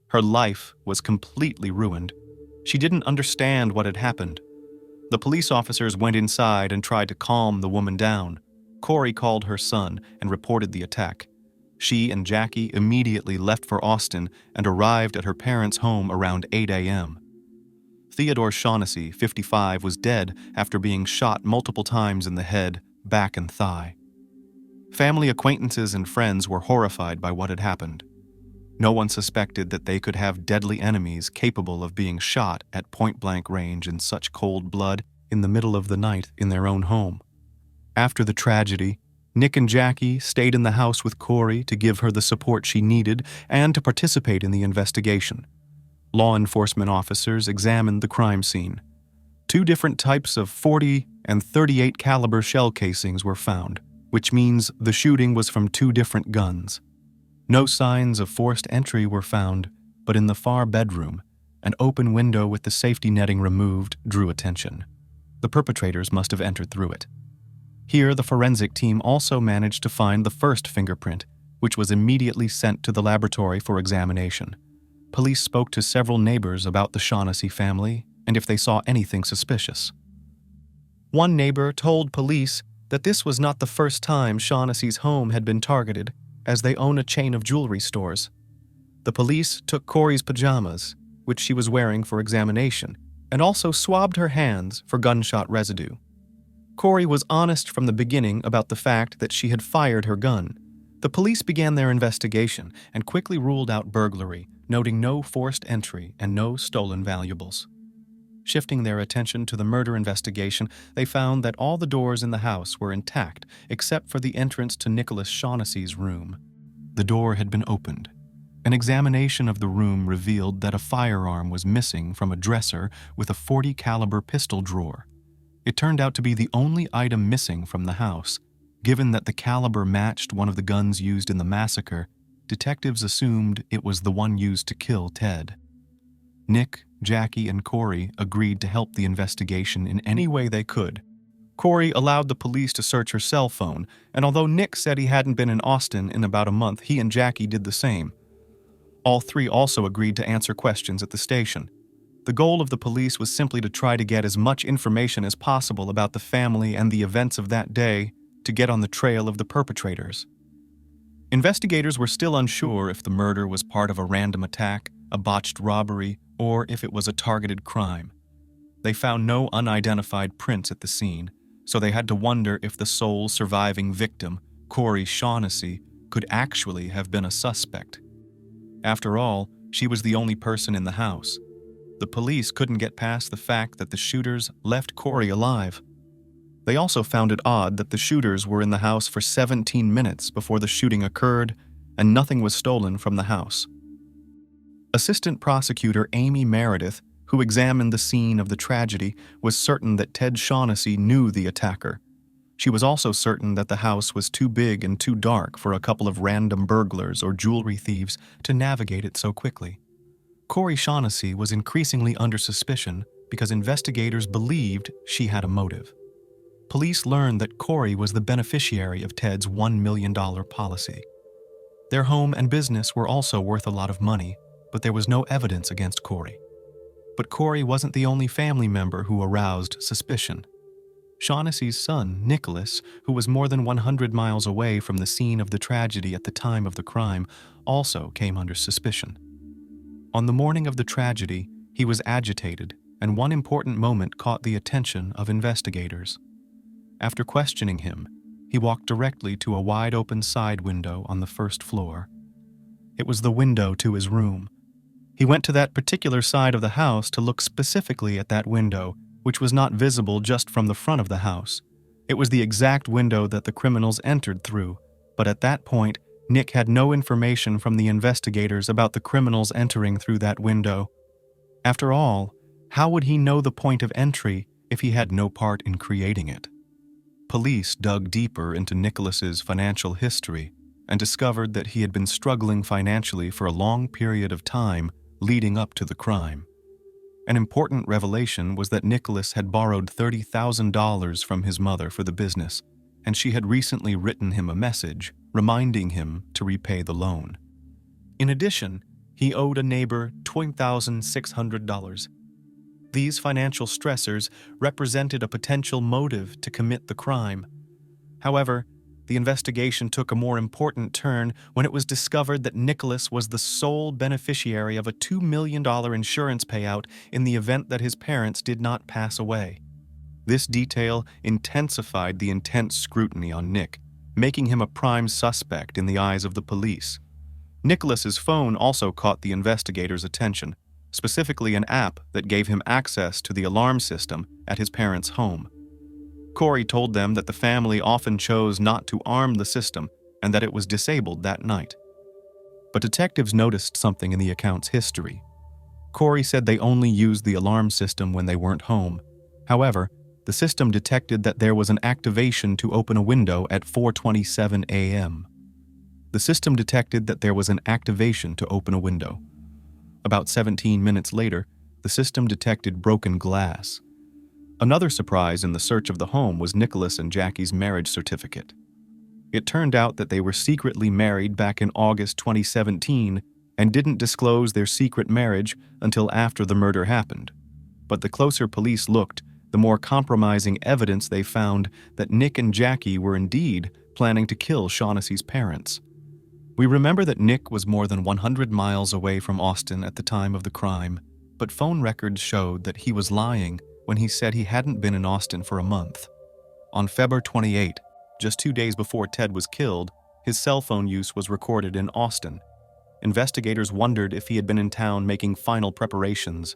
Her life was completely ruined. She didn't understand what had happened. The police officers went inside and tried to calm the woman down. Corey called her son and reported the attack. She and Jackie immediately left for Austin and arrived at her parents' home around 8 a.m. Theodore Shaughnessy, 55, was dead after being shot multiple times in the head, back, and thigh. Family acquaintances and friends were horrified by what had happened. No one suspected that they could have deadly enemies capable of being shot at point-blank range in such cold blood in the middle of the night in their own home. After the tragedy, Nick and Jackie stayed in the house with Corey to give her the support she needed and to participate in the investigation. Law enforcement officers examined the crime scene. 2 different types of .40 and .38 caliber shell casings were found, which means the shooting was from 2 different guns. No signs of forced entry were found, but in the far bedroom, an open window with the safety netting removed drew attention. The perpetrators must have entered through it. Here, the forensic team also managed to find the first fingerprint, which was immediately sent to the laboratory for examination. Police spoke to several neighbors about the Shaughnessy family and if they saw anything suspicious. One neighbor told police that this was not the first time Shaughnessy's home had been targeted, as they own a chain of jewelry stores. The police took Corey's pajamas, which she was wearing for examination, and also swabbed her hands for gunshot residue. Corey was honest from the beginning about the fact that she had fired her gun. The police began their investigation and quickly ruled out burglary, noting no forced entry and no stolen valuables. Shifting their attention to the murder investigation, they found that all the doors in the house were intact except for the entrance to Nicholas Shaughnessy's room. The door had been opened. An examination of the room revealed that a firearm was missing from a dresser with a .40 caliber pistol drawer. It turned out to be the only item missing from the house. Given that the caliber matched one of the guns used in the massacre, detectives assumed it was the one used to kill Ted. Nick, Jackie, and Corey agreed to help the investigation in any way they could. Corey allowed the police to search her cell phone, and although Nick said he hadn't been in Austin in about a month, he and Jackie did the same. All 3 also agreed to answer questions at the station. The goal of the police was simply to try to get as much information as possible about the family and the events of that day to get on the trail of the perpetrators. Investigators were still unsure if the murder was part of a random attack, a botched robbery, or if it was a targeted crime. They found no unidentified prints at the scene, so they had to wonder if the sole surviving victim, Corey Shaughnessy, could actually have been a suspect. After all, she was the only person in the house. The police couldn't get past the fact that the shooters left Corey alive. They also found it odd that the shooters were in the house for 17 minutes before the shooting occurred, and nothing was stolen from the house. Assistant Prosecutor Amy Meredith, who examined the scene of the tragedy, was certain that Ted Shaughnessy knew the attacker. She was also certain that the house was too big and too dark for a couple of random burglars or jewelry thieves to navigate it so quickly. Corey Shaughnessy was increasingly under suspicion because investigators believed she had a motive. Police learned that Corey was the beneficiary of Ted's $1 million policy. Their home and business were also worth a lot of money, but there was no evidence against Corey. But Corey wasn't the only family member who aroused suspicion. Shaughnessy's son, Nicholas, who was more than 100 miles away from the scene of the tragedy at the time of the crime, also came under suspicion. On the morning of the tragedy, he was agitated, and one important moment caught the attention of investigators. After questioning him, he walked directly to a wide-open side window on the first floor. It was the window to his room. He went to that particular side of the house to look specifically at that window, which was not visible just from the front of the house. It was the exact window that the criminals entered through, but at that point, Nick had no information from the investigators about the criminals entering through that window. After all, how would he know the point of entry if he had no part in creating it? Police dug deeper into Nicholas's financial history and discovered that he had been struggling financially for a long period of time leading up to the crime. An important revelation was that Nicholas had borrowed $30,000 from his mother for the business, and she had recently written him a message reminding him to repay the loan. In addition, he owed a neighbor $20,600. These financial stressors represented a potential motive to commit the crime. However, the investigation took a more important turn when it was discovered that Nicholas was the sole beneficiary of a $2 million insurance payout in the event that his parents did not pass away. This detail intensified the intense scrutiny on Nick, making him a prime suspect in the eyes of the police. Nicholas's phone also caught the investigators' attention, specifically an app that gave him access to the alarm system at his parents' home. Corey told them that the family often chose not to arm the system and that it was disabled that night. But detectives noticed something in the account's history. Corey said they only used the alarm system when they weren't home. However, the system detected that there was an activation to open a window at 4:27 a.m. The system detected that there was an activation to open a window. About 17 minutes later, the system detected broken glass. Another surprise in the search of the home was Nicholas and Jackie's marriage certificate. It turned out that they were secretly married back in August 2017 and didn't disclose their secret marriage until after the murder happened. But the closer police looked, the more compromising evidence they found that Nick and Jackie were indeed planning to kill Shaunessy's parents. We remember that Nick was more than 100 miles away from Austin at the time of the crime, but phone records showed that he was lying when he said he hadn't been in Austin for a month. On February 28, just 2 days before Ted was killed, his cell phone use was recorded in Austin. Investigators wondered if he had been in town making final preparations.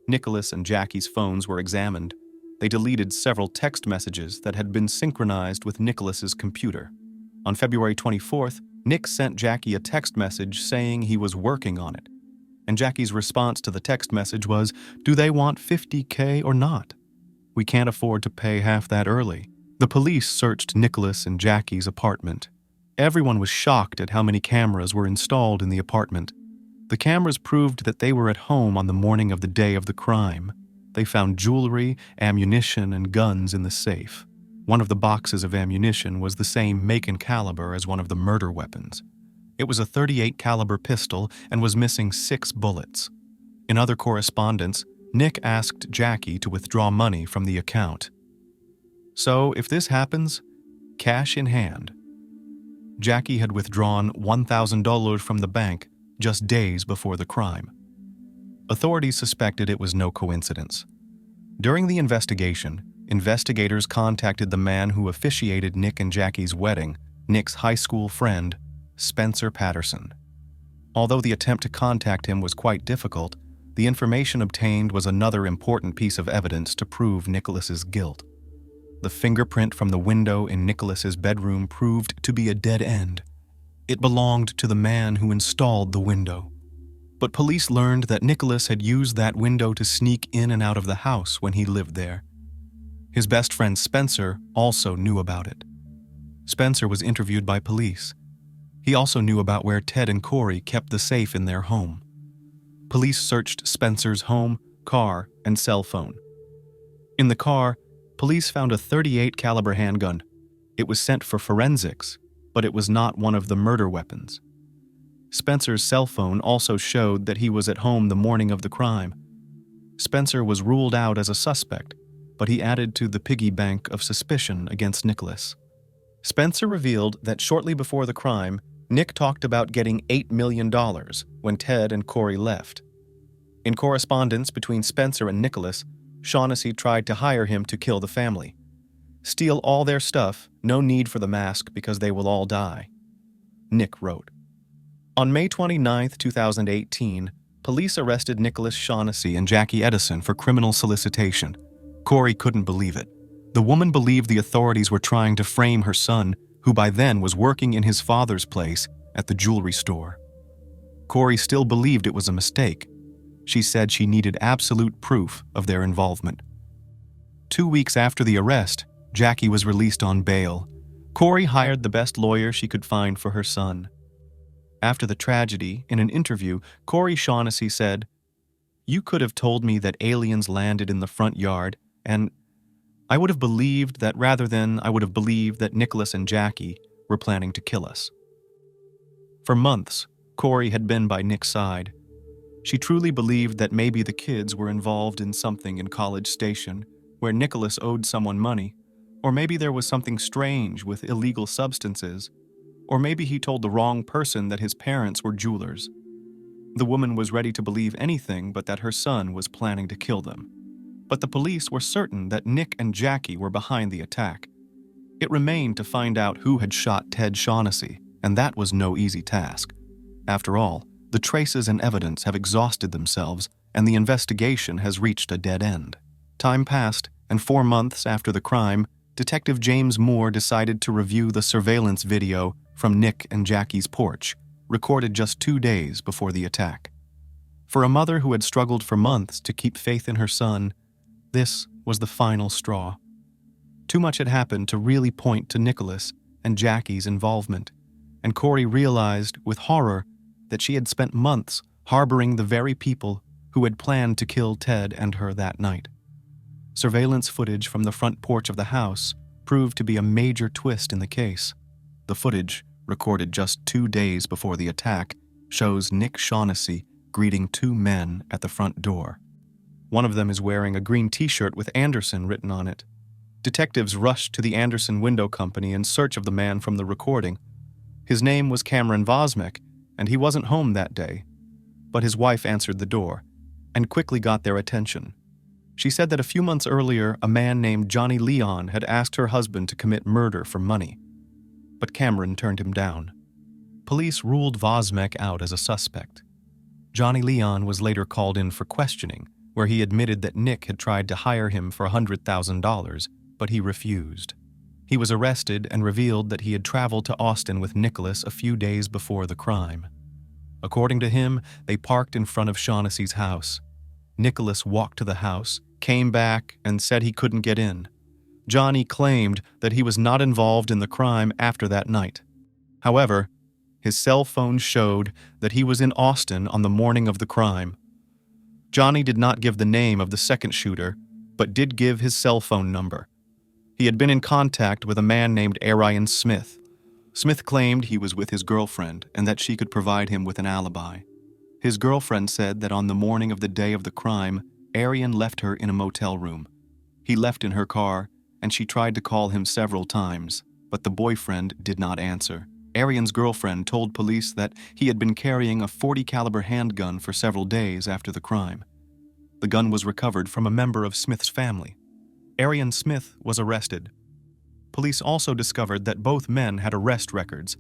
Nicholas and Jackie's phones were examined. They deleted several text messages that had been synchronized with Nicholas's computer. On February 24th, Nick sent Jackie a text message saying he was working on it. And Jackie's response to the text message was, "Do they want $50K or not? We can't afford to pay half that early." The police searched Nicholas and Jackie's apartment. Everyone was shocked at how many cameras were installed in the apartment. The cameras proved that they were at home on the morning of the day of the crime. They found jewelry, ammunition, and guns in the safe. One of the boxes of ammunition was the same make and caliber as one of the murder weapons. It was a .38 caliber pistol and was missing 6 bullets. In other correspondence, Nick asked Jackie to withdraw money from the account. So, if this happens, cash in hand. Jackie had withdrawn $1,000 from the bank just days before the crime. Authorities suspected it was no coincidence. During the investigation, investigators contacted the man who officiated Nick and Jackie's wedding, Nick's high school friend, Spencer Patterson. Although the attempt to contact him was quite difficult, the information obtained was another important piece of evidence to prove Nicholas's guilt. The fingerprint from the window in Nicholas's bedroom proved to be a dead end. It belonged to the man who installed the window. But police learned that Nicholas had used that window to sneak in and out of the house when he lived there. His best friend Spencer also knew about it. Spencer was interviewed by police. He also knew about where Ted and Corey kept the safe in their home. Police searched Spencer's home, car, and cell phone. In the car, police found a .38 caliber handgun. It was sent for forensics, but it was not one of the murder weapons. Spencer's cell phone also showed that he was at home the morning of the crime. Spencer was ruled out as a suspect, but he added to the piggy bank of suspicion against Nicholas. Spencer revealed that shortly before the crime, Nick talked about getting $8 million when Ted and Corey left. In correspondence between Spencer and Nicholas, Shaunessy tried to hire him to kill the family. "Steal all their stuff, no need for the mask because they will all die," Nick wrote. On May 29, 2018, police arrested Nicholas Shaunessy and Jackie Edison for criminal solicitation. Corey couldn't believe it. The woman believed the authorities were trying to frame her son, who by then was working in his father's place at the jewelry store. Corey still believed it was a mistake. She said she needed absolute proof of their involvement. 2 weeks after the arrest, Jackie was released on bail. Corey hired the best lawyer she could find for her son. After the tragedy, in an interview, Corey Shaunessy said, You could have told me that aliens landed in the front yard, and I would have believed that rather than I would have believed that Nicholas and Jackie were planning to kill us. For months, Corey had been by Nick's side. She truly believed that maybe the kids were involved in something in College Station where Nicholas owed someone money, or maybe there was something strange with illegal substances, or maybe he told the wrong person that his parents were jewelers. The woman was ready to believe anything but that her son was planning to kill them. But the police were certain that Nick and Jackie were behind the attack. It remained to find out who had shot Ted Shaughnessy, and that was no easy task. After all, the traces and evidence have exhausted themselves, and the investigation has reached a dead end. Time passed, and 4 months after the crime, Detective James Moore decided to review the surveillance video from Nick and Jackie's porch, recorded just 2 days before the attack. For a mother who had struggled for months to keep faith in her son, this was the final straw. Too much had happened to really point to Nicholas and Jackie's involvement, and Corey realized with horror that she had spent months harboring the very people who had planned to kill Ted and her that night. Surveillance footage from the front porch of the house proved to be a major twist in the case. The footage, recorded just 2 days before the attack, shows Nick Shaughnessy greeting 2 men at the front door. One of them is wearing a green t-shirt with Anderson written on it. Detectives rushed to the Anderson Window Company in search of the man from the recording. His name was Cameron Vosmek, and he wasn't home that day. But his wife answered the door, and quickly got their attention. She said that a few months earlier, a man named Johnny Leon had asked her husband to commit murder for money. But Cameron turned him down. Police ruled Vosmek out as a suspect. Johnny Leon was later called in for questioning, where he admitted that Nick had tried to hire him for $100,000, but he refused. He was arrested and revealed that he had traveled to Austin with Nicholas a few days before the crime. According to him, they parked in front of Shaughnessy's house. Nicholas walked to the house, came back, and said he couldn't get in. Johnny claimed that he was not involved in the crime after that night. However, his cell phone showed that he was in Austin on the morning of the crime. Johnny did not give the name of the second shooter, but did give his cell phone number. He had been in contact with a man named Arian Smith. Smith claimed he was with his girlfriend and that she could provide him with an alibi. His girlfriend said that on the morning of the day of the crime, Arian left her in a motel room. He left in her car, and she tried to call him several times, but the boyfriend did not answer. Arian's girlfriend told police that he had been carrying a .40 caliber handgun for several days after the crime. The gun was recovered from a member of Smith's family. Arian Smith was arrested. Police also discovered that both men had arrest records.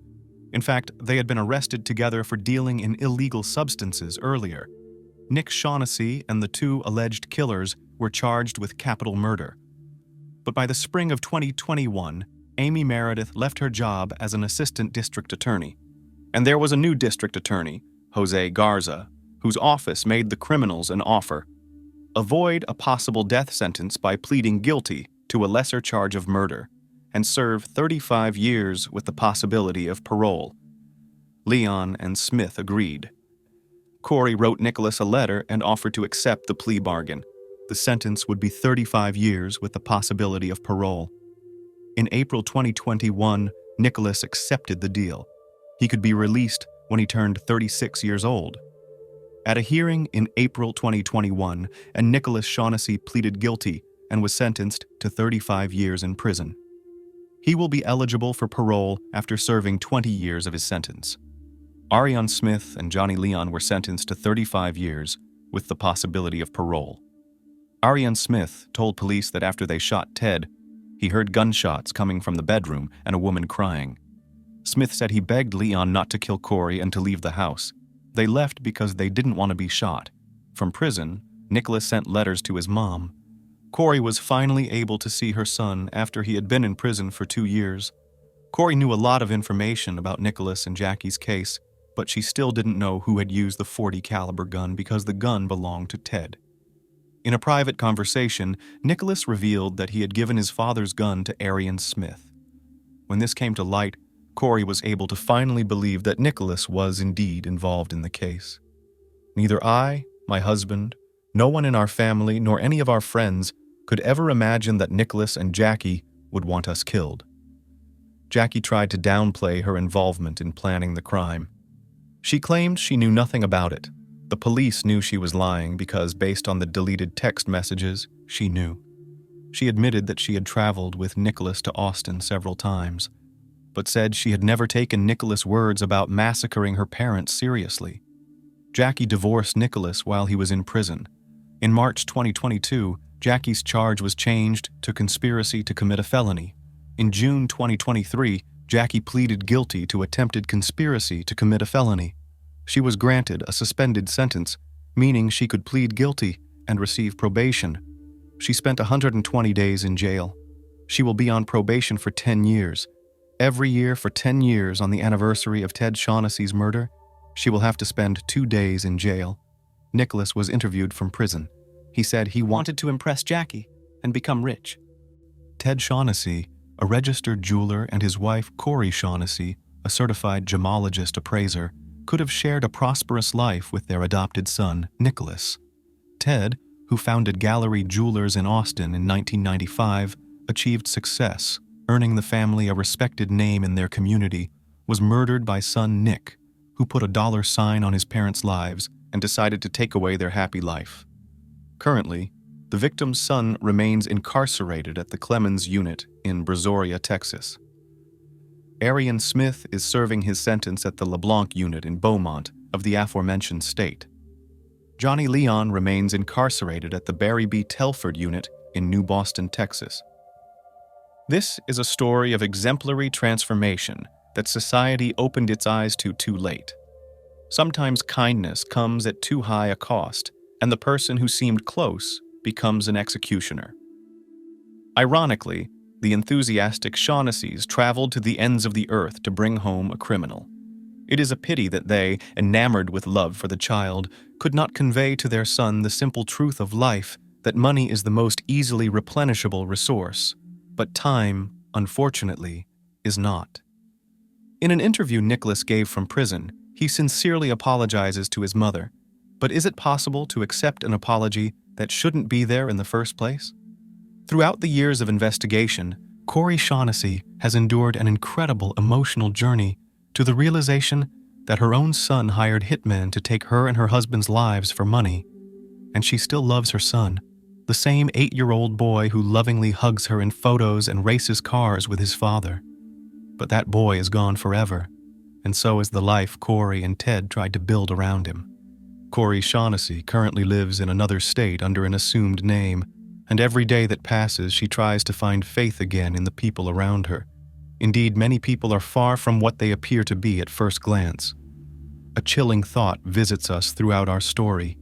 In fact, they had been arrested together for dealing in illegal substances earlier. Nick Shaughnessy and the 2 alleged killers were charged with capital murder. But by the spring of 2021, Amy Meredith left her job as an assistant district attorney. And there was a new district attorney, Jose Garza, whose office made the criminals an offer: avoid a possible death sentence by pleading guilty to a lesser charge of murder, and serve 35 years with the possibility of parole. Leon and Smith agreed. Corey wrote Nicholas a letter and offered to accept the plea bargain. The sentence would be 35 years with the possibility of parole. In April 2021, Nicholas accepted the deal. He could be released when he turned 36 years old. At a hearing in April 2021, and Nicholas Shaughnessy pleaded guilty and was sentenced to 35 years in prison. He will be eligible for parole after serving 20 years of his sentence. Arian Smith and Johnny Leon were sentenced to 35 years with the possibility of parole. Arian Smith told police that after they shot Ted, he heard gunshots coming from the bedroom and a woman crying. Smith said he begged Leon not to kill Corey and to leave the house. They left because they didn't want to be shot. From prison, Nicholas sent letters to his mom. Corey was finally able to see her son after he had been in prison for 2 years. Corey knew a lot of information about Nicholas and Jackie's case, but she still didn't know who had used the .40 caliber gun because the gun belonged to Ted. In a private conversation, Nicholas revealed that he had given his father's gun to Arian Smith. When this came to light, Corey was able to finally believe that Nicholas was indeed involved in the case. Neither I, my husband, No one in our family nor any of our friends could ever imagine that Nicholas and Jackie would want us killed. Jackie tried to downplay her involvement in planning the crime. She claimed she knew nothing about it. The police knew she was lying because, based on the deleted text messages, she knew. She admitted that she had traveled with Nicholas to Austin several times, but said she had never taken Nicholas' words about massacring her parents seriously. Jackie divorced Nicholas while he was in prison. In March 2022, Jackie's charge was changed to conspiracy to commit a felony. In June 2023, Jackie pleaded guilty to attempted conspiracy to commit a felony. She was granted a suspended sentence, meaning she could plead guilty and receive probation. She spent 120 days in jail. She will be on probation for 10 years. Every year for 10 years on the anniversary of Ted Shaunessy's murder, she will have to spend 2 days in jail. Nicholas was interviewed from prison. He said he wanted to impress Jackie and become rich. Ted Shaughnessy, a registered jeweler, and his wife Corey Shaughnessy, a certified gemologist appraiser, could have shared a prosperous life with their adopted son, Nicholas. Ted, who founded Gallery Jewelers in Austin in 1995, achieved success, earning the family a respected name in their community, was murdered by son Nick, who put a dollar sign on his parents' lives and decided to take away their happy life. Currently, the victim's son remains incarcerated at the Clemens Unit in Brazoria, Texas. Arian Smith is serving his sentence at the LeBlanc Unit in Beaumont of the aforementioned state. Johnny Leon remains incarcerated at the Barry B. Telford Unit in New Boston, Texas. This is a story of exemplary transformation that society opened its eyes to too late. Sometimes kindness comes at too high a cost, and the person who seemed close becomes an executioner. Ironically, the enthusiastic Shaunessy's traveled to the ends of the earth to bring home a criminal. It is a pity that they, enamored with love for the child, could not convey to their son the simple truth of life that money is the most easily replenishable resource, but time, unfortunately, is not. In an interview Nicholas gave from prison, he sincerely apologizes to his mother. But is it possible to accept an apology that shouldn't be there in the first place? Throughout the years of investigation, Corey Shaughnessy has endured an incredible emotional journey to the realization that her own son hired hitmen to take her and her husband's lives for money, and she still loves her son, the same 8-year-old boy who lovingly hugs her in photos and races cars with his father. But that boy is gone forever, and so is the life Corey and Ted tried to build around him. Corey Shaughnessy currently lives in another state under an assumed name, and every day that passes she tries to find faith again in the people around her. Indeed, many people are far from what they appear to be at first glance. A chilling thought visits us throughout our story.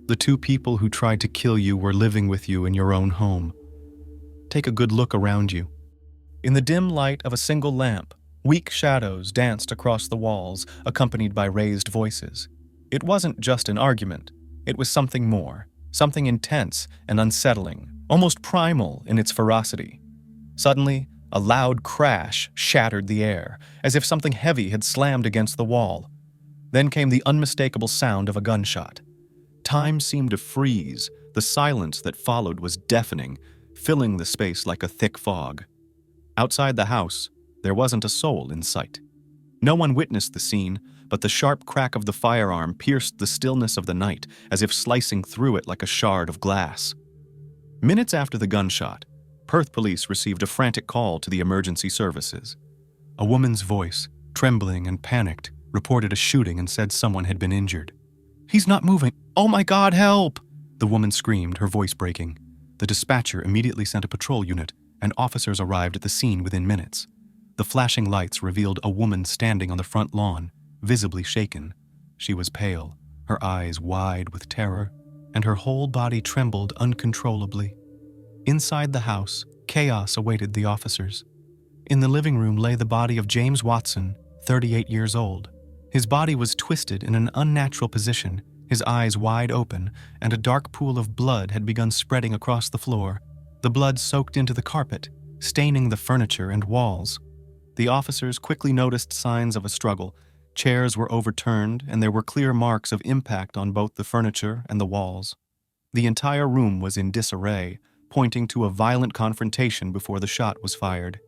The 2 people who tried to kill you were living with you in your own home. Take a good look around you. In the dim light of a single lamp, weak shadows danced across the walls, accompanied by raised voices. It wasn't just an argument. It was something more, something intense and unsettling, almost primal in its ferocity. Suddenly, a loud crash shattered the air, as if something heavy had slammed against the wall. Then came the unmistakable sound of a gunshot. Time seemed to freeze. The silence that followed was deafening, filling the space like a thick fog. Outside the house, there wasn't a soul in sight. No one witnessed the scene, but the sharp crack of the firearm pierced the stillness of the night, as if slicing through it like a shard of glass. Minutes after the gunshot, Perth police received a frantic call to the emergency services. A woman's voice, trembling and panicked, reported a shooting and said someone had been injured. "He's not moving. Oh my God, help!" the woman screamed, her voice breaking. The dispatcher immediately sent a patrol unit, and officers arrived at the scene within minutes. The flashing lights revealed a woman standing on the front lawn, visibly shaken. She was pale, her eyes wide with terror, and her whole body trembled uncontrollably. Inside the house, chaos awaited the officers. In the living room lay the body of James Watson, 38 years old. His body was twisted in an unnatural position, his eyes wide open, and a dark pool of blood had begun spreading across the floor. The blood soaked into the carpet, staining the furniture and walls. The officers quickly noticed signs of a struggle. Chairs were overturned, and there were clear marks of impact on both the furniture and the walls. The entire room was in disarray, pointing to a violent confrontation before the shot was fired.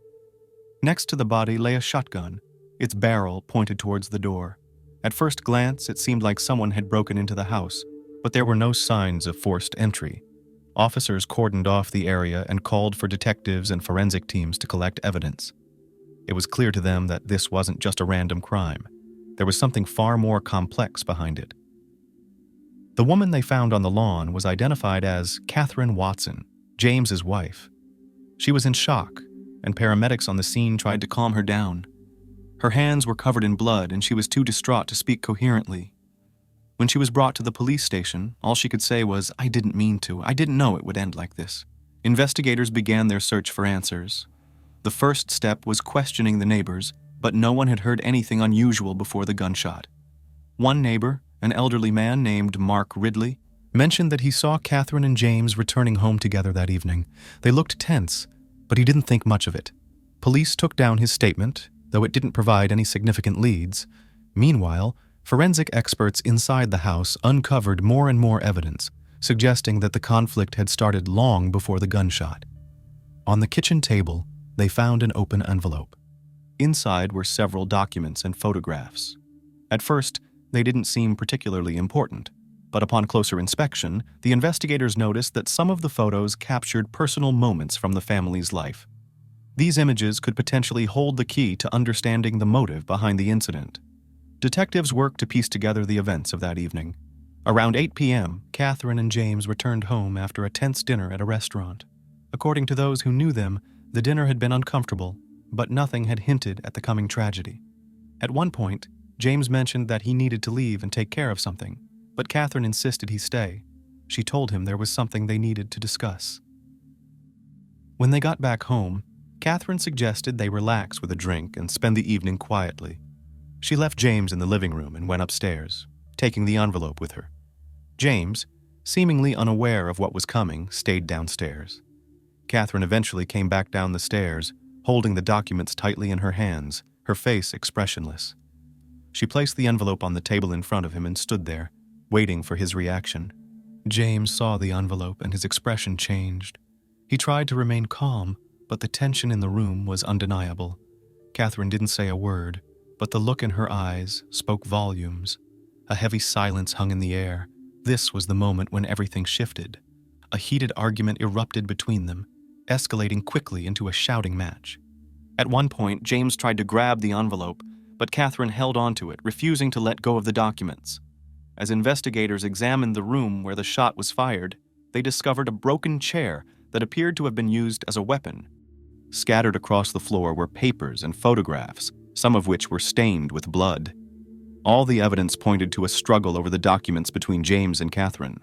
Next to the body lay a shotgun, its barrel pointed towards the door. At first glance, it seemed like someone had broken into the house, but there were no signs of forced entry. Officers cordoned off the area and called for detectives and forensic teams to collect evidence. It was clear to them that this wasn't just a random crime. There was something far more complex behind it. The woman they found on the lawn was identified as Catherine Watson, James's wife. She was in shock, and paramedics on the scene tried to calm her down. Her hands were covered in blood, and she was too distraught to speak coherently. When she was brought to the police station, all she could say was, "I didn't mean to. I didn't know it would end like this." Investigators began their search for answers. The first step was questioning the neighbors, but no one had heard anything unusual before the gunshot. One neighbor, an elderly man named Mark Ridley, mentioned that he saw Catherine and James returning home together that evening. They looked tense, but he didn't think much of it. Police took down his statement, though it didn't provide any significant leads. Meanwhile, forensic experts inside the house uncovered more and more evidence, suggesting that the conflict had started long before the gunshot. On the kitchen table, they found an open envelope. Inside were several documents and photographs. At first, they didn't seem particularly important, but upon closer inspection, the investigators noticed that some of the photos captured personal moments from the family's life. These images could potentially hold the key to understanding the motive behind the incident. Detectives worked to piece together the events of that evening. Around 8 p.m., Catherine and James returned home after a tense dinner at a restaurant. According to those who knew them, the dinner had been uncomfortable, but nothing had hinted at the coming tragedy. At one point, James mentioned that he needed to leave and take care of something, but Catherine insisted he stay. She told him there was something they needed to discuss. When they got back home, Catherine suggested they relax with a drink and spend the evening quietly. She left James in the living room and went upstairs, taking the envelope with her. James, seemingly unaware of what was coming, stayed downstairs. Catherine eventually came back down the stairs, holding the documents tightly in her hands, her face expressionless. She placed the envelope on the table in front of him and stood there, waiting for his reaction. James saw the envelope and his expression changed. He tried to remain calm, but the tension in the room was undeniable. Catherine didn't say a word, but the look in her eyes spoke volumes. A heavy silence hung in the air. This was the moment when everything shifted. A heated argument erupted between them, escalating quickly into a shouting match. At one point, James tried to grab the envelope, but Catherine held onto it, refusing to let go of the documents. As investigators examined the room where the shot was fired, they discovered a broken chair that appeared to have been used as a weapon. Scattered across the floor were papers and photographs, some of which were stained with blood. All the evidence pointed to a struggle over the documents between James and Catherine.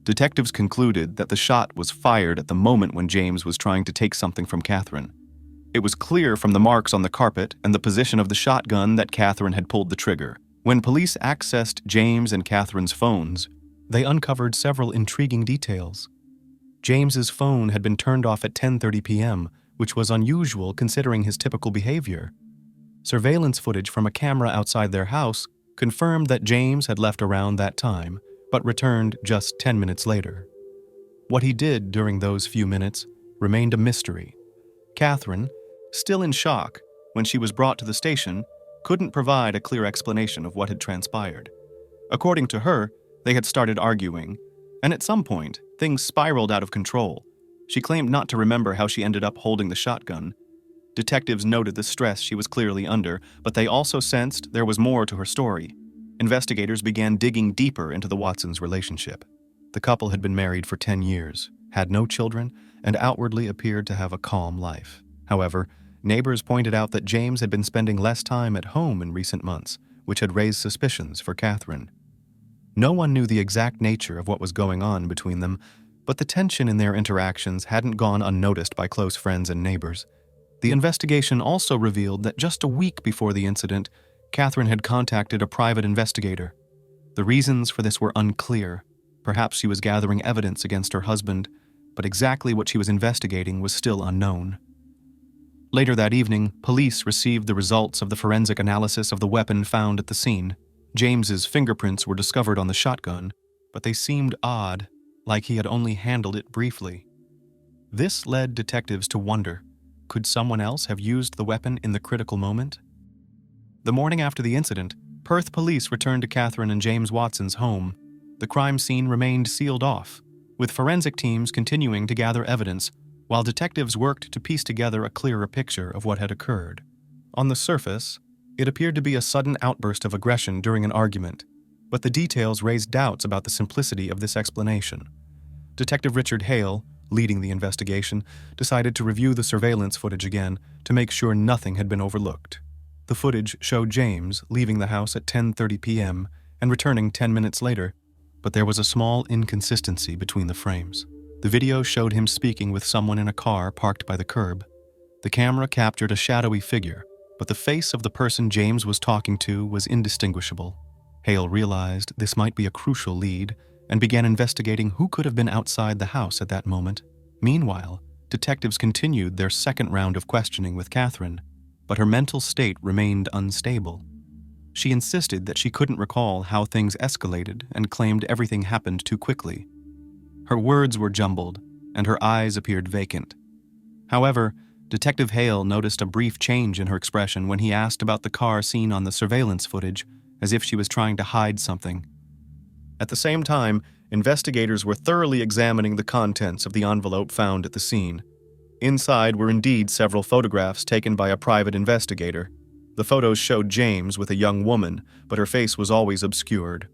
Detectives concluded that the shot was fired at the moment when James was trying to take something from Catherine. It was clear from the marks on the carpet and the position of the shotgun that Catherine had pulled the trigger. When police accessed James and Catherine's phones, they uncovered several intriguing details. James's phone had been turned off at 10:30 p.m., which was unusual considering his typical behavior. Surveillance footage from a camera outside their house confirmed that James had left around that time, but returned just 10 minutes later. What he did during those few minutes remained a mystery. Catherine, still in shock when she was brought to the station, couldn't provide a clear explanation of what had transpired. According to her, they had started arguing, and at some point, things spiraled out of control. She claimed not to remember how she ended up holding the shotgun. Detectives noted the stress she was clearly under, but they also sensed there was more to her story. Investigators began digging deeper into the Watsons' relationship. The couple had been married for 10 years, had no children, and outwardly appeared to have a calm life. However, neighbors pointed out that James had been spending less time at home in recent months, which had raised suspicions for Catherine. No one knew the exact nature of what was going on between them, but the tension in their interactions hadn't gone unnoticed by close friends and neighbors. The investigation also revealed that just a week before the incident, Catherine had contacted a private investigator. The reasons for this were unclear. Perhaps she was gathering evidence against her husband, but exactly what she was investigating was still unknown. Later that evening, police received the results of the forensic analysis of the weapon found at the scene. James's fingerprints were discovered on the shotgun, but they seemed odd. like he had only handled it briefly. This led detectives to wonder, could someone else have used the weapon in the critical moment? The morning after the incident, Perth police returned to Catherine and James Watson's home. The crime scene remained sealed off, with forensic teams continuing to gather evidence, while detectives worked to piece together a clearer picture of what had occurred. On the surface, it appeared to be a sudden outburst of aggression during an argument, but the details raised doubts about the simplicity of this explanation. Detective Richard Hale, leading the investigation, decided to review the surveillance footage again to make sure nothing had been overlooked. The footage showed James leaving the house at 10:30 p.m. and returning 10 minutes later, but there was a small inconsistency between the frames. The video showed him speaking with someone in a car parked by the curb. The camera captured a shadowy figure, but the face of the person James was talking to was indistinguishable. Hale realized this might be a crucial lead and began investigating who could have been outside the house at that moment. Meanwhile, detectives continued their second round of questioning with Catherine, but her mental state remained unstable. She insisted that she couldn't recall how things escalated and claimed everything happened too quickly. Her words were jumbled, and her eyes appeared vacant. However, Detective Hale noticed a brief change in her expression when he asked about the car seen on the surveillance footage, as if she was trying to hide something. At the same time, investigators were thoroughly examining the contents of the envelope found at the scene. Inside were indeed several photographs taken by a private investigator. The photos showed James with a young woman, but her face was always obscured.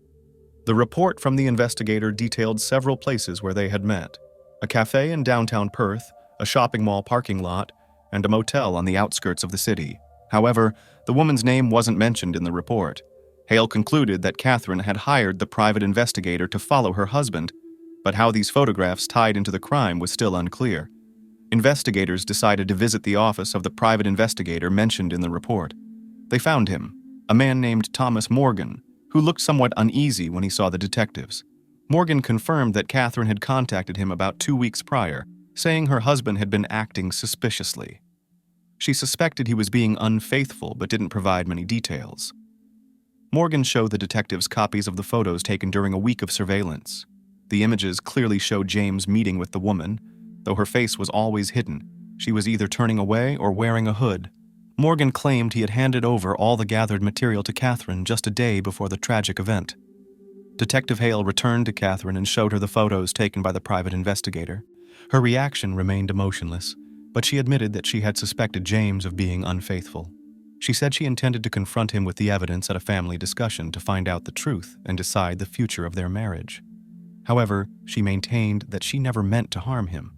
The report from the investigator detailed several places where they had met: a cafe in downtown Perth, a shopping mall parking lot, and a motel on the outskirts of the city. However, the woman's name wasn't mentioned in the report. Hale concluded that Catherine had hired the private investigator to follow her husband, but how these photographs tied into the crime was still unclear. Investigators decided to visit the office of the private investigator mentioned in the report. They found him, a man named Thomas Morgan, who looked somewhat uneasy when he saw the detectives. Morgan confirmed that Catherine had contacted him about 2 weeks prior, saying her husband had been acting suspiciously. She suspected he was being unfaithful but didn't provide many details. Morgan showed the detectives copies of the photos taken during a week of surveillance. The images clearly showed James meeting with the woman. Though her face was always hidden, she was either turning away or wearing a hood. Morgan claimed he had handed over all the gathered material to Catherine just a day before the tragic event. Detective Hale returned to Catherine and showed her the photos taken by the private investigator. Her reaction remained emotionless, but she admitted that she had suspected James of being unfaithful. She said she intended to confront him with the evidence at a family discussion to find out the truth and decide the future of their marriage. However, she maintained that she never meant to harm him.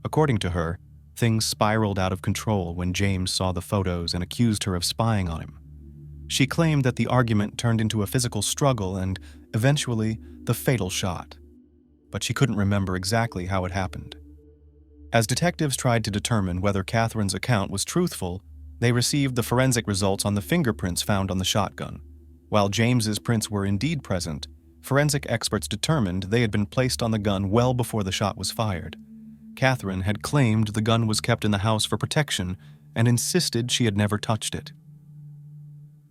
According to her, things spiraled out of control when James saw the photos and accused her of spying on him. She claimed that the argument turned into a physical struggle and, eventually, the fatal shot. But she couldn't remember exactly how it happened. As detectives tried to determine whether Catherine's account was truthful, they received the forensic results on the fingerprints found on the shotgun. While James's prints were indeed present, forensic experts determined they had been placed on the gun well before the shot was fired. Catherine had claimed the gun was kept in the house for protection and insisted she had never touched it.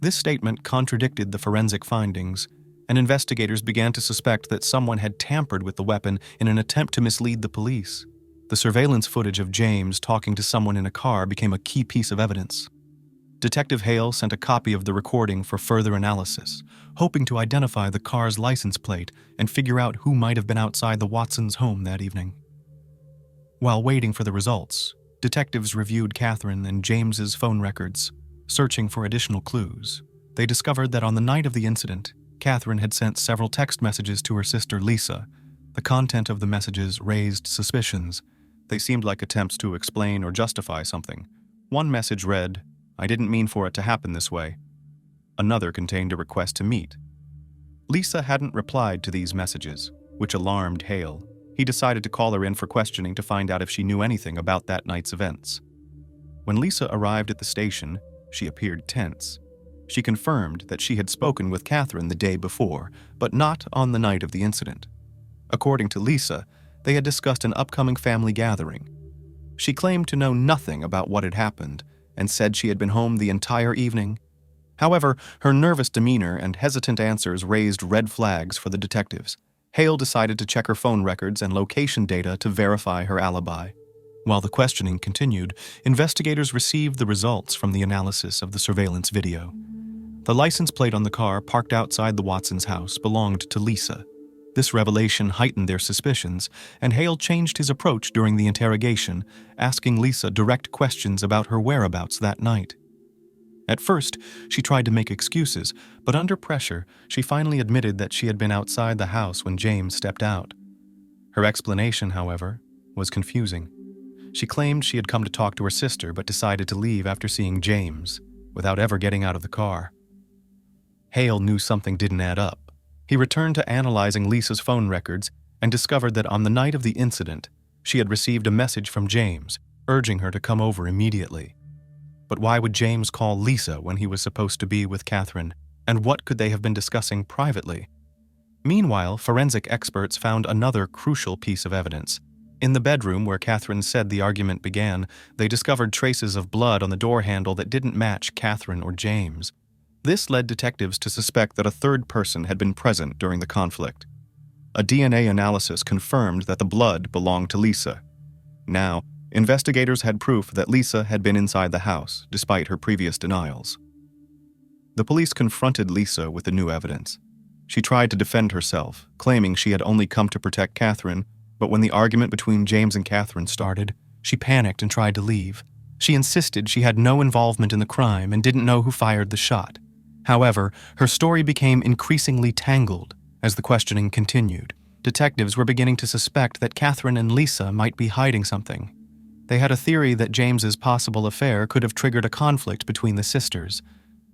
This statement contradicted the forensic findings, and investigators began to suspect that someone had tampered with the weapon in an attempt to mislead the police. The surveillance footage of James talking to someone in a car became a key piece of evidence. Detective Hale sent a copy of the recording for further analysis, hoping to identify the car's license plate and figure out who might have been outside the Watsons' home that evening. While waiting for the results, detectives reviewed Catherine and James's phone records, searching for additional clues. They discovered that on the night of the incident, Catherine had sent several text messages to her sister Lisa. The content of the messages raised suspicions. They seemed like attempts to explain or justify something. One message read, "I didn't mean for it to happen this way." Another contained a request to meet. Lisa hadn't replied to these messages, which alarmed Hale. He decided to call her in for questioning to find out if she knew anything about that night's events. When Lisa arrived at the station, she appeared tense. She confirmed that she had spoken with Catherine the day before, but not on the night of the incident. According to Lisa, they had discussed an upcoming family gathering. She claimed to know nothing about what had happened and said she had been home the entire evening. However, her nervous demeanor and hesitant answers raised red flags for the detectives. Hale decided to check her phone records and location data to verify her alibi. While the questioning continued, investigators received the results from the analysis of the surveillance video. The license plate on the car parked outside the Watsons' house belonged to Lisa. This revelation heightened their suspicions, and Hale changed his approach during the interrogation, asking Lisa direct questions about her whereabouts that night. At first, she tried to make excuses, but under pressure, she finally admitted that she had been outside the house when James stepped out. Her explanation, however, was confusing. She claimed she had come to talk to her sister but decided to leave after seeing James, without ever getting out of the car. Hale knew something didn't add up. He returned to analyzing Lisa's phone records and discovered that on the night of the incident, she had received a message from James, urging her to come over immediately. But why would James call Lisa when he was supposed to be with Catherine, and what could they have been discussing privately? Meanwhile, forensic experts found another crucial piece of evidence. In the bedroom where Catherine said the argument began, they discovered traces of blood on the door handle that didn't match Catherine or James. This led detectives to suspect that a third person had been present during the conflict. A DNA analysis confirmed that the blood belonged to Lisa. Now, investigators had proof that Lisa had been inside the house, despite her previous denials. The police confronted Lisa with the new evidence. She tried to defend herself, claiming she had only come to protect Catherine, but when the argument between James and Catherine started, she panicked and tried to leave. She insisted she had no involvement in the crime and didn't know who fired the shot. However, her story became increasingly tangled as the questioning continued. Detectives were beginning to suspect that Catherine and Lisa might be hiding something. They had a theory that James's possible affair could have triggered a conflict between the sisters,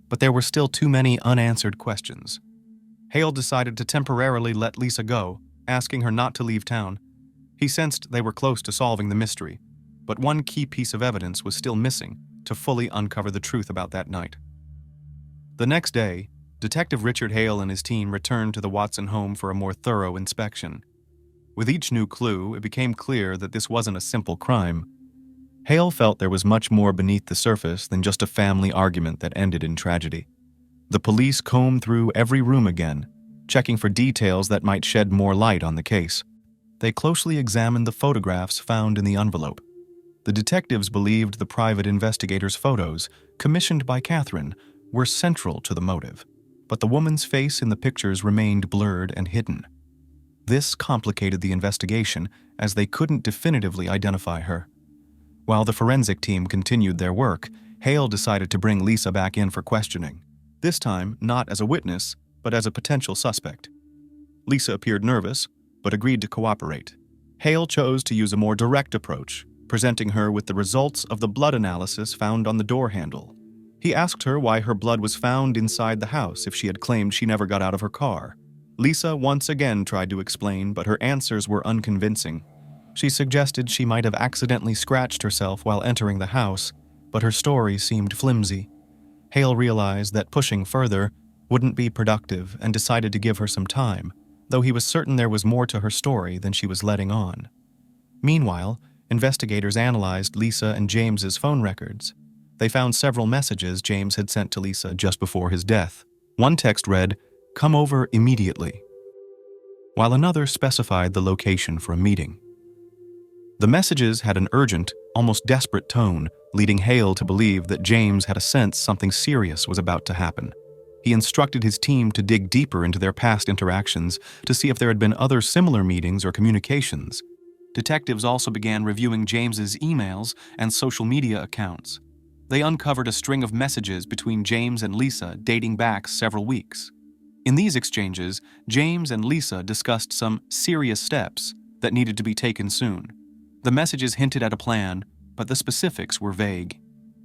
but there were still too many unanswered questions. Hale decided to temporarily let Lisa go, asking her not to leave town. He sensed they were close to solving the mystery, but one key piece of evidence was still missing to fully uncover the truth about that night. The next day, Detective Richard Hale and his team returned to the Watson home for a more thorough inspection. With each new clue, it became clear that this wasn't a simple crime. Hale felt there was much more beneath the surface than just a family argument that ended in tragedy. The police combed through every room again, checking for details that might shed more light on the case. They closely examined the photographs found in the envelope. The detectives believed the private investigator's photos, commissioned by Catherine, were central to the motive, but the woman's face in the pictures remained blurred and hidden. This complicated the investigation as they couldn't definitively identify her. While the forensic team continued their work, Hale decided to bring Lisa back in for questioning, this time not as a witness, but as a potential suspect. Lisa appeared nervous, but agreed to cooperate. Hale chose to use a more direct approach, presenting her with the results of the blood analysis found on the door handle. He asked her why her blood was found inside the house if she had claimed she never got out of her car. Lisa once again tried to explain, but her answers were unconvincing. She suggested she might have accidentally scratched herself while entering the house, but her story seemed flimsy. Hale realized that pushing further wouldn't be productive and decided to give her some time, though he was certain there was more to her story than she was letting on. Meanwhile, investigators analyzed Lisa and James's phone records. They found several messages James had sent to Lisa just before his death. One text read, "Come over immediately," while another specified the location for a meeting. The messages had an urgent, almost desperate tone, leading Hale to believe that James had a sense something serious was about to happen. He instructed his team to dig deeper into their past interactions to see if there had been other similar meetings or communications. Detectives also began reviewing James's emails and social media accounts. They uncovered a string of messages between James and Lisa dating back several weeks. In these exchanges, James and Lisa discussed some serious steps that needed to be taken soon. The messages hinted at a plan, but the specifics were vague.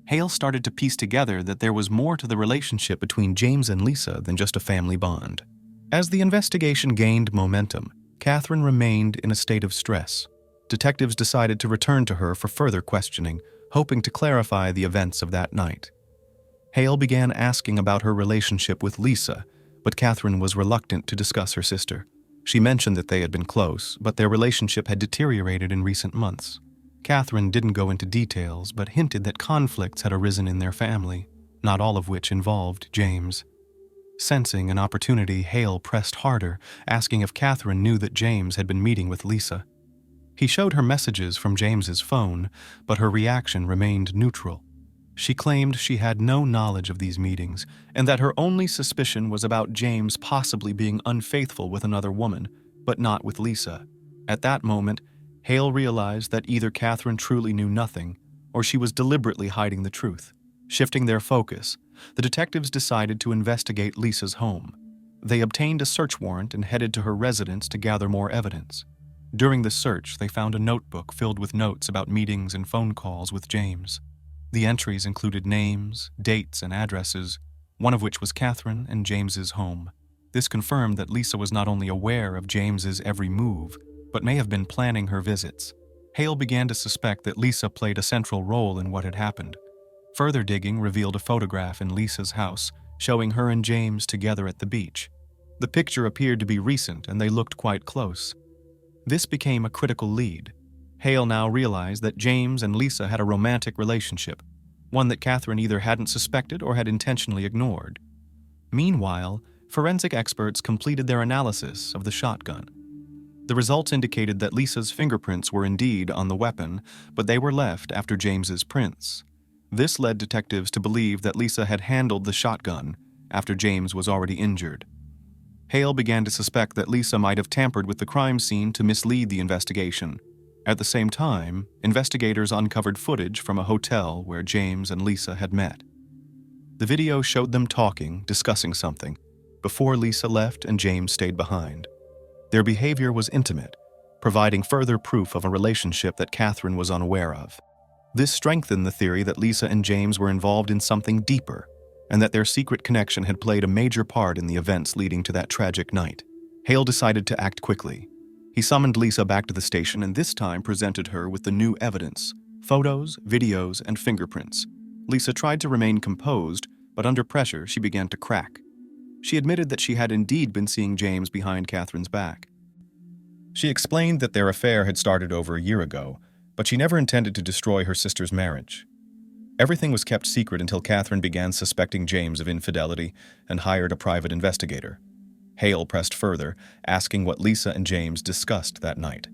Hale started to piece together that there was more to the relationship between James and Lisa than just a family bond. As the investigation gained momentum, Catherine remained in a state of stress. Detectives decided to return to her for further questioning, hoping to clarify the events of that night. Hale began asking about her relationship with Lisa, but Catherine was reluctant to discuss her sister. She mentioned that they had been close, but their relationship had deteriorated in recent months. Catherine didn't go into details, but hinted that conflicts had arisen in their family, not all of which involved James. Sensing an opportunity, Hale pressed harder, asking if Catherine knew that James had been meeting with Lisa. He showed her messages from James's phone, but her reaction remained neutral. She claimed she had no knowledge of these meetings, and that her only suspicion was about James possibly being unfaithful with another woman, but not with Lisa. At that moment, Hale realized that either Catherine truly knew nothing, or she was deliberately hiding the truth. Shifting their focus, the detectives decided to investigate Lisa's home. They obtained a search warrant and headed to her residence to gather more evidence. During the search, they found a notebook filled with notes about meetings and phone calls with James. The entries included names, dates, and addresses, one of which was Catherine and James's home. This confirmed that Lisa was not only aware of James's every move, but may have been planning her visits. Hale began to suspect that Lisa played a central role in what had happened. Further digging revealed a photograph in Lisa's house, showing her and James together at the beach. The picture appeared to be recent, and they looked quite close. This became a critical lead. Hale now realized that James and Lisa had a romantic relationship, one that Catherine either hadn't suspected or had intentionally ignored. Meanwhile, forensic experts completed their analysis of the shotgun. The results indicated that Lisa's fingerprints were indeed on the weapon, but they were left after James's prints. This led detectives to believe that Lisa had handled the shotgun after James was already injured. Hale began to suspect that Lisa might have tampered with the crime scene to mislead the investigation. At the same time, investigators uncovered footage from a hotel where James and Lisa had met. The video showed them talking, discussing something, before Lisa left and James stayed behind. Their behavior was intimate, providing further proof of a relationship that Catherine was unaware of. This strengthened the theory that Lisa and James were involved in something deeper, and that their secret connection had played a major part in the events leading to that tragic night. Hale decided to act quickly. He summoned Lisa back to the station and this time presented her with the new evidence: photos, videos, and fingerprints. Lisa tried to remain composed, but under pressure she began to crack. She admitted that she had indeed been seeing James behind Catherine's back. She explained that their affair had started over a year ago, but she never intended to destroy her sister's marriage. Everything was kept secret until Catherine began suspecting James of infidelity and hired a private investigator. Hale pressed further, asking what Lisa and James discussed that night.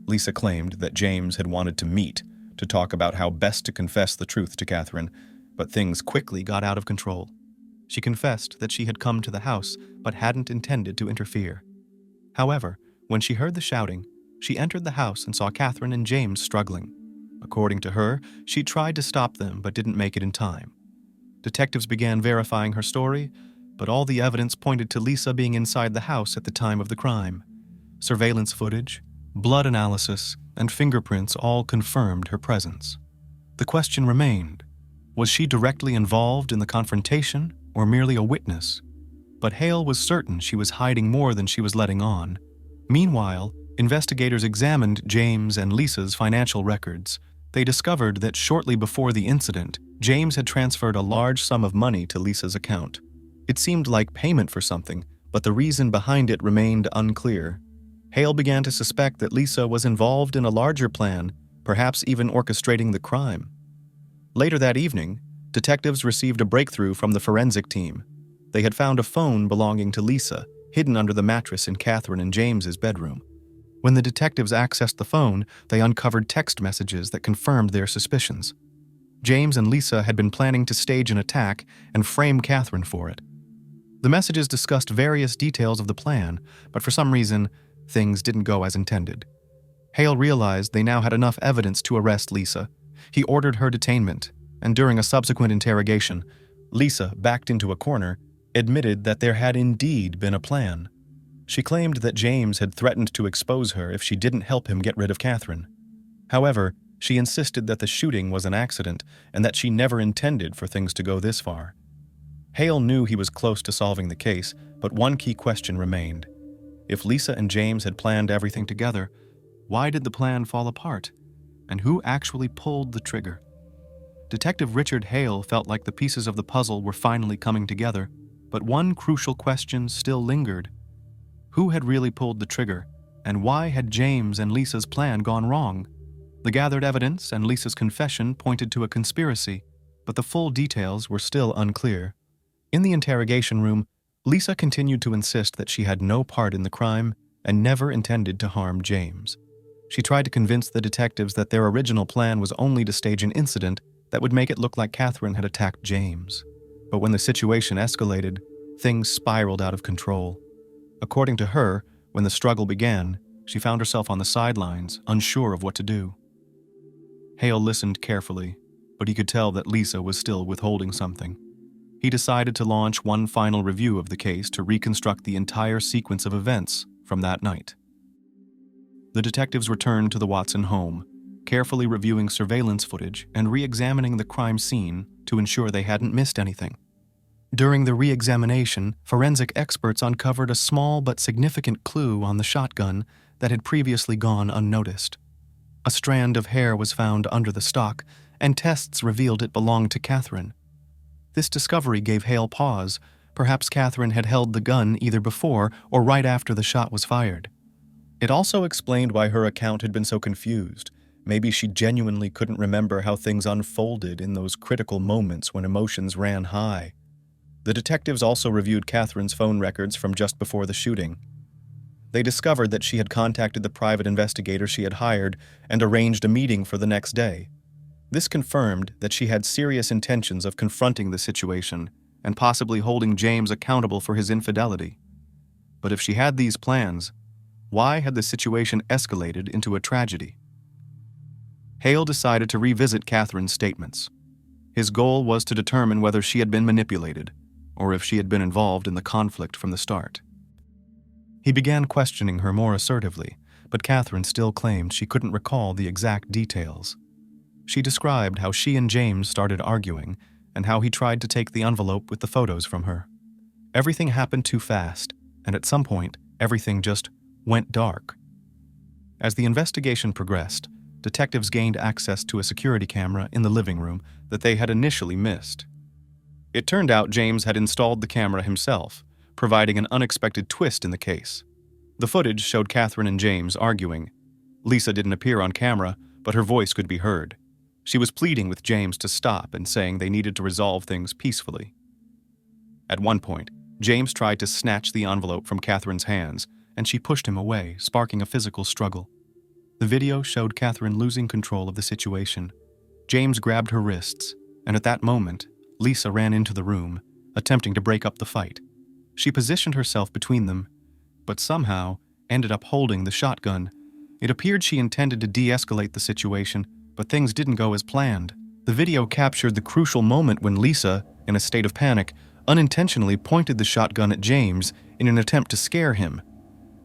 Lisa claimed that James had wanted to meet to talk about how best to confess the truth to Catherine, but things quickly got out of control. She confessed that she had come to the house but hadn't intended to interfere. However, when she heard the shouting, she entered the house and saw Catherine and James struggling. According to her, she tried to stop them but didn't make it in time. Detectives began verifying her story, but all the evidence pointed to Lisa being inside the house at the time of the crime. Surveillance footage, blood analysis, and fingerprints all confirmed her presence. The question remained: was she directly involved in the confrontation or merely a witness? But Hale was certain she was hiding more than she was letting on. Meanwhile, investigators examined James and Lisa's financial records. They discovered that shortly before the incident, James had transferred a large sum of money to Lisa's account. It seemed like payment for something, but the reason behind it remained unclear. Hale began to suspect that Lisa was involved in a larger plan, perhaps even orchestrating the crime. Later that evening, detectives received a breakthrough from the forensic team. They had found a phone belonging to Lisa, hidden under the mattress in Catherine and James's bedroom. When the detectives accessed the phone, they uncovered text messages that confirmed their suspicions. James and Lisa had been planning to stage an attack and frame Catherine for it. The messages discussed various details of the plan, but for some reason, things didn't go as intended. Hale realized they now had enough evidence to arrest Lisa. He ordered her detainment, and during a subsequent interrogation, Lisa, backed into a corner, admitted that there had indeed been a plan. She claimed that James had threatened to expose her if she didn't help him get rid of Catherine. However, she insisted that the shooting was an accident and that she never intended for things to go this far. Hale knew he was close to solving the case, but one key question remained. If Lisa and James had planned everything together, why did the plan fall apart? And who actually pulled the trigger? Detective Richard Hale felt like the pieces of the puzzle were finally coming together, but one crucial question still lingered. Who had really pulled the trigger, and why had James and Lisa's plan gone wrong? The gathered evidence and Lisa's confession pointed to a conspiracy, but the full details were still unclear. In the interrogation room, Lisa continued to insist that she had no part in the crime and never intended to harm James. She tried to convince the detectives that their original plan was only to stage an incident that would make it look like Catherine had attacked James. But when the situation escalated, things spiraled out of control. According to her, when the struggle began, she found herself on the sidelines, unsure of what to do. Hale listened carefully, but he could tell that Lisa was still withholding something. He decided to launch one final review of the case to reconstruct the entire sequence of events from that night. The detectives returned to the Watson home, carefully reviewing surveillance footage and re-examining the crime scene to ensure they hadn't missed anything. During the re-examination, forensic experts uncovered a small but significant clue on the shotgun that had previously gone unnoticed. A strand of hair was found under the stock, and tests revealed it belonged to Catherine. This discovery gave Hale pause. Perhaps Catherine had held the gun either before or right after the shot was fired. It also explained why her account had been so confused. Maybe she genuinely couldn't remember how things unfolded in those critical moments when emotions ran high. The detectives also reviewed Catherine's phone records from just before the shooting. They discovered that she had contacted the private investigator she had hired and arranged a meeting for the next day. This confirmed that she had serious intentions of confronting the situation and possibly holding James accountable for his infidelity. But if she had these plans, why had the situation escalated into a tragedy? Hale decided to revisit Catherine's statements. His goal was to determine whether she had been manipulated, or if she had been involved in the conflict from the start. He began questioning her more assertively, but Catherine still claimed she couldn't recall the exact details. She described how she and James started arguing and how he tried to take the envelope with the photos from her. Everything happened too fast, and at some point, everything just went dark. As the investigation progressed, detectives gained access to a security camera in the living room that they had initially missed. It turned out James had installed the camera himself, providing an unexpected twist in the case. The footage showed Catherine and James arguing. Lisa didn't appear on camera, but her voice could be heard. She was pleading with James to stop and saying they needed to resolve things peacefully. At one point, James tried to snatch the envelope from Catherine's hands, and she pushed him away, sparking a physical struggle. The video showed Catherine losing control of the situation. James grabbed her wrists, and at that moment, Lisa ran into the room, attempting to break up the fight. She positioned herself between them, but somehow ended up holding the shotgun. It appeared she intended to de-escalate the situation, but things didn't go as planned. The video captured the crucial moment when Lisa, in a state of panic, unintentionally pointed the shotgun at James in an attempt to scare him.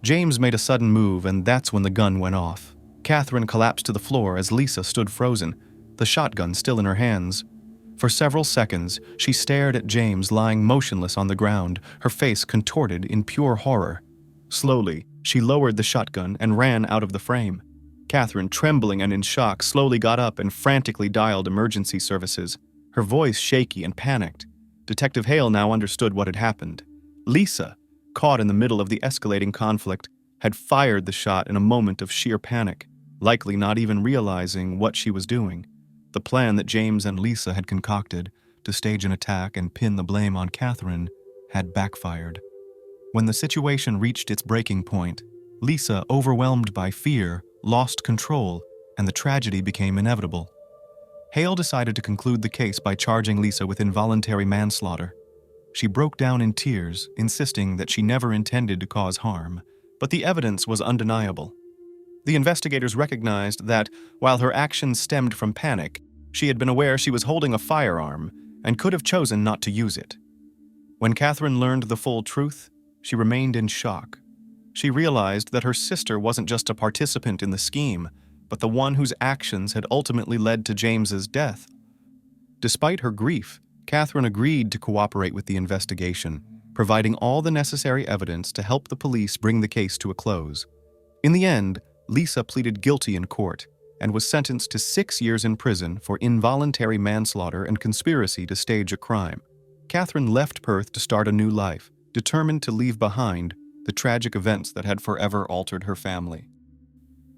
James made a sudden move, and that's when the gun went off. Catherine collapsed to the floor as Lisa stood frozen, the shotgun still in her hands. For several seconds, she stared at James lying motionless on the ground, her face contorted in pure horror. Slowly, she lowered the shotgun and ran out of the frame. Catherine, trembling and in shock, slowly got up and frantically dialed emergency services, her voice shaky and panicked. Detective Hale now understood what had happened. Lisa, caught in the middle of the escalating conflict, had fired the shot in a moment of sheer panic, likely not even realizing what she was doing. The plan that James and Lisa had concocted to stage an attack and pin the blame on Catherine had backfired. When the situation reached its breaking point, Lisa, overwhelmed by fear, lost control, and the tragedy became inevitable. Hale decided to conclude the case by charging Lisa with involuntary manslaughter. She broke down in tears, insisting that she never intended to cause harm, but the evidence was undeniable. The investigators recognized that, while her actions stemmed from panic, she had been aware she was holding a firearm and could have chosen not to use it. When Catherine learned the full truth, she remained in shock. She realized that her sister wasn't just a participant in the scheme, but the one whose actions had ultimately led to James's death. Despite her grief, Catherine agreed to cooperate with the investigation, providing all the necessary evidence to help the police bring the case to a close. In the end, Lisa pleaded guilty in court and was sentenced to 6 years in prison for involuntary manslaughter and conspiracy to stage a crime. Catherine left Perth to start a new life, determined to leave behind the tragic events that had forever altered her family.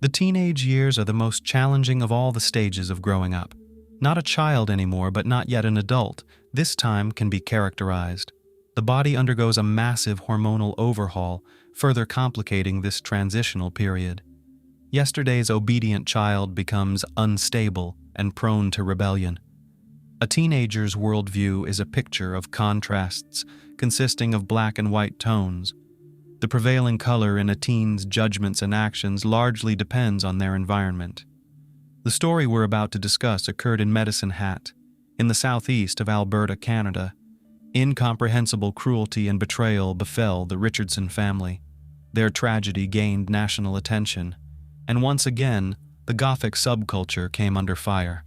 The teenage years are the most challenging of all the stages of growing up. Not a child anymore, but not yet an adult, this time can be characterized. The body undergoes a massive hormonal overhaul, further complicating this transitional period. Yesterday's obedient child becomes unstable and prone to rebellion. A teenager's worldview is a picture of contrasts consisting of black and white tones. The prevailing color in a teen's judgments and actions largely depends on their environment. The story we're about to discuss occurred in Medicine Hat, in the southeast of Alberta, Canada. Incomprehensible cruelty and betrayal befell the Richardson family. Their tragedy gained national attention, and once again, the Gothic subculture came under fire.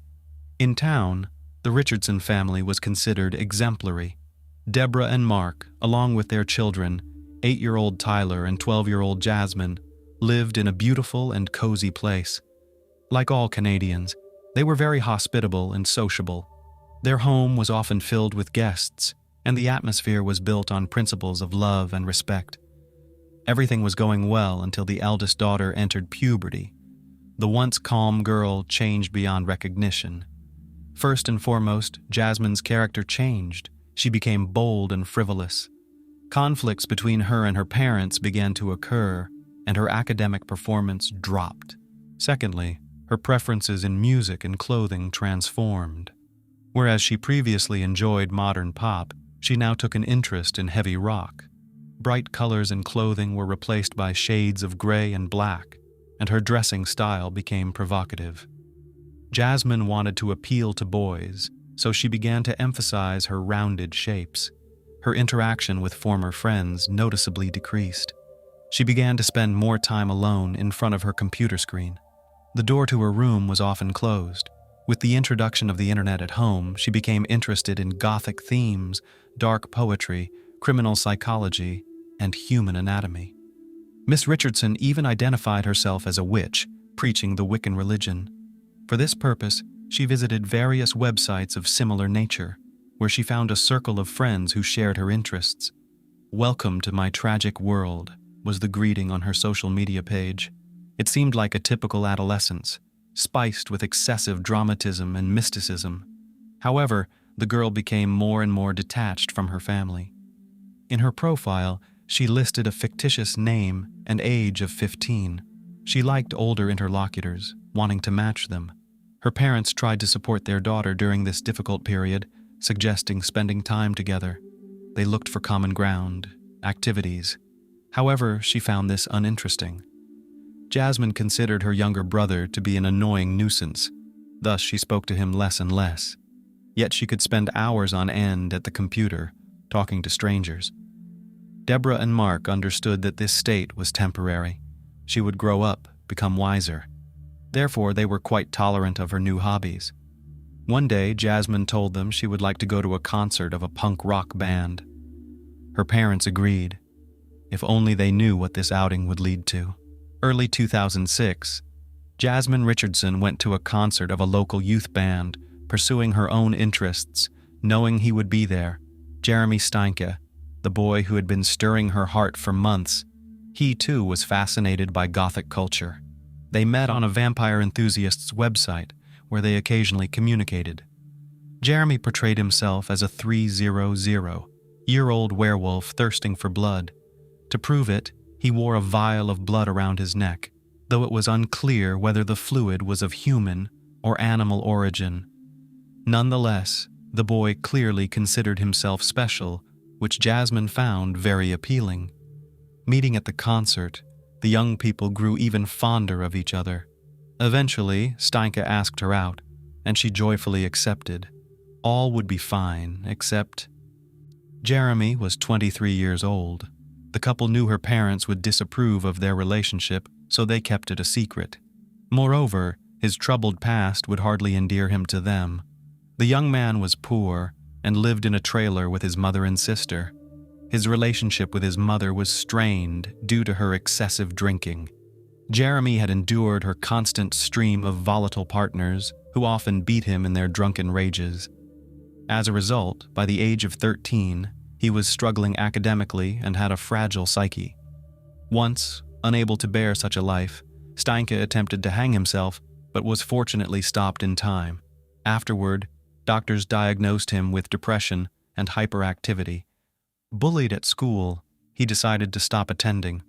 In town, the Richardson family was considered exemplary. Deborah and Mark, along with their children, 8-year-old Tyler and 12-year-old Jasmine, lived in a beautiful and cozy place. Like all Canadians, they were very hospitable and sociable. Their home was often filled with guests, and the atmosphere was built on principles of love and respect. Everything was going well until the eldest daughter entered puberty. The once calm girl changed beyond recognition. First and foremost, Jasmine's character changed. She became bold and frivolous. Conflicts between her and her parents began to occur, and her academic performance dropped. Secondly, her preferences in music and clothing transformed. Whereas she previously enjoyed modern pop, she now took an interest in heavy rock. Bright colors in clothing were replaced by shades of gray and black, and her dressing style became provocative. Jasmine wanted to appeal to boys, so she began to emphasize her rounded shapes. Her interaction with former friends noticeably decreased. She began to spend more time alone in front of her computer screen. The door to her room was often closed. With the introduction of the internet at home, she became interested in Gothic themes, dark poetry, criminal psychology, and human anatomy. Miss Richardson even identified herself as a witch, preaching the Wiccan religion. For this purpose, she visited various websites of similar nature, where she found a circle of friends who shared her interests. "Welcome to my tragic world," was the greeting on her social media page. It seemed like a typical adolescence, spiced with excessive dramatism and mysticism. However, the girl became more and more detached from her family. In her profile, she listed a fictitious name and age of 15. She liked older interlocutors, wanting to match them. Her parents tried to support their daughter during this difficult period, suggesting spending time together. They looked for common ground, activities. However, she found this uninteresting. Jasmine considered her younger brother to be an annoying nuisance. Thus, she spoke to him less and less. Yet she could spend hours on end at the computer, talking to strangers. Deborah and Mark understood that this state was temporary. She would grow up, become wiser. Therefore, they were quite tolerant of her new hobbies. One day, Jasmine told them she would like to go to a concert of a punk rock band. Her parents agreed, if only they knew what this outing would lead to. Early 2006, Jasmine Richardson went to a concert of a local youth band, pursuing her own interests, knowing he would be there. Jeremy Steinke, the boy who had been stirring her heart for months, he too was fascinated by Gothic culture. They met on a vampire enthusiast's website, where they occasionally communicated. Jeremy portrayed himself as a 300-year-old werewolf thirsting for blood. To prove it, he wore a vial of blood around his neck, though it was unclear whether the fluid was of human or animal origin. Nonetheless, the boy clearly considered himself special, which Jasmine found very appealing. Meeting at the concert, the young people grew even fonder of each other. Eventually, Steinke asked her out, and she joyfully accepted. All would be fine, except Jeremy was 23 years old. The couple knew her parents would disapprove of their relationship, so they kept it a secret. Moreover, his troubled past would hardly endear him to them. The young man was poor and lived in a trailer with his mother and sister. His relationship with his mother was strained due to her excessive drinking. Jeremy had endured her constant stream of volatile partners who often beat him in their drunken rages. As a result, by the age of 13, he was struggling academically and had a fragile psyche. Once, unable to bear such a life, Steinke attempted to hang himself, but was fortunately stopped in time. Afterward, doctors diagnosed him with depression and hyperactivity. Bullied at school, he decided to stop attending.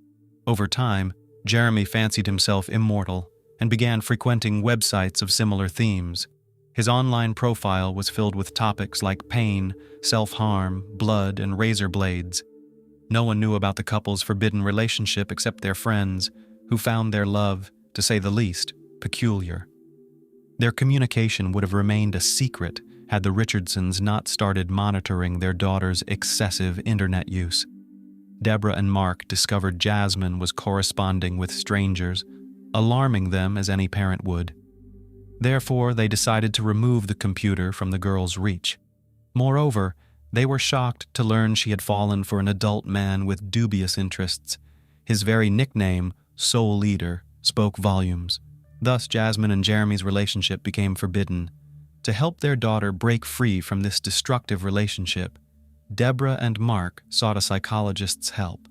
Over time, Jeremy fancied himself immortal and began frequenting websites of similar themes. His online profile was filled with topics like pain, self-harm, blood, and razor blades. No one knew about the couple's forbidden relationship except their friends, who found their love, to say the least, peculiar. Their communication would have remained a secret had the Richardsons not started monitoring their daughter's excessive internet use. Deborah and Mark discovered Jasmine was corresponding with strangers, alarming them as any parent would. Therefore, they decided to remove the computer from the girl's reach. Moreover, they were shocked to learn she had fallen for an adult man with dubious interests. His very nickname, Soul Eater, spoke volumes. Thus, Jasmine and Jeremy's relationship became forbidden. To help their daughter break free from this destructive relationship, Deborah and Mark sought a psychologist's help.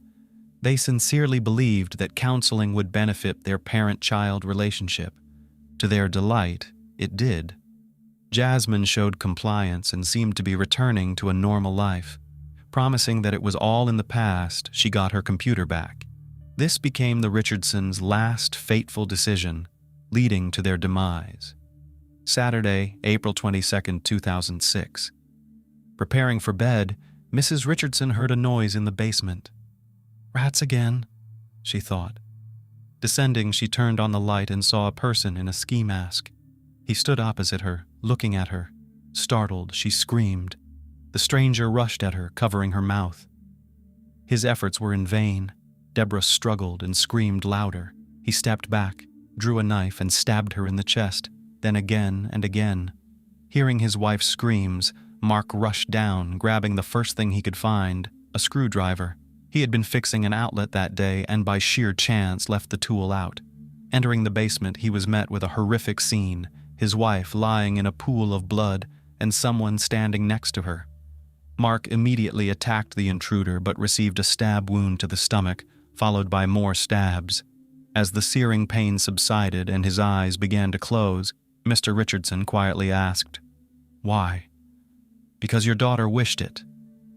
They sincerely believed that counseling would benefit their parent-child relationship. To their delight, it did. Jasmine showed compliance and seemed to be returning to a normal life. Promising that it was all in the past, she got her computer back. This became the Richardsons' last fateful decision, leading to their demise. Saturday, April 22, 2006. Preparing for bed, Mrs. Richardson heard a noise in the basement. "Rats again," she thought. Descending, she turned on the light and saw a person in a ski mask. He stood opposite her, looking at her. Startled, she screamed. The stranger rushed at her, covering her mouth. His efforts were in vain. Deborah struggled and screamed louder. He stepped back, drew a knife, and stabbed her in the chest, then again and again. Hearing his wife's screams, Mark rushed down, grabbing the first thing he could find, a screwdriver. He had been fixing an outlet that day and by sheer chance left the tool out. Entering the basement, he was met with a horrific scene, his wife lying in a pool of blood and someone standing next to her. Mark immediately attacked the intruder but received a stab wound to the stomach, followed by more stabs. As the searing pain subsided and his eyes began to close, Mr. Richardson quietly asked, "Why?" "Because your daughter wished it,"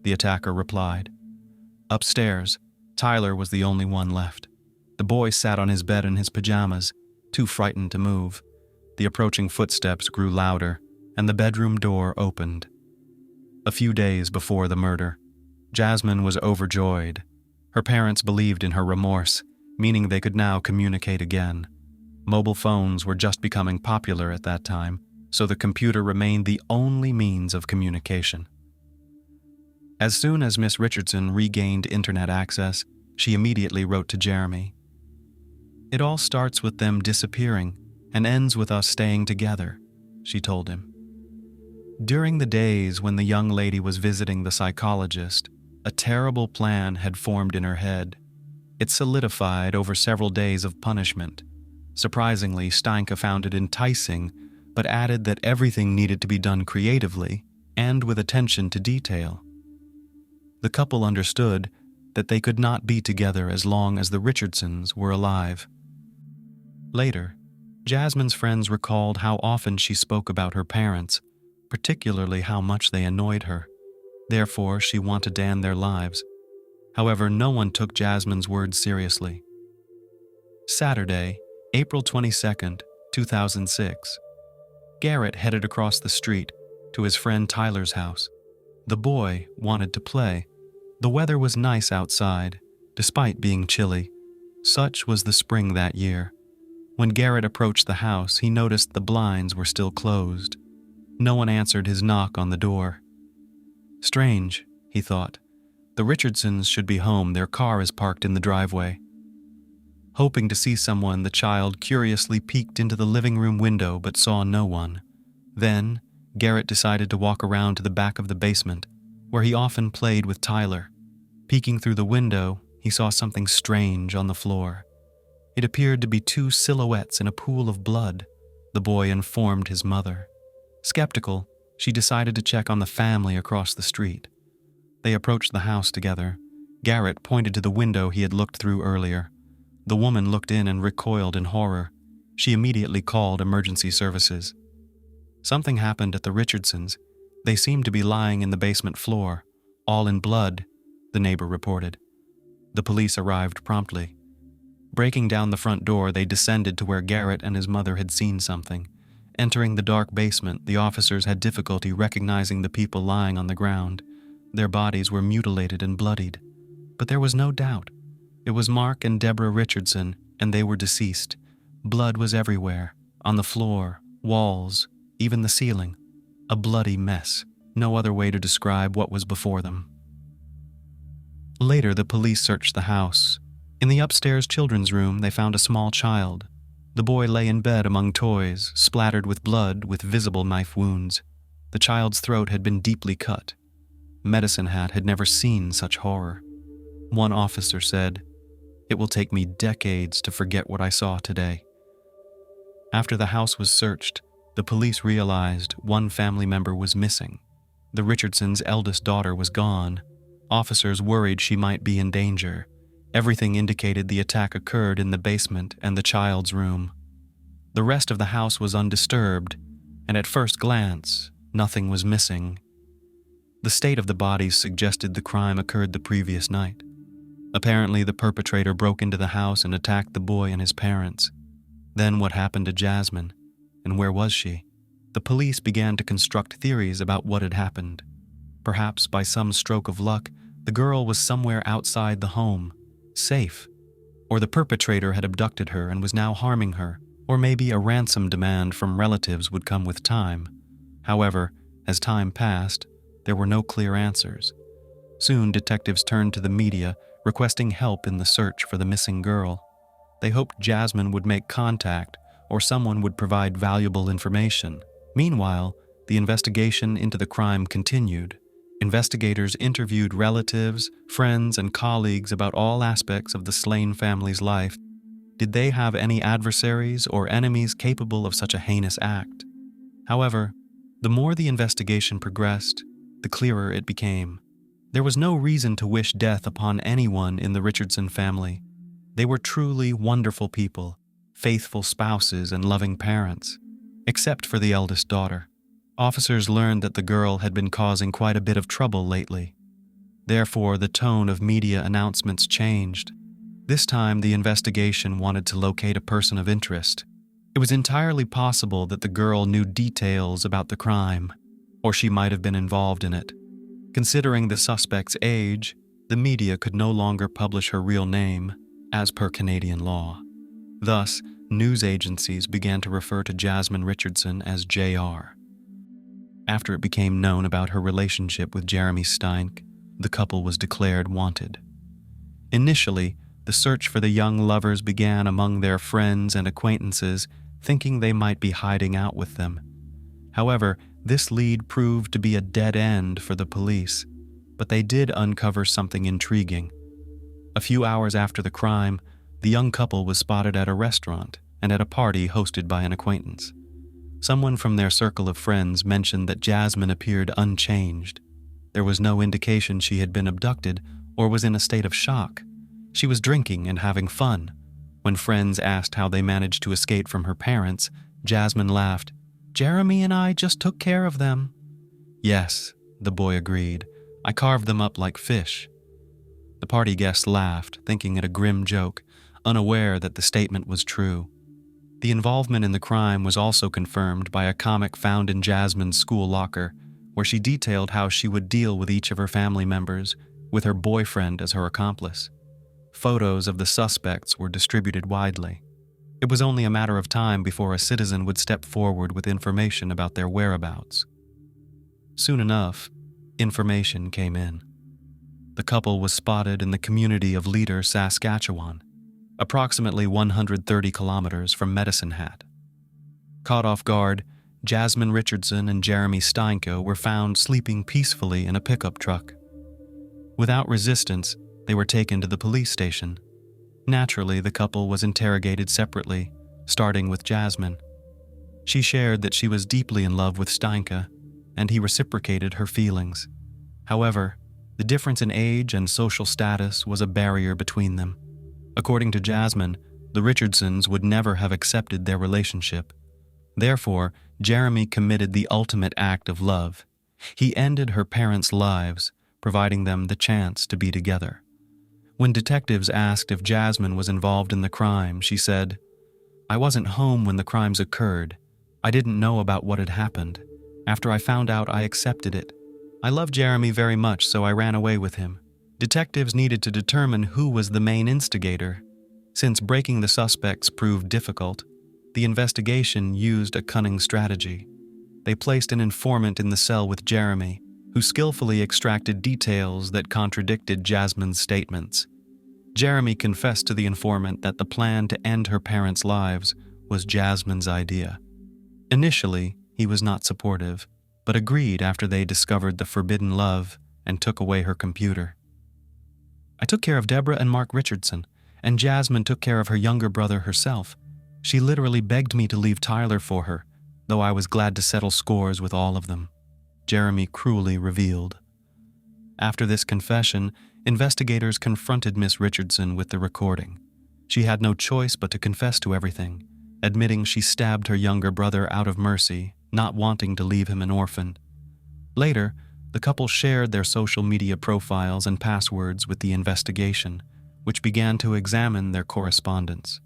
the attacker replied. Upstairs, Tyler was the only one left. The boy sat on his bed in his pajamas, too frightened to move. The approaching footsteps grew louder, and the bedroom door opened. A few days before the murder, Jasmine was overjoyed. Her parents believed in her remorse, meaning they could now communicate again. Mobile phones were just becoming popular at that time, so the computer remained the only means of communication. As soon as Miss Richardson regained internet access, she immediately wrote to Jeremy. "It all starts with them disappearing and ends with us staying together," she told him. During the days when the young lady was visiting the psychologist, a terrible plan had formed in her head. It solidified over several days of punishment. Surprisingly, Steinke found it enticing, but added that everything needed to be done creatively and with attention to detail. The couple understood that they could not be together as long as the Richardsons were alive. Later, Jasmine's friends recalled how often she spoke about her parents, particularly how much they annoyed her. Therefore, she wanted to end their lives. However, no one took Jasmine's words seriously. Saturday, April 22, 2006. Garrett headed across the street to his friend Tyler's house. The boy wanted to play. The weather was nice outside, despite being chilly. Such was the spring that year. When Garrett approached the house, he noticed the blinds were still closed. No one answered his knock on the door. Strange, he thought. The Richardsons should be home. Their car is parked in the driveway. Hoping to see someone, the child curiously peeked into the living room window but saw no one. Then, Garrett decided to walk around to the back of the basement, where he often played with Tyler. Peeking through the window, he saw something strange on the floor. It appeared to be two silhouettes in a pool of blood, the boy informed his mother. Skeptical, she decided to check on the family across the street. They approached the house together. Garrett pointed to the window he had looked through earlier. The woman looked in and recoiled in horror. She immediately called emergency services. Something happened at the Richardsons. They seemed to be lying in the basement floor, all in blood. the neighbor reported. The police arrived promptly. Breaking down the front door, they descended to where Garrett and his mother had seen something. Entering the dark basement, the officers had difficulty recognizing the people lying on the ground. Their bodies were mutilated and bloodied. But there was no doubt. It was Mark and Deborah Richardson, and they were deceased. Blood was everywhere, on the floor, walls, even the ceiling. A bloody mess. No other way to describe what was before them. Later, the police searched the house. In the upstairs children's room, they found a small child. The boy lay in bed among toys, splattered with blood with visible knife wounds. The child's throat had been deeply cut. Medicine Hat had never seen such horror. One officer said, "It will take me decades to forget what I saw today." After the house was searched, the police realized one family member was missing. The Richardsons' eldest daughter was gone. Officers worried she might be in danger. Everything indicated the attack occurred in the basement and the child's room. The rest of the house was undisturbed, and at first glance, nothing was missing. The state of the bodies suggested the crime occurred the previous night. Apparently, the perpetrator broke into the house and attacked the boy and his parents. Then what happened to Jasmine? And where was she? The police began to construct theories about what had happened. Perhaps by some stroke of luck, the girl was somewhere outside the home, safe. Or the perpetrator had abducted her and was now harming her. Or maybe a ransom demand from relatives would come with time. However, as time passed, there were no clear answers. Soon, detectives turned to the media, requesting help in the search for the missing girl. They hoped Jasmine would make contact or someone would provide valuable information. Meanwhile, the investigation into the crime continued. Investigators interviewed relatives, friends, and colleagues about all aspects of the slain family's life. Did they have any adversaries or enemies capable of such a heinous act? However, the more the investigation progressed, the clearer it became. There was no reason to wish death upon anyone in the Richardson family. They were truly wonderful people, faithful spouses and loving parents, except for the eldest daughter. Officers learned that the girl had been causing quite a bit of trouble lately. Therefore, the tone of media announcements changed. This time, the investigation wanted to locate a person of interest. It was entirely possible that the girl knew details about the crime, or she might have been involved in it. Considering the suspect's age, the media could no longer publish her real name, as per Canadian law. Thus, news agencies began to refer to Jasmine Richardson as JR. After it became known about her relationship with Jeremy Steinke, the couple was declared wanted. Initially, the search for the young lovers began among their friends and acquaintances, thinking they might be hiding out with them. However, this lead proved to be a dead end for the police, but they did uncover something intriguing. A few hours after the crime, the young couple was spotted at a restaurant and at a party hosted by an acquaintance. Someone from their circle of friends mentioned that Jasmine appeared unchanged. There was no indication she had been abducted or was in a state of shock. She was drinking and having fun. When friends asked how they managed to escape from her parents, Jasmine laughed. "Jeremy and I just took care of them." "Yes," the boy agreed. "I carved them up like fish." The party guests laughed, thinking it a grim joke, unaware that the statement was true. The involvement in the crime was also confirmed by a comic found in Jasmine's school locker, where she detailed how she would deal with each of her family members, with her boyfriend as her accomplice. Photos of the suspects were distributed widely. It was only a matter of time before a citizen would step forward with information about their whereabouts. Soon enough, information came in. The couple was spotted in the community of Leader, Saskatchewan, approximately 130 kilometers from Medicine Hat. Caught off guard, Jasmine Richardson and Jeremy Steinke were found sleeping peacefully in a pickup truck. Without resistance, they were taken to the police station. Naturally, the couple was interrogated separately, starting with Jasmine. She shared that she was deeply in love with Steinke, and he reciprocated her feelings. However, the difference in age and social status was a barrier between them. According to Jasmine, the Richardsons would never have accepted their relationship. Therefore, Jeremy committed the ultimate act of love. He ended her parents' lives, providing them the chance to be together. When detectives asked if Jasmine was involved in the crime, she said, "I wasn't home when the crimes occurred. I didn't know about what had happened. After I found out, I accepted it. I loved Jeremy very much, so I ran away with him." Detectives needed to determine who was the main instigator. Since breaking the suspects proved difficult, the investigation used a cunning strategy. They placed an informant in the cell with Jeremy, who skillfully extracted details that contradicted Jasmine's statements. Jeremy confessed to the informant that the plan to end her parents' lives was Jasmine's idea. Initially, he was not supportive, but agreed after they discovered the forbidden love and took away her computer. "I took care of Deborah and Mark Richardson, and Jasmine took care of her younger brother herself. She literally begged me to leave Tyler for her, though I was glad to settle scores with all of them," Jeremy cruelly revealed. After this confession, investigators confronted Miss Richardson with the recording. She had no choice but to confess to everything, admitting she stabbed her younger brother out of mercy, not wanting to leave him an orphan. Later, the couple shared their social media profiles and passwords with the investigation, which began to examine their correspondence.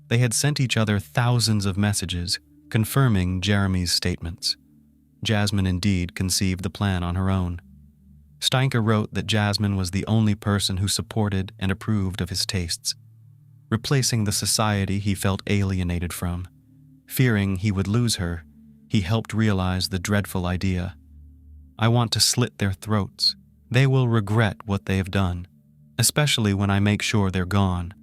They had sent each other thousands of messages, confirming Jeremy's statements. Jasmine indeed conceived the plan on her own. Steinke wrote that Jasmine was the only person who supported and approved of his tastes, replacing the society he felt alienated from. Fearing he would lose her, he helped realize the dreadful idea. "I want to slit their throats. They will regret what they have done, especially when I make sure they're gone.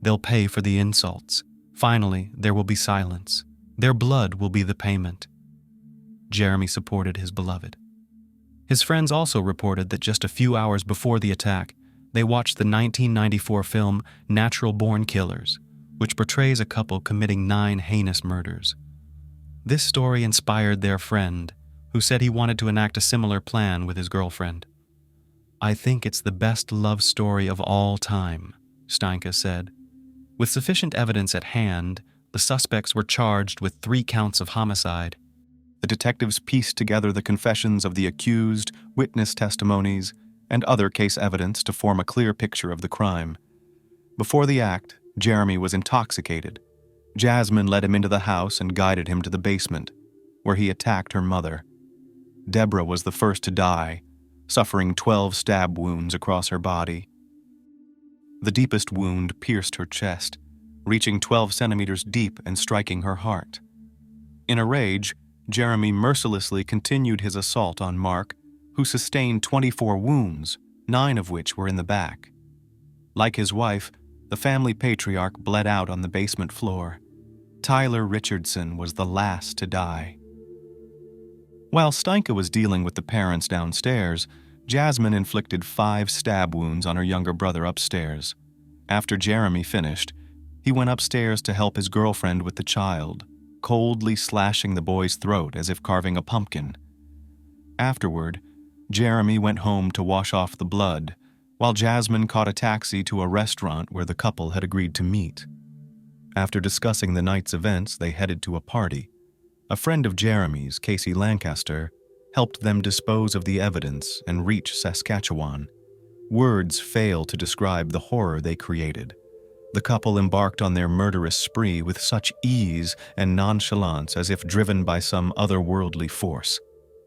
They'll pay for the insults. Finally, there will be silence. Their blood will be the payment." Jeremy supported his beloved. His friends also reported that just a few hours before the attack, they watched the 1994 film Natural Born Killers, which portrays a couple committing 9 heinous murders. This story inspired their friend, who said he wanted to enact a similar plan with his girlfriend. "I think it's the best love story of all time," Steinke said. With sufficient evidence at hand, the suspects were charged with 3 counts of homicide. The detectives pieced together the confessions of the accused, witness testimonies, and other case evidence to form a clear picture of the crime. Before the act, Jeremy was intoxicated. Jasmine led him into the house and guided him to the basement, where he attacked her mother. Deborah was the first to die, suffering 12 stab wounds across her body. The deepest wound pierced her chest, reaching 12 centimeters deep and striking her heart. In a rage, Jeremy mercilessly continued his assault on Mark, who sustained 24 wounds, 9 of which were in the back. Like his wife, the family patriarch bled out on the basement floor. Tyler Richardson was the last to die. While Steinke was dealing with the parents downstairs, Jasmine inflicted 5 stab wounds on her younger brother upstairs. After Jeremy finished, he went upstairs to help his girlfriend with the child, coldly slashing the boy's throat as if carving a pumpkin. Afterward, Jeremy went home to wash off the blood, while Jasmine caught a taxi to a restaurant where the couple had agreed to meet. After discussing the night's events, they headed to a party. A friend of Jeremy's, Casey Lancaster, helped them dispose of the evidence and reach Saskatchewan. Words fail to describe the horror they created. The couple embarked on their murderous spree with such ease and nonchalance as if driven by some otherworldly force.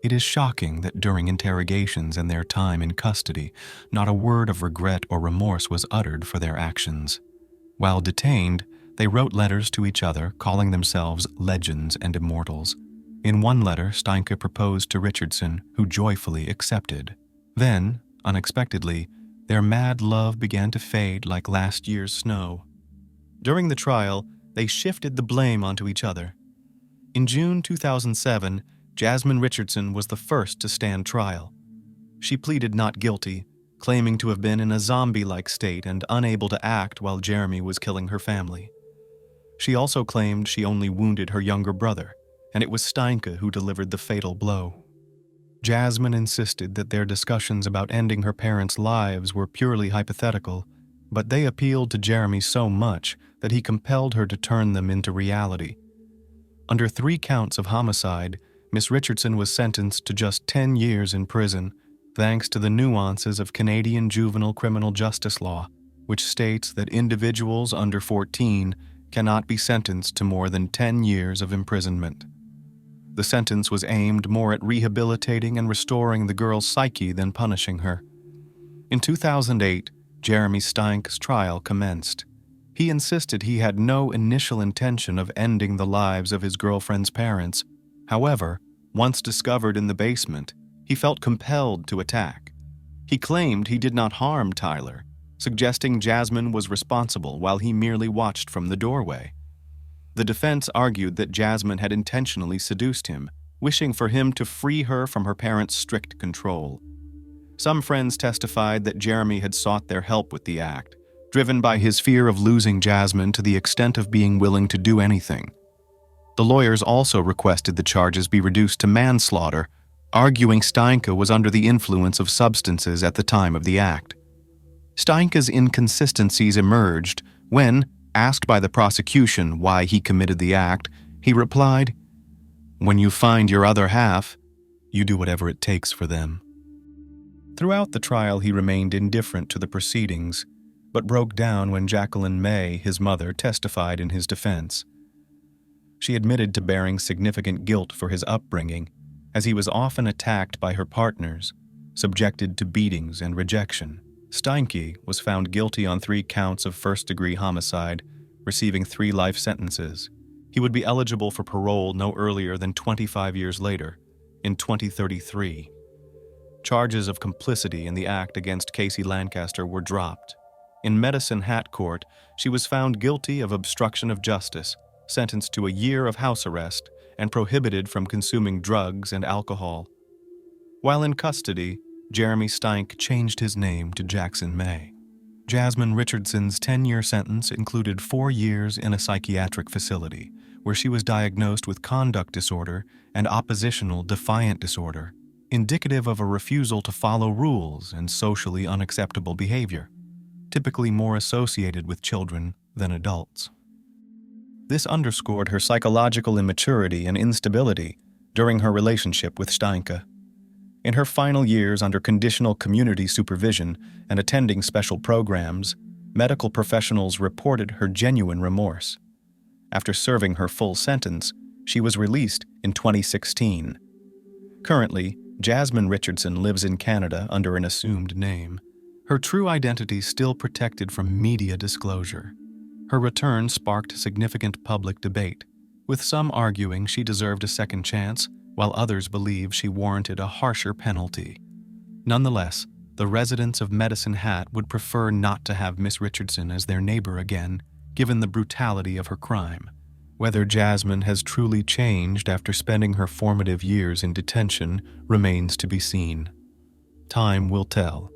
It is shocking that during interrogations and their time in custody, not a word of regret or remorse was uttered for their actions. While detained, they wrote letters to each other, calling themselves legends and immortals. In one letter, Steinke proposed to Richardson, who joyfully accepted. Then, unexpectedly, their mad love began to fade like last year's snow. During the trial, they shifted the blame onto each other. In June 2007, Jasmine Richardson was the first to stand trial. She pleaded not guilty, claiming to have been in a zombie-like state and unable to act while Jeremy was killing her family. She also claimed she only wounded her younger brother, and it was Steinke who delivered the fatal blow. Jasmine insisted that their discussions about ending her parents' lives were purely hypothetical, but they appealed to Jeremy so much that he compelled her to turn them into reality. Under 3 counts of homicide, Miss Richardson was sentenced to just 10 years in prison, thanks to the nuances of Canadian juvenile criminal justice law, which states that individuals under 14 cannot be sentenced to more than 10 years of imprisonment. The sentence was aimed more at rehabilitating and restoring the girl's psyche than punishing her. In 2008, Jeremy Steink's trial commenced. He insisted he had no initial intention of ending the lives of his girlfriend's parents. However, once discovered in the basement, he felt compelled to attack. He claimed he did not harm Tyler, suggesting Jasmine was responsible while he merely watched from the doorway. The defense argued that Jasmine had intentionally seduced him, wishing for him to free her from her parents' strict control. Some friends testified that Jeremy had sought their help with the act, driven by his fear of losing Jasmine to the extent of being willing to do anything. The lawyers also requested the charges be reduced to manslaughter, arguing Steinke was under the influence of substances at the time of the act. Steinke's inconsistencies emerged when, asked by the prosecution why he committed the act, he replied, "When you find your other half, you do whatever it takes for them." Throughout the trial, he remained indifferent to the proceedings, but broke down when Jacqueline May, his mother, testified in his defense. She admitted to bearing significant guilt for his upbringing, as he was often attacked by her partners, subjected to beatings and rejection. Steinke was found guilty on 3 counts of first-degree homicide, receiving 3 life sentences. He would be eligible for parole no earlier than 25 years later, in 2033. Charges of complicity in the act against Casey Lancaster were dropped. In Medicine Hat Court, she was found guilty of obstruction of justice, sentenced to a year of house arrest, and prohibited from consuming drugs and alcohol. While in custody, Jeremy Steinke changed his name to Jackson May. Jasmine Richardson's 10-year sentence included 4 years in a psychiatric facility, where she was diagnosed with conduct disorder and oppositional defiant disorder, indicative of a refusal to follow rules and socially unacceptable behavior, typically more associated with children than adults. This underscored her psychological immaturity and instability during her relationship with Steinke. In her final years under conditional community supervision and attending special programs, medical professionals reported her genuine remorse. After serving her full sentence, she was released in 2016. Currently, Jasmine Richardson lives in Canada under an assumed name. Her true identity still protected from media disclosure. Her return sparked significant public debate, with some arguing she deserved a second chance, while others believe she warranted a harsher penalty. Nonetheless, the residents of Medicine Hat would prefer not to have Miss Richardson as their neighbor again, given the brutality of her crime. Whether Jasmine has truly changed after spending her formative years in detention remains to be seen. Time will tell.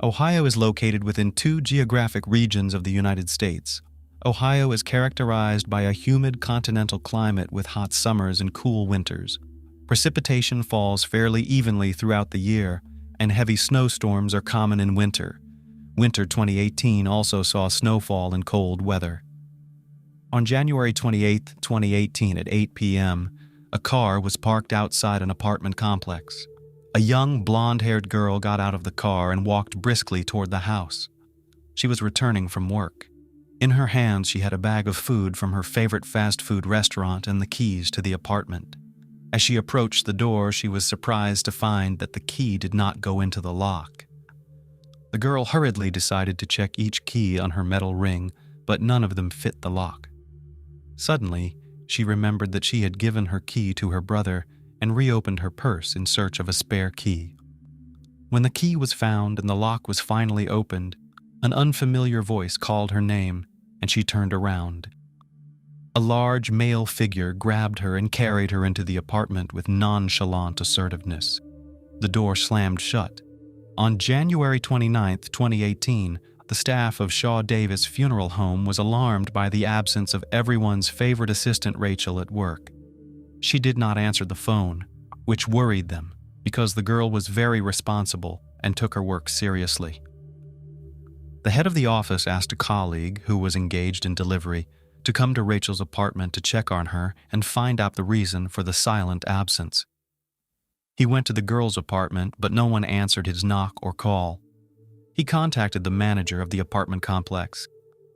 Ohio is located within 2 geographic regions of the United States. Ohio is characterized by a humid continental climate with hot summers and cool winters. Precipitation falls fairly evenly throughout the year, and heavy snowstorms are common in winter. Winter 2018 also saw snowfall and cold weather. On January 28, 2018 at 8 p.m., a car was parked outside an apartment complex. A young, blonde-haired girl got out of the car and walked briskly toward the house. She was returning from work. In her hands, she had a bag of food from her favorite fast food restaurant and the keys to the apartment. As she approached the door, she was surprised to find that the key did not go into the lock. The girl hurriedly decided to check each key on her metal ring, but none of them fit the lock. Suddenly, she remembered that she had given her key to her brother and reopened her purse in search of a spare key. When the key was found and the lock was finally opened, an unfamiliar voice called her name, and she turned around. A large male figure grabbed her and carried her into the apartment with nonchalant assertiveness. The door slammed shut. On January 29, 2018, the staff of Shaw Davis Funeral Home was alarmed by the absence of everyone's favorite assistant Rachel at work. She did not answer the phone, which worried them because the girl was very responsible and took her work seriously. The head of the office asked a colleague, who was engaged in delivery, to come to Rachel's apartment to check on her and find out the reason for the silent absence. He went to the girl's apartment, but no one answered his knock or call. He contacted the manager of the apartment complex,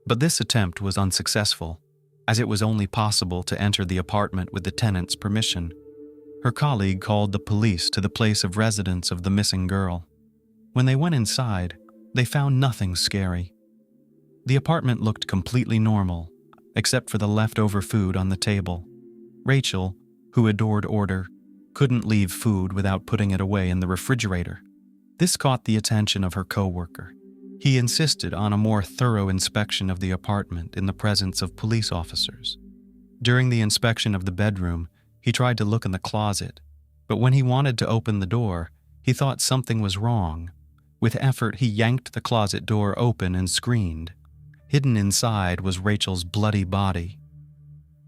but this attempt was unsuccessful, as it was only possible to enter the apartment with the tenant's permission. Her colleague called the police to the place of residence of the missing girl. When they went inside, they found nothing scary. The apartment looked completely normal, except for the leftover food on the table. Rachel, who adored order, couldn't leave food without putting it away in the refrigerator. This caught the attention of her coworker. He insisted on a more thorough inspection of the apartment in the presence of police officers. During the inspection of the bedroom, he tried to look in the closet, but when he wanted to open the door, he thought something was wrong. With effort, he yanked the closet door open and screamed. Hidden inside was Rachel's bloody body.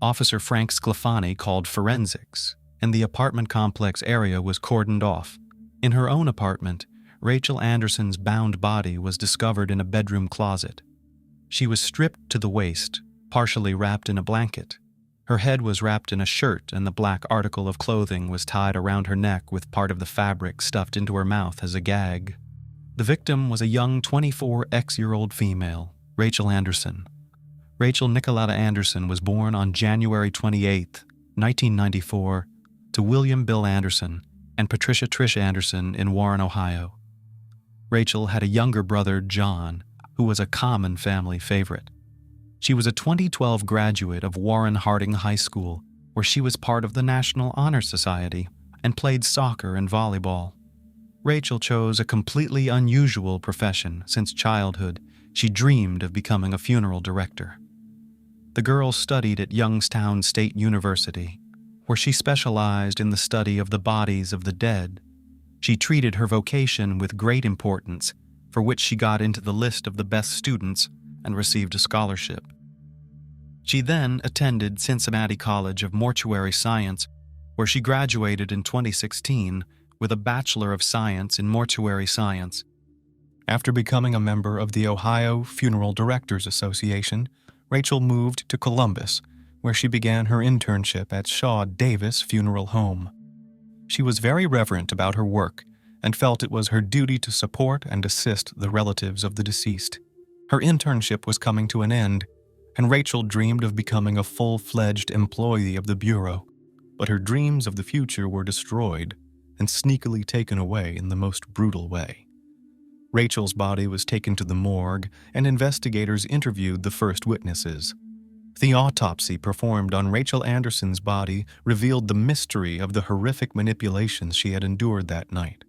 Officer Frank Sclafani called forensics, and the apartment complex area was cordoned off. In her own apartment, Rachel Anderson's bound body was discovered in a bedroom closet. She was stripped to the waist, partially wrapped in a blanket. Her head was wrapped in a shirt, and the black article of clothing was tied around her neck with part of the fabric stuffed into her mouth as a gag. The victim was a young 24-year-old female, Rachel Anderson. Rachel Nicoletta Anderson was born on January 28, 1994, to William Bill Anderson and Patricia Trish Anderson in Warren, Ohio. Rachel had a younger brother, John, who was a common family favorite. She was a 2012 graduate of Warren Harding High School, where she was part of the National Honor Society and played soccer and volleyball. Rachel chose a completely unusual profession. Since childhood, she dreamed of becoming a funeral director. The girl studied at Youngstown State University, where she specialized in the study of the bodies of the dead. She treated her vocation with great importance, for which she got into the list of the best students and received a scholarship. She then attended Cincinnati College of Mortuary Science, where she graduated in 2016 with a Bachelor of Science in Mortuary Science. After becoming a member of the Ohio Funeral Directors Association, Rachel moved to Columbus, where she began her internship at Shaw Davis Funeral Home. She was very reverent about her work and felt it was her duty to support and assist the relatives of the deceased. Her internship was coming to an end, and Rachel dreamed of becoming a full-fledged employee of the Bureau, but her dreams of the future were destroyed and sneakily taken away in the most brutal way. Rachel's body was taken to the morgue, and investigators interviewed the first witnesses. The autopsy performed on Rachel Anderson's body revealed the mystery of the horrific manipulations she had endured that night.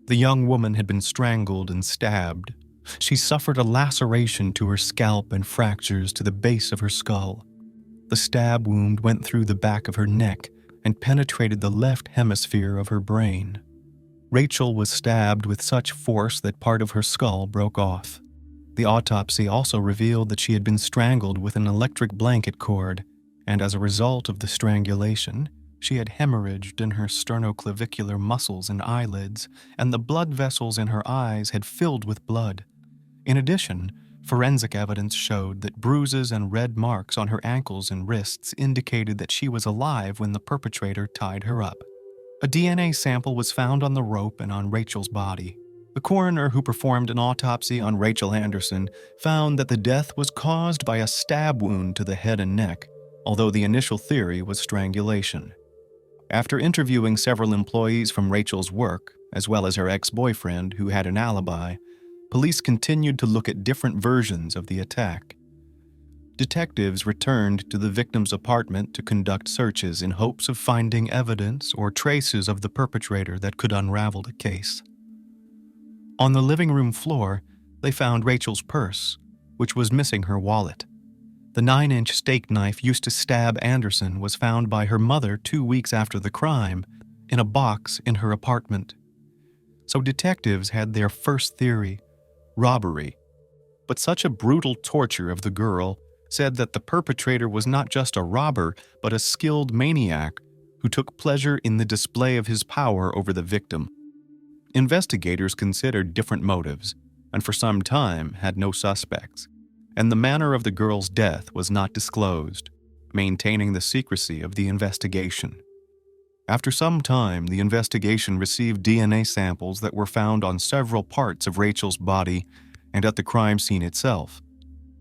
The young woman had been strangled and stabbed. She suffered a laceration to her scalp and fractures to the base of her skull. The stab wound went through the back of her neck and penetrated the left hemisphere of her brain. Rachel was stabbed with such force that part of her skull broke off. The autopsy also revealed that she had been strangled with an electric blanket cord, and as a result of the strangulation, she had hemorrhaged in her sternoclavicular muscles and eyelids, and the blood vessels in her eyes had filled with blood. In addition, forensic evidence showed that bruises and red marks on her ankles and wrists indicated that she was alive when the perpetrator tied her up. A DNA sample was found on the rope and on Rachel's body. The coroner who performed an autopsy on Rachel Anderson found that the death was caused by a stab wound to the head and neck, although the initial theory was strangulation. After interviewing several employees from Rachel's work, as well as her ex-boyfriend who had an alibi, police continued to look at different versions of the attack. Detectives returned to the victim's apartment to conduct searches in hopes of finding evidence or traces of the perpetrator that could unravel the case. On the living room floor, they found Rachel's purse, which was missing her wallet. The 9-inch steak knife used to stab Anderson was found by her mother 2 weeks after the crime in a box in her apartment. So detectives had their first theory, robbery. But such a brutal torture of the girl said that the perpetrator was not just a robber, but a skilled maniac who took pleasure in the display of his power over the victim. Investigators considered different motives, and for some time had no suspects, and the manner of the girl's death was not disclosed, maintaining the secrecy of the investigation. After some time, the investigation received DNA samples that were found on several parts of Rachel's body and at the crime scene itself.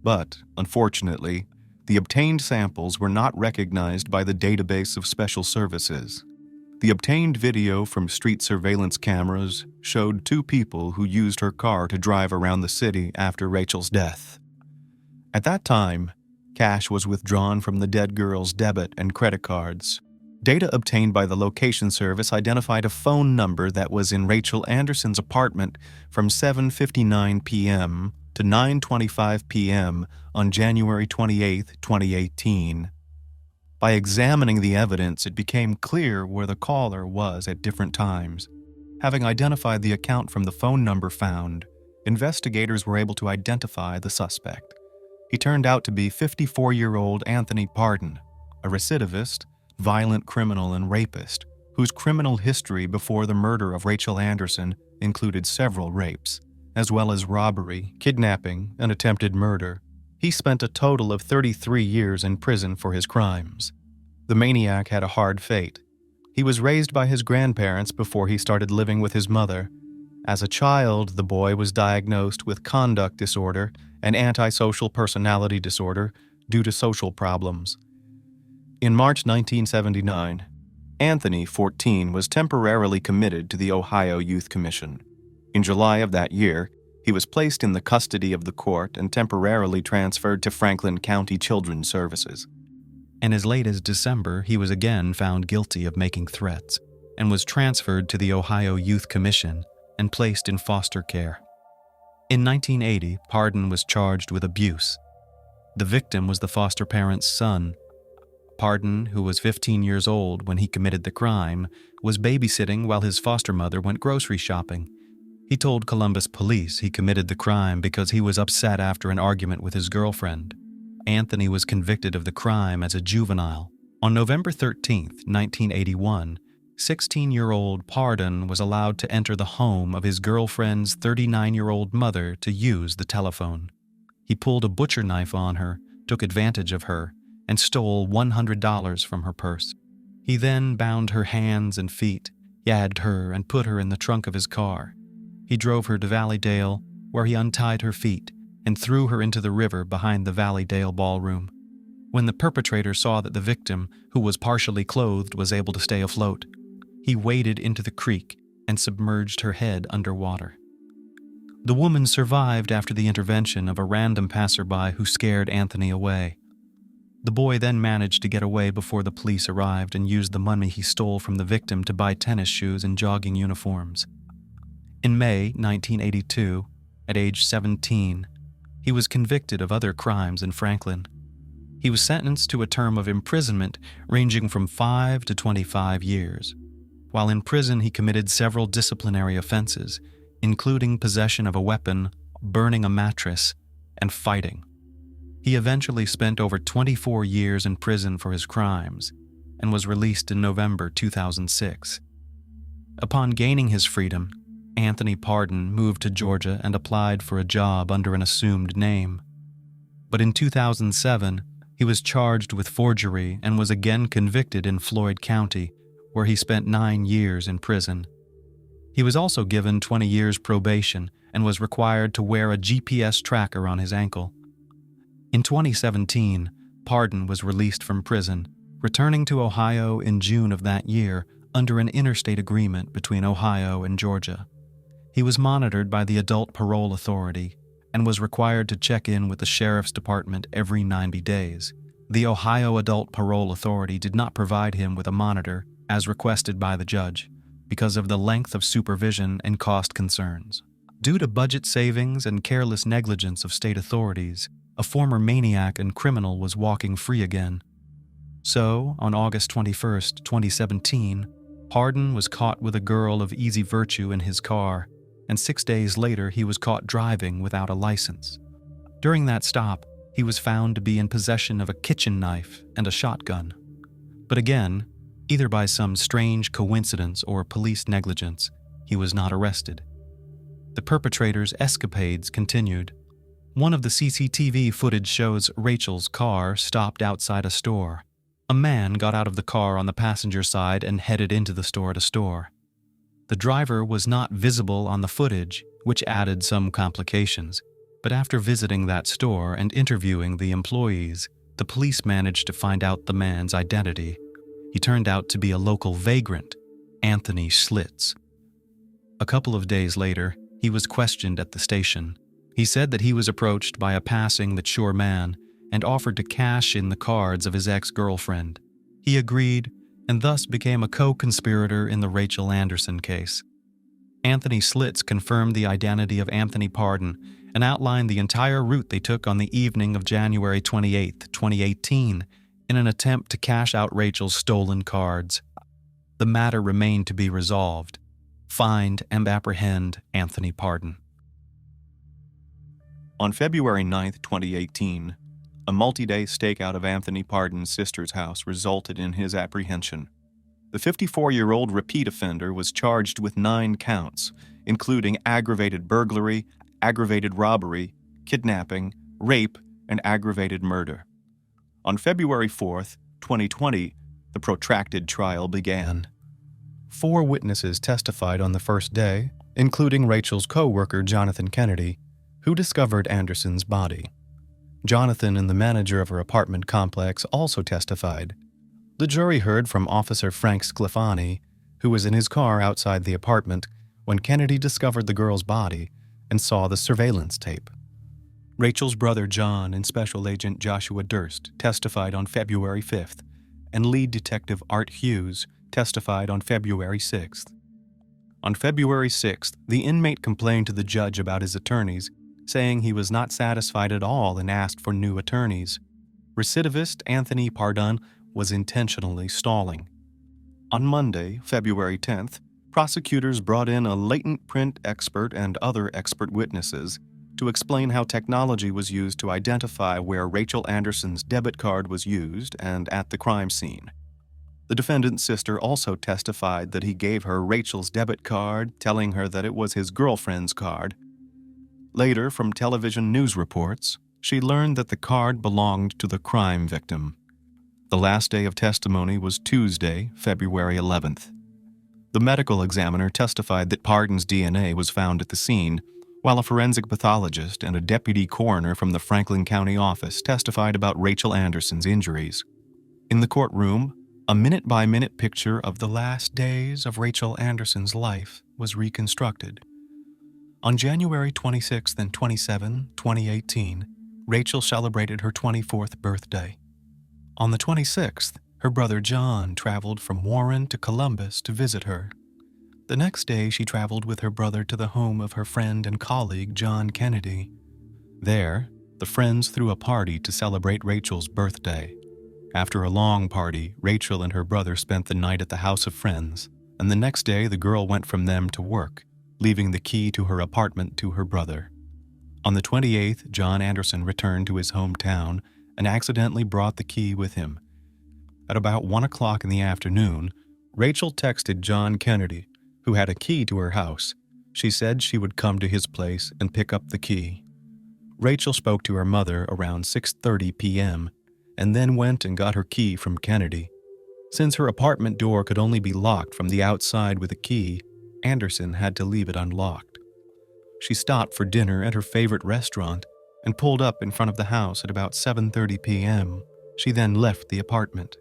But, unfortunately, the obtained samples were not recognized by the database of special services. The obtained video from street surveillance cameras showed two people who used her car to drive around the city after Rachel's death. At that time, cash was withdrawn from the dead girl's debit and credit cards. Data obtained by the location service identified a phone number that was in Rachel Anderson's apartment from 7:59 p.m. to 9:25 p.m. on January 28, 2018. By examining the evidence, it became clear where the caller was at different times. Having identified the account from the phone number found, investigators were able to identify the suspect. He turned out to be 54-year-old Anthony Pardon, a recidivist, violent criminal and rapist, whose criminal history before the murder of Rachel Anderson included several rapes, as well as robbery, kidnapping, and attempted murder. He spent a total of 33 years in prison for his crimes. The maniac had a hard fate. He was raised by his grandparents before he started living with his mother. As a child, the boy was diagnosed with conduct disorder and antisocial personality disorder due to social problems. In March 1979, Anthony, 14, was temporarily committed to the Ohio Youth Commission. In July of that year, he was placed in the custody of the court and temporarily transferred to Franklin County Children's Services. And as late as December, he was again found guilty of making threats and was transferred to the Ohio Youth Commission and placed in foster care. In 1980, Pardon was charged with abuse. The victim was the foster parent's son. Pardon, who was 15 years old when he committed the crime, was babysitting while his foster mother went grocery shopping. He told Columbus police he committed the crime because he was upset after an argument with his girlfriend. Anthony was convicted of the crime as a juvenile. On November 13, 1981, 16-year-old Pardon was allowed to enter the home of his girlfriend's 39-year-old mother to use the telephone. He pulled a butcher knife on her, took advantage of her, and stole $100 from her purse. He then bound her hands and feet, gagged her, and put her in the trunk of his car. He drove her to Valleydale, where he untied her feet and threw her into the river behind the Valleydale ballroom. When the perpetrator saw that the victim, who was partially clothed, was able to stay afloat, he waded into the creek and submerged her head underwater. The woman survived after the intervention of a random passerby who scared Anthony away. The boy then managed to get away before the police arrived and used the money he stole from the victim to buy tennis shoes and jogging uniforms. In May 1982, at age 17, he was convicted of other crimes in Franklin. He was sentenced to a term of imprisonment ranging from 5 to 25 years. While in prison, he committed several disciplinary offenses, including possession of a weapon, burning a mattress, and fighting. He eventually spent over 24 years in prison for his crimes and was released in November 2006. Upon gaining his freedom, Anthony Pardon moved to Georgia and applied for a job under an assumed name. But in 2007, he was charged with forgery and was again convicted in Floyd County, where he spent 9 years in prison. He was also given 20 years probation and was required to wear a GPS tracker on his ankle. In 2017, Pardon was released from prison, returning to Ohio in June of that year under an interstate agreement between Ohio and Georgia. He was monitored by the Adult Parole Authority and was required to check in with the Sheriff's Department every 90 days. The Ohio Adult Parole Authority did not provide him with a monitor, as requested by the judge, because of the length of supervision and cost concerns. Due to budget savings and careless negligence of state authorities, a former maniac and criminal was walking free again. So, on August 21, 2017, Pardon was caught with a girl of easy virtue in his car, and 6 days later he was caught driving without a license. During that stop, he was found to be in possession of a kitchen knife and a shotgun. But again, either by some strange coincidence or police negligence, he was not arrested. The perpetrator's escapades continued. One of the CCTV footage shows Rachel's car stopped outside a store. A man got out of the car on the passenger side and headed into the store to store. The driver was not visible on the footage, which added some complications. But after visiting that store and interviewing the employees, the police managed to find out the man's identity. He turned out to be a local vagrant, Anthony Schlitz. A couple of days later, he was questioned at the station. He said that he was approached by a passing that sure man and offered to cash in the cards of his ex-girlfriend. He agreed and thus became a co-conspirator in the Rachel Anderson case. Anthony Schlitz confirmed the identity of Anthony Pardon and outlined the entire route they took on the evening of January 28, 2018, in an attempt to cash out Rachel's stolen cards. The matter remained to be resolved. Find and apprehend Anthony Pardon. On February 9, 2018, a multi-day stakeout of Anthony Pardon's sister's house resulted in his apprehension. The 54-year-old repeat offender was charged with 9 counts, including aggravated burglary, aggravated robbery, kidnapping, rape, and aggravated murder. On February 4, 2020, the protracted trial began. 4 witnesses testified on the first day, including Rachel's co-worker Jonathan Kennedy, who discovered Anderson's body. Jonathan and the manager of her apartment complex also testified. The jury heard from Officer Frank Sclafani, who was in his car outside the apartment when Kennedy discovered the girl's body and saw the surveillance tape. Rachel's brother John and Special Agent Joshua Durst testified on February 5th, and lead detective Art Hughes testified on February 6th. On February 6th, the inmate complained to the judge about his attorneys, saying he was not satisfied at all and asked for new attorneys. Recidivist Anthony Pardon was intentionally stalling. On Monday, February 10th, prosecutors brought in a latent print expert and other expert witnesses to explain how technology was used to identify where Rachel Anderson's debit card was used and at the crime scene. The defendant's sister also testified that he gave her Rachel's debit card, telling her that it was his girlfriend's card. Later, from television news reports, she learned that the card belonged to the crime victim. The last day of testimony was Tuesday, February 11th. The medical examiner testified that Pardon's DNA was found at the scene, while a forensic pathologist and a deputy coroner from the Franklin County office testified about Rachel Anderson's injuries. In the courtroom, a minute-by-minute picture of the last days of Rachel Anderson's life was reconstructed. On January 26 and 27, 2018, Rachel celebrated her 24th birthday. On the 26th, her brother John traveled from Warren to Columbus to visit her. The next day, she traveled with her brother to the home of her friend and colleague John Kennedy. There, the friends threw a party to celebrate Rachel's birthday. After a long party, Rachel and her brother spent the night at the house of friends, and the next day the girl went from them to work, leaving the key to her apartment to her brother. On the 28th, John Anderson returned to his hometown and accidentally brought the key with him. At about 1 o'clock in the afternoon, Rachel texted John Kennedy, who had a key to her house. She said she would come to his place and pick up the key. Rachel spoke to her mother around 6:30 p.m. and then went and got her key from Kennedy. Since her apartment door could only be locked from the outside with a key, Anderson had to leave it unlocked. She stopped for dinner at her favorite restaurant and pulled up in front of the house at about 7:30 p.m. She then left the apartment.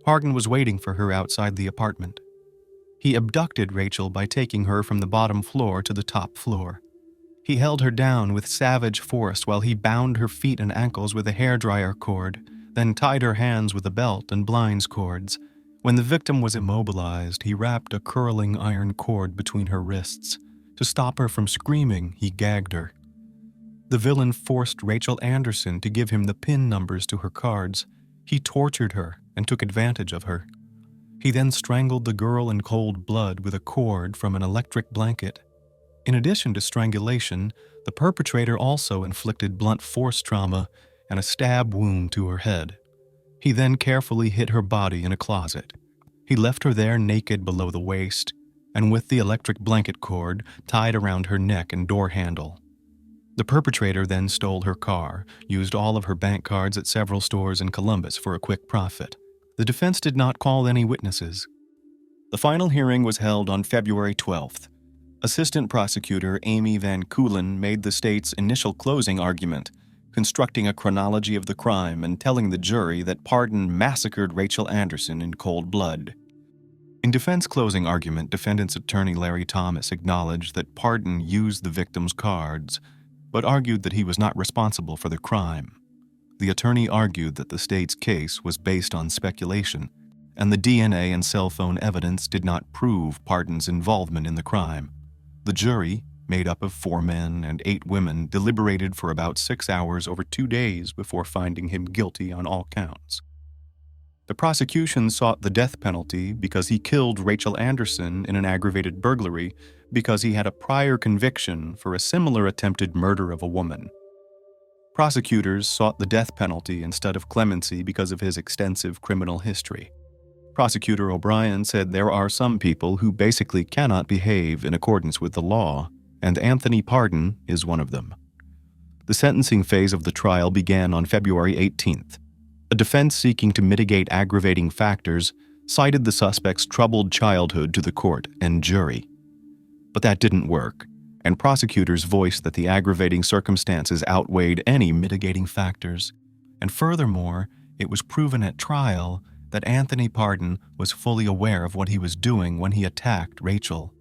Hargan was waiting for her outside the apartment. He abducted Rachel by taking her from the bottom floor to the top floor. He held her down with savage force while he bound her feet and ankles with a hairdryer cord, then tied her hands with a belt and blinds cords. When the victim was immobilized, he wrapped a curling iron cord between her wrists. To stop her from screaming, he gagged her. The villain forced Rachel Anderson to give him the PIN numbers to her cards. He tortured her and took advantage of her. He then strangled the girl in cold blood with a cord from an electric blanket. In addition to strangulation, the perpetrator also inflicted blunt force trauma and a stab wound to her head. He then carefully hid her body in a closet. He left her there naked below the waist, and with the electric blanket cord tied around her neck and door handle. The perpetrator then stole her car, used all of her bank cards at several stores in Columbus for a quick profit, The defense did not call any witnesses. The final hearing was held on February 12th. Assistant prosecutor Amy Van Keulen made the state's initial closing argument, constructing a chronology of the crime and telling the jury that Pardon massacred Rachel Anderson in cold blood. In defense closing argument, defendant's attorney Larry Thomas acknowledged that Pardon used the victim's cards, but argued that he was not responsible for the crime. The attorney argued that the state's case was based on speculation, and the DNA and cell phone evidence did not prove Pardon's involvement in the crime. The jury, made up of 4 men and 8 women, deliberated for about 6 hours over 2 days before finding him guilty on all counts. The prosecution sought the death penalty because he killed Rachel Anderson in an aggravated burglary because he had a prior conviction for a similar attempted murder of a woman. Prosecutors sought the death penalty instead of clemency because of his extensive criminal history. Prosecutor O'Brien said there are some people who basically cannot behave in accordance with the law, and Anthony Pardon is one of them. The sentencing phase of the trial began on February 18th. A defense seeking to mitigate aggravating factors cited the suspect's troubled childhood to the court and jury. But that didn't work, and prosecutors voiced that the aggravating circumstances outweighed any mitigating factors. And furthermore, it was proven at trial that Anthony Pardon was fully aware of what he was doing when he attacked Rachel.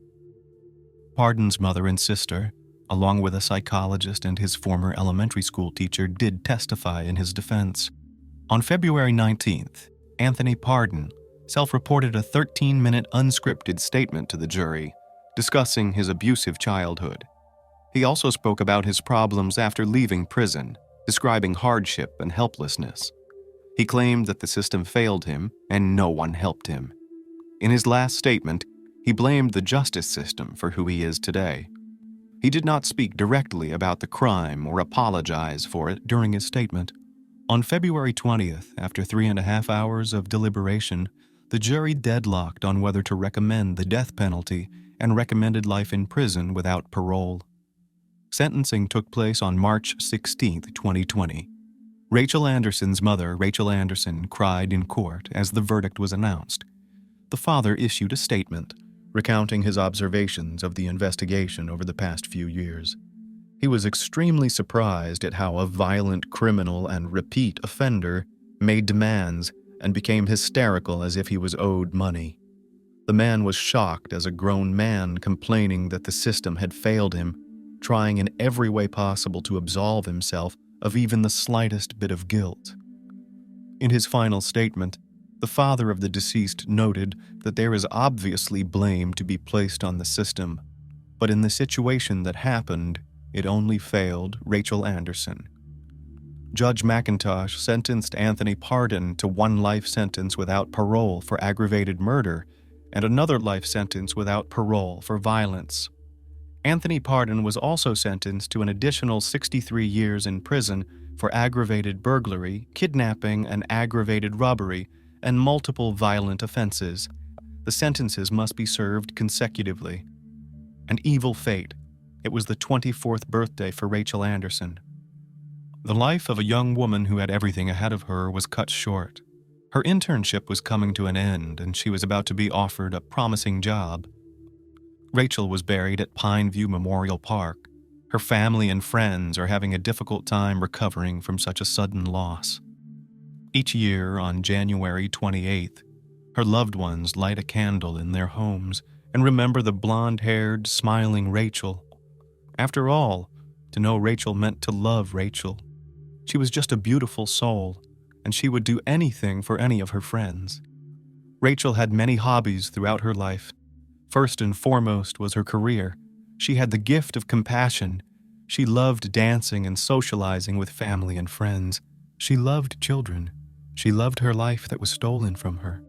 Pardon's mother and sister, along with a psychologist and his former elementary school teacher, did testify in his defense. On February 19th, Anthony Pardon self-reported a 13-minute unscripted statement to the jury, discussing his abusive childhood. He also spoke about his problems after leaving prison, describing hardship and helplessness. He claimed that the system failed him and no one helped him. In his last statement, he blamed the justice system for who he is today. He did not speak directly about the crime or apologize for it during his statement. On February 20th, after 3.5 hours of deliberation, the jury deadlocked on whether to recommend the death penalty and recommended life in prison without parole. Sentencing took place on March 16, 2020. Rachel Anderson's mother, Rachel Anderson, cried in court as the verdict was announced. The father issued a statement, recounting his observations of the investigation over the past few years. He was extremely surprised at how a violent criminal and repeat offender made demands and became hysterical as if he was owed money. The man was shocked as a grown man, complaining that the system had failed him, trying in every way possible to absolve himself of even the slightest bit of guilt. In his final statement, the father of the deceased noted that there is obviously blame to be placed on the system, but in the situation that happened, it only failed Rachel Anderson. Judge McIntosh sentenced Anthony Pardon to 1 life sentence without parole for aggravated murder and another life sentence without parole for violence. Anthony Pardon was also sentenced to an additional 63 years in prison for aggravated burglary, kidnapping, and aggravated robbery, and multiple violent offenses. The sentences must be served consecutively. An evil fate. It was the 24th birthday for Rachel Anderson. The life of a young woman who had everything ahead of her was cut short. Her internship was coming to an end, and she was about to be offered a promising job. Rachel was buried at Pineview Memorial Park. Her family and friends are having a difficult time recovering from such a sudden loss. Each year, on January 28th, her loved ones light a candle in their homes and remember the blonde-haired, smiling Rachel. After all, to know Rachel meant to love Rachel. She was just a beautiful soul, and she would do anything for any of her friends. Rachel had many hobbies throughout her life. First and foremost was her career. She had the gift of compassion. She loved dancing and socializing with family and friends. She loved children. She loved her life that was stolen from her.